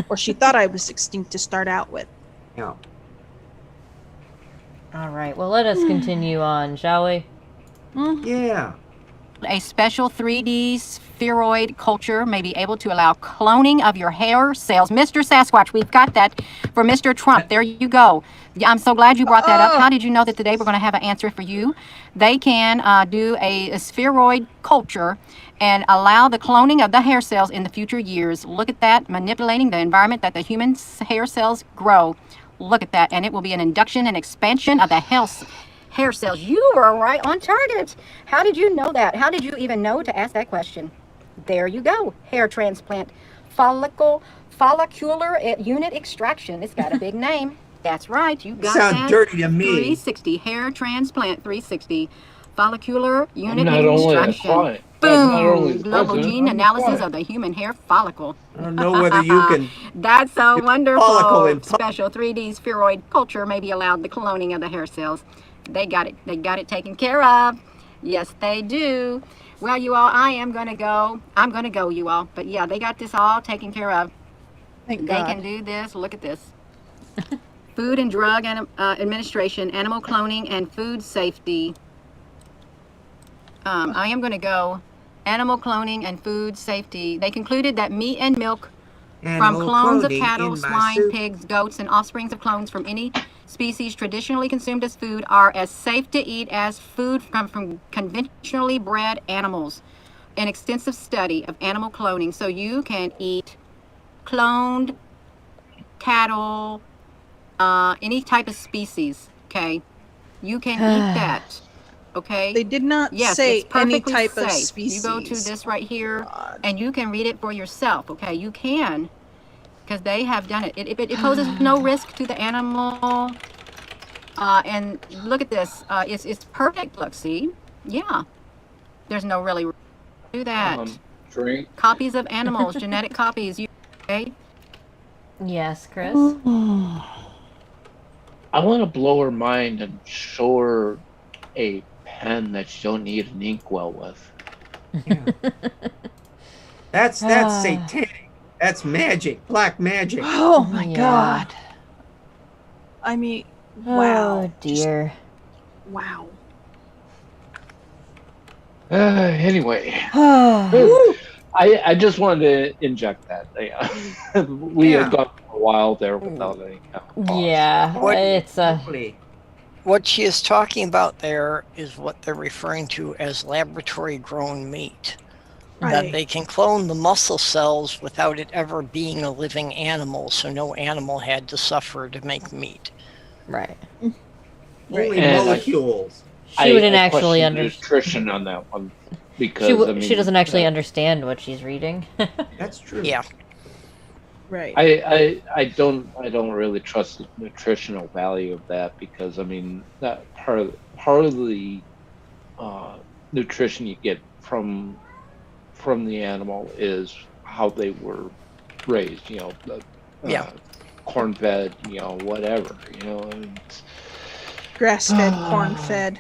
Or she thought I was extinct to start out with. Yeah. All right. Well, let us continue on, shall we? Yeah. A special 3D spheroid culture may be able to allow cloning of your hair cells. Mr. Sasquatch, we've got that for Mr. Trump. There you go. Yeah, I'm so glad you brought that up. How did you know that today we're going to have an answer for you? They can do a spheroid culture and allow the cloning of the hair cells in the future years. Look at that, manipulating the environment that the human hair cells grow. Look at that, and it will be an induction and expansion of the hair cells. You were right on target. How did you know that? How did you even know to ask that question? There you go. Hair transplant. Follicular unit extraction. It's got a big name. That's right. You got Sounds that. dirty to me. 360. Hair transplant 360. Follicular unit not only a extraction. client, I'm not only Boom. the Global president, gene I'm the analysis client. of the human hair follicle. I don't know whether you can. That's so Follicle wonderful. in- Special 3D spheroid culture may be allowed the cloning of the hair cells. They got it. They got it taken care of. Yes, they do. Well, you all, I am going to go. I'm going to go, you all. But yeah, they got this all taken care of. Thank They God. can do this. Look at this. Food and Drug Administration, animal cloning and food safety. I am going to go. Animal cloning and food safety. They concluded that meat and milk from Animal clones of cloning cattle, in my swine, soup. pigs, goats, and offsprings of clones from any species traditionally consumed as food are as safe to eat as food from conventionally bred animals. An extensive study of animal cloning. So you can eat cloned cattle, any type of species, okay? You can eat that, okay? They did not Yes, say it's any perfectly type safe. of species. You go to this right here, God. and you can read it for yourself, okay? You can, because they have done it. It poses no risk to the animal. And look at this. It's perfect. Look, see? Yeah. There's no really do that. Drink. Copies of animals, genetic copies. Okay? Yes, Chris. I want to blow her mind and show her a pen that you don't need an inkwell with. Yeah. That's satanic. That's magic, black magic. Oh my Yeah. God. I mean, wow. Oh dear. Wow. Anyway, Oh, I just wanted to inject that. We Yeah. had gone for a while there without any kind of pause. yeah. What- It's a. Totally. What she is talking about there is what they're referring to as laboratory grown meat. That Right. they can clone the muscle cells without it ever being a living animal, so no animal had to suffer to make meat. Right. Only And molecules. She wouldn't I actually question understand. nutrition on that one because She doesn't actually understand what she's reading. That's true. Yeah. Right. I don't really trust the nutritional value of that because I mean that part of the nutrition you get from the animal is how they were raised. You know, Yeah. corn fed. You know, whatever. You know. And, Grass fed, corn fed.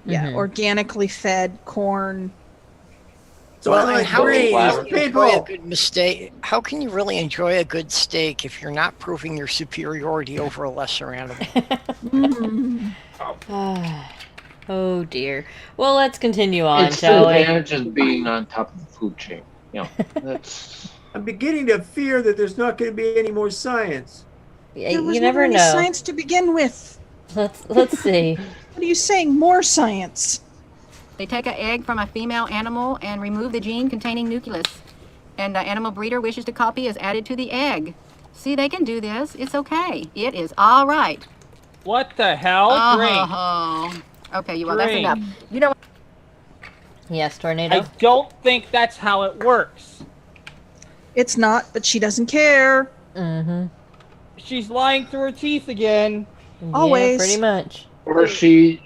Yeah. Mhm. Organically fed corn. So Well, I and how can agree. you really enjoy a People. good mistake? How can you really enjoy a good steak if you're not proving your superiority over a lesser animal? Mm. Oh dear. Well, let's continue on, it's shall the we? advantage of being on top of the food chain. You know, that's. I'm beginning to fear that there's not going to be any more science. There was You never never any know. science to begin with. Let's see. What are you saying? More science. They take an egg from a female animal and remove the gene containing nucleus. And the animal breeder wishes to copy is added to the egg. See, they can do this. It's okay. It is all right. What the hell? Oh, okay, you all, that's Drink. enough. You know what? Yes, I tornado. don't think that's how it works. It's not, but she doesn't care. Mm-hmm. She's lying through her teeth again. Always. Yeah, pretty much. Or she's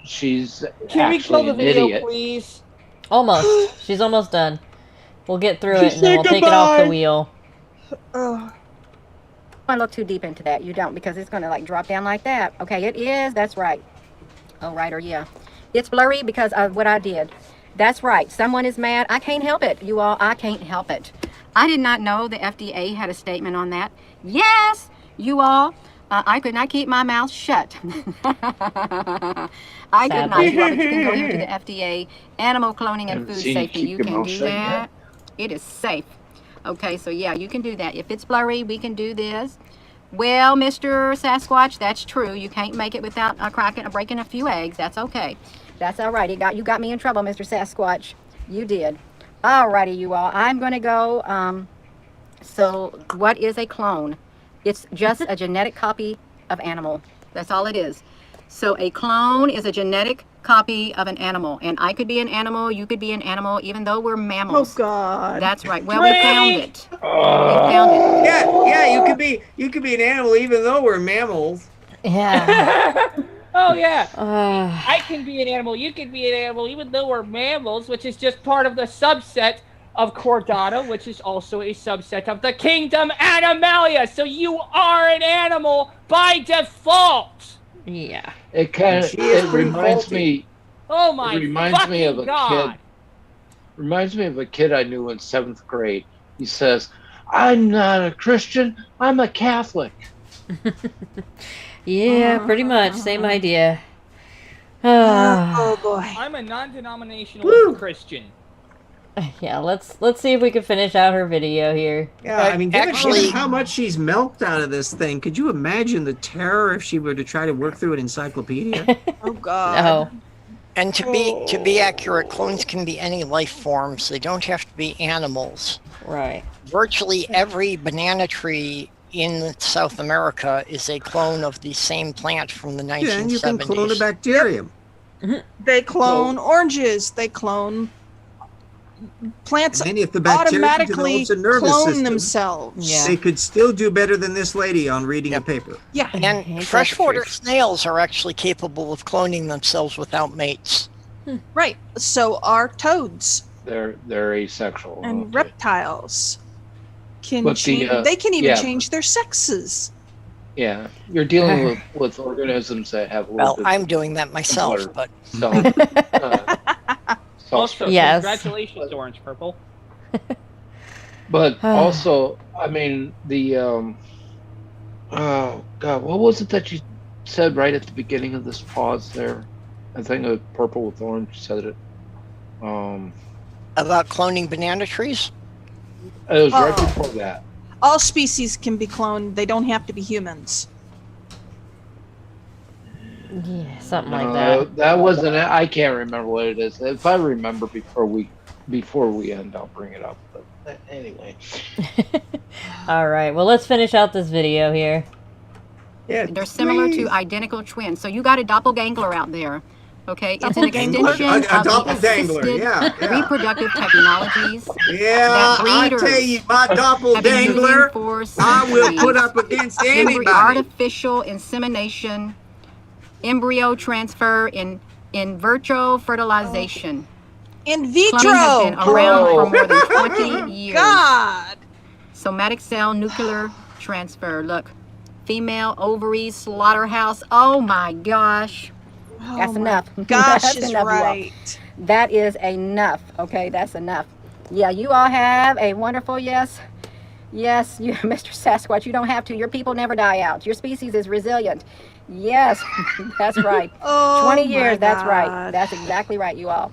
Can we kill actually the an video, idiot. please? Almost. She's almost done. We'll get through it She and then we'll said take it off the goodbye. wheel. Oh, Don't look too deep into that. You don't, because it's going to like drop down like that. Okay, it is. That's right. Oh, right, or yeah. It's blurry because of what I did. That's right. Someone is mad. I can't help it, you all. I can't help it. I did not know the FDA had a statement on that. Yes, you all. I could not keep my mouth shut. I could not. You all, but you can go here to the FDA, Animal Cloning and Haven't Food seen you Safety. keep You your can mouth do shut yet. that. It is safe. Okay, so yeah, you can do that. If it's blurry, we can do this. Well, Mr. Sasquatch, that's true. You can't make it without breaking a few eggs. That's okay. That's all right. You got me in trouble, Mr. Sasquatch. You did. All righty, you all. I'm going to go. So what is a clone? It's just a genetic copy of animal. That's all it is. So a clone is a genetic copy of an animal. And I could be an animal, you could be an animal, even though we're oh mammals. God. That's right. Well, we found it. We Uh, found it. Yeah, you could be an animal even though we're mammals. Yeah. Oh, yeah. Uh, I can be an animal, you can be an animal, even though we're mammals, which is just part of the subset of Chordata, which is also a subset of the kingdom Animalia. So you are an animal by default. yeah. it kind of She is it pretty reminds faulty. me. Oh my It reminds fucking me of a god. kid. Reminds me of a kid I knew in 7th grade. He says, "I'm not a Christian. I'm a Catholic." Yeah, pretty much. Same idea. Oh boy. I'm a non-denominational Woo. Christian. Yeah, let's see if we can finish out her video here. Yeah, I mean, given Actually- how much she's milked out of this thing, could you imagine the terror if she were to try to work through an encyclopedia? Oh God. No. And to be accurate, clones can be any life forms. They don't have to be animals. Right. Virtually every banana tree in South America is a clone of the same plant from the 1970s. Yeah, and you can clone a bacterium. They clone oranges. They clone plants. And then if the bacteria Automatically develops a nervous clone system, themselves. Yeah. they could still do better than this lady on reading a paper. Yeah. And Ain't that the freshwater truth? snails are actually capable of cloning themselves without mates. Right. So are toads They're asexual. and Okay. reptiles can But change. the, They can even yeah. change their sexes. Yeah, you're dealing with organisms that have a little Well, bit I'm doing that myself, similar but self, Also, Yes. congratulations, Orange Purple. but also, I mean, the oh God, what was it that you said right at the beginning of this pause there? I think of Purple with Orange said it. Um, about cloning banana trees. it was right Oh. before that. All species can be cloned. They don't have to be humans. Yeah, something like No, that. that wasn't it. I can't remember what it is. If I remember before we end, I'll bring it up. But anyway, All right. Well, let's finish out this video here. Yeah, They're similar to please. identical twins. So you got a doppelganger out there. Okay, it's an Doppelganger? extension A of the doppelganger, assisted yeah. reproductive technologies Yeah, that I breeders tell you, my have been using doppelganger, for I will centuries. put up against anybody. Artificial insemination, embryo transfer, in vitro fertilization. In Cloning has been vitro. around for Oh. more than 20 years. God. Somatic cell nuclear transfer. Look, female ovaries, slaughterhouse. Oh my gosh. Oh That's my enough. Gosh, That's is enough, you all. right. That is enough. Okay, that's enough. Yeah, you all have a wonderful yes. Yes, you, Mr. Sasquatch, you don't have to. Your people never die out. Your species is resilient. Yes, that's right. Oh 20 my years, that's right. God. That's exactly right, you all.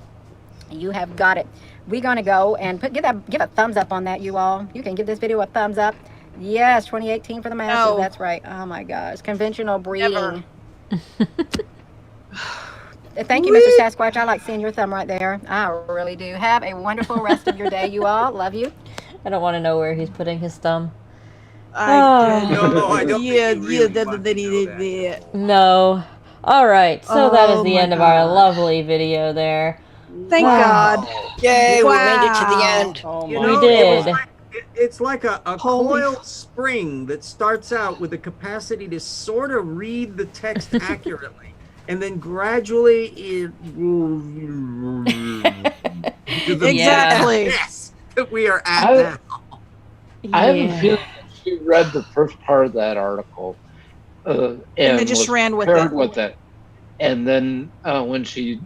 You have got it. We're gonna go and give a thumbs up on that, you all. You can give this video a thumbs up. Yes, 2018 for the masses. No. That's right. Oh my gosh, conventional breeding. Never. Thank you, Mr. Sasquatch. I like seeing your thumb right there. I really do. Have a wonderful rest of your day, you all. Love you. I don't want to know where he's putting his thumb. I No, I don't yeah, think you really yeah, want to know that. No. All right. So that is Oh the my end of our God. lovely video there. Thank God. Yay, we made it to the Wow. end. Oh You my know, We it was did. like, it's like a Holy coiled spring that starts out with the capacity to sort of read the text accurately, and then gradually it to the Exactly. mess that we are at I- now. I have a Yeah. feeling that she read the first part of that article, and they just was ran with prepared it. with it, and then when she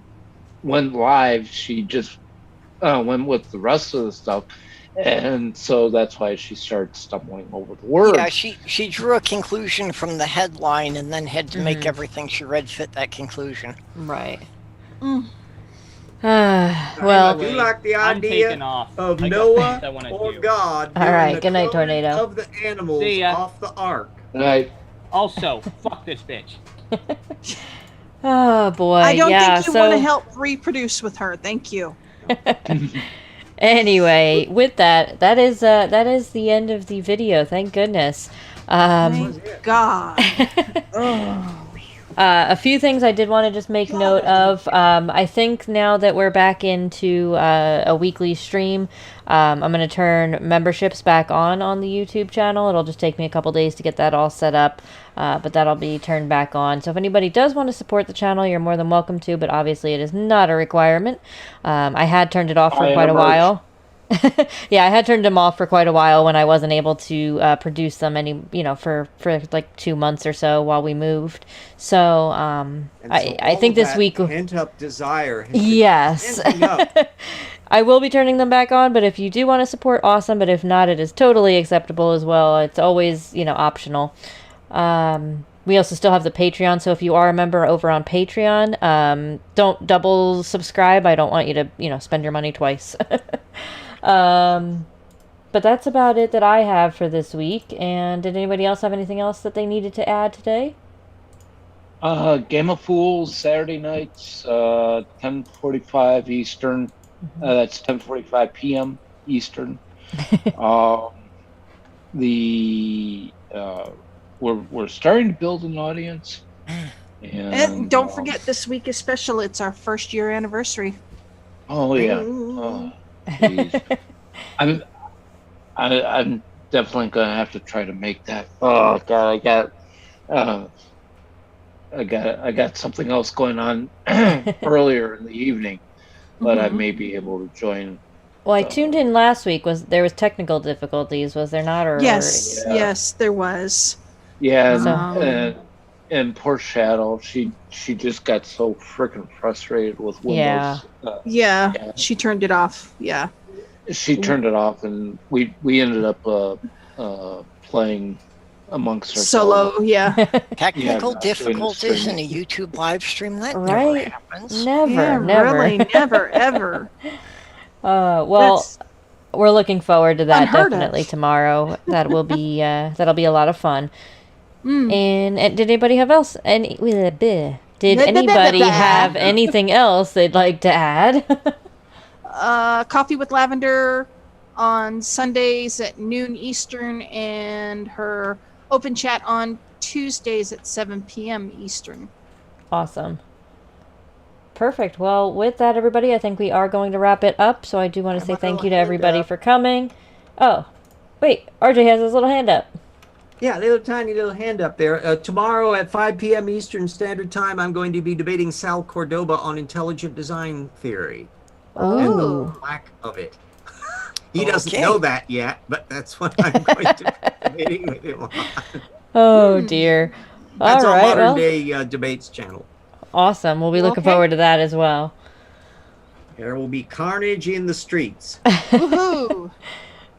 went live, she just went with the rest of the stuff, and so that's why she started stumbling over the words. Yeah, she drew a conclusion from the headline and then had to make Mhm. everything she read fit that conclusion. Right. Mm. I Well, do like the I'm idea taking off. of I got Noah things I wanna or do. God All doing right, the good night, cloning Tornado. of the animals See ya. off the ark. Right. Also, fuck this bitch. oh boy. I don't yeah. think you so want to help reproduce with her. Thank you. anyway, with that, that is the end of the video. Thank goodness. Thank God. Oh. A few things I did want to just make note of. I think now that we're back into a weekly stream, I'm going to turn memberships back on the YouTube channel. It'll just take me a couple days to get that all set up, but that'll be turned back on. So if anybody does want to support the channel, you're more than welcome to, but obviously it is not a requirement. I had turned it off for quite a while. Yeah, I had turned them off for quite a while when I wasn't able to produce them for like 2 months or so while we moved. So And I think this week. pent up desire. has been Yes. ending up. I will be turning them back on, but if you do want to support, awesome. But if not, it is totally acceptable as well. It's always, optional. We also still have the Patreon, so if you are a member over on Patreon, don't double subscribe. I don't want you to, spend your money twice. But that's about it that I have for this week. And did anybody else have anything else that they needed to add today? Game of Fools Saturday nights, 10:45 Eastern. That's 10:45 p.m. Eastern. We're starting to build an audience, And don't forget, this week is special. It's our 1st year anniversary. Oh yeah. Oh, geez. I'm definitely gonna have to try to make that. Oh God, I got something else going on earlier in the evening, but I may be able to join. Well, I tuned in last week. There was technical difficulties, was there not? Or Yes, Yeah. yes, there was. Yeah, So- and poor Shadow, she just got so freaking frustrated with Yeah. Windows. Yeah, Yeah. she turned it off. Yeah. She turned it off, and we ended up playing amongst ourselves. Solo, yeah. Technical not doing the difficulties in a streaming. YouTube live stream, that never Right? happens. Never, Yeah, never. really, never, ever. Well, That's we're looking forward to that unheard definitely of. tomorrow. That will be that'll be a lot of fun. Mm. And did anybody have else? Did anybody blah. have anything else they'd like to add? Coffee with Lavender on Sundays at noon Eastern, and her open chat on Tuesdays at 7 p.m. Eastern. Awesome. Perfect. Well, with that, everybody, I think we are going to wrap it up. So I do want to say thank you to everybody for coming. Oh, wait, RJ has his little hand up. Yeah, little tiny little hand up there. Tomorrow at 5 p.m. Eastern Standard Time, I'm going to be debating Sal Cordoba on intelligent design theory and the Ooh. lack of it. He doesn't Okay. know that yet, but that's what I'm going to be debating with him on. Oh dear. That's All our right. modern Well, day debates channel. awesome. We'll be looking Okay. forward to that as well. There will be carnage in the streets. Woohoo!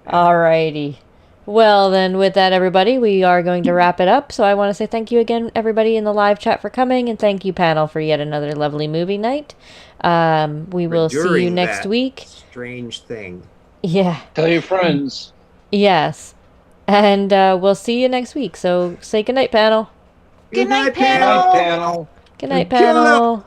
Alrighty. Well, then, with that, everybody, we are going to wrap it up. So I want to say thank you again, everybody in the live chat, for coming, and thank you, panel, for yet another lovely movie night. We will see you During next that week. Strange thing. Yeah. Tell your friends. Yes. And we'll see you next week. So say goodnight, panel. Good night, Good night, panel. panel. Good night, Kill the panel.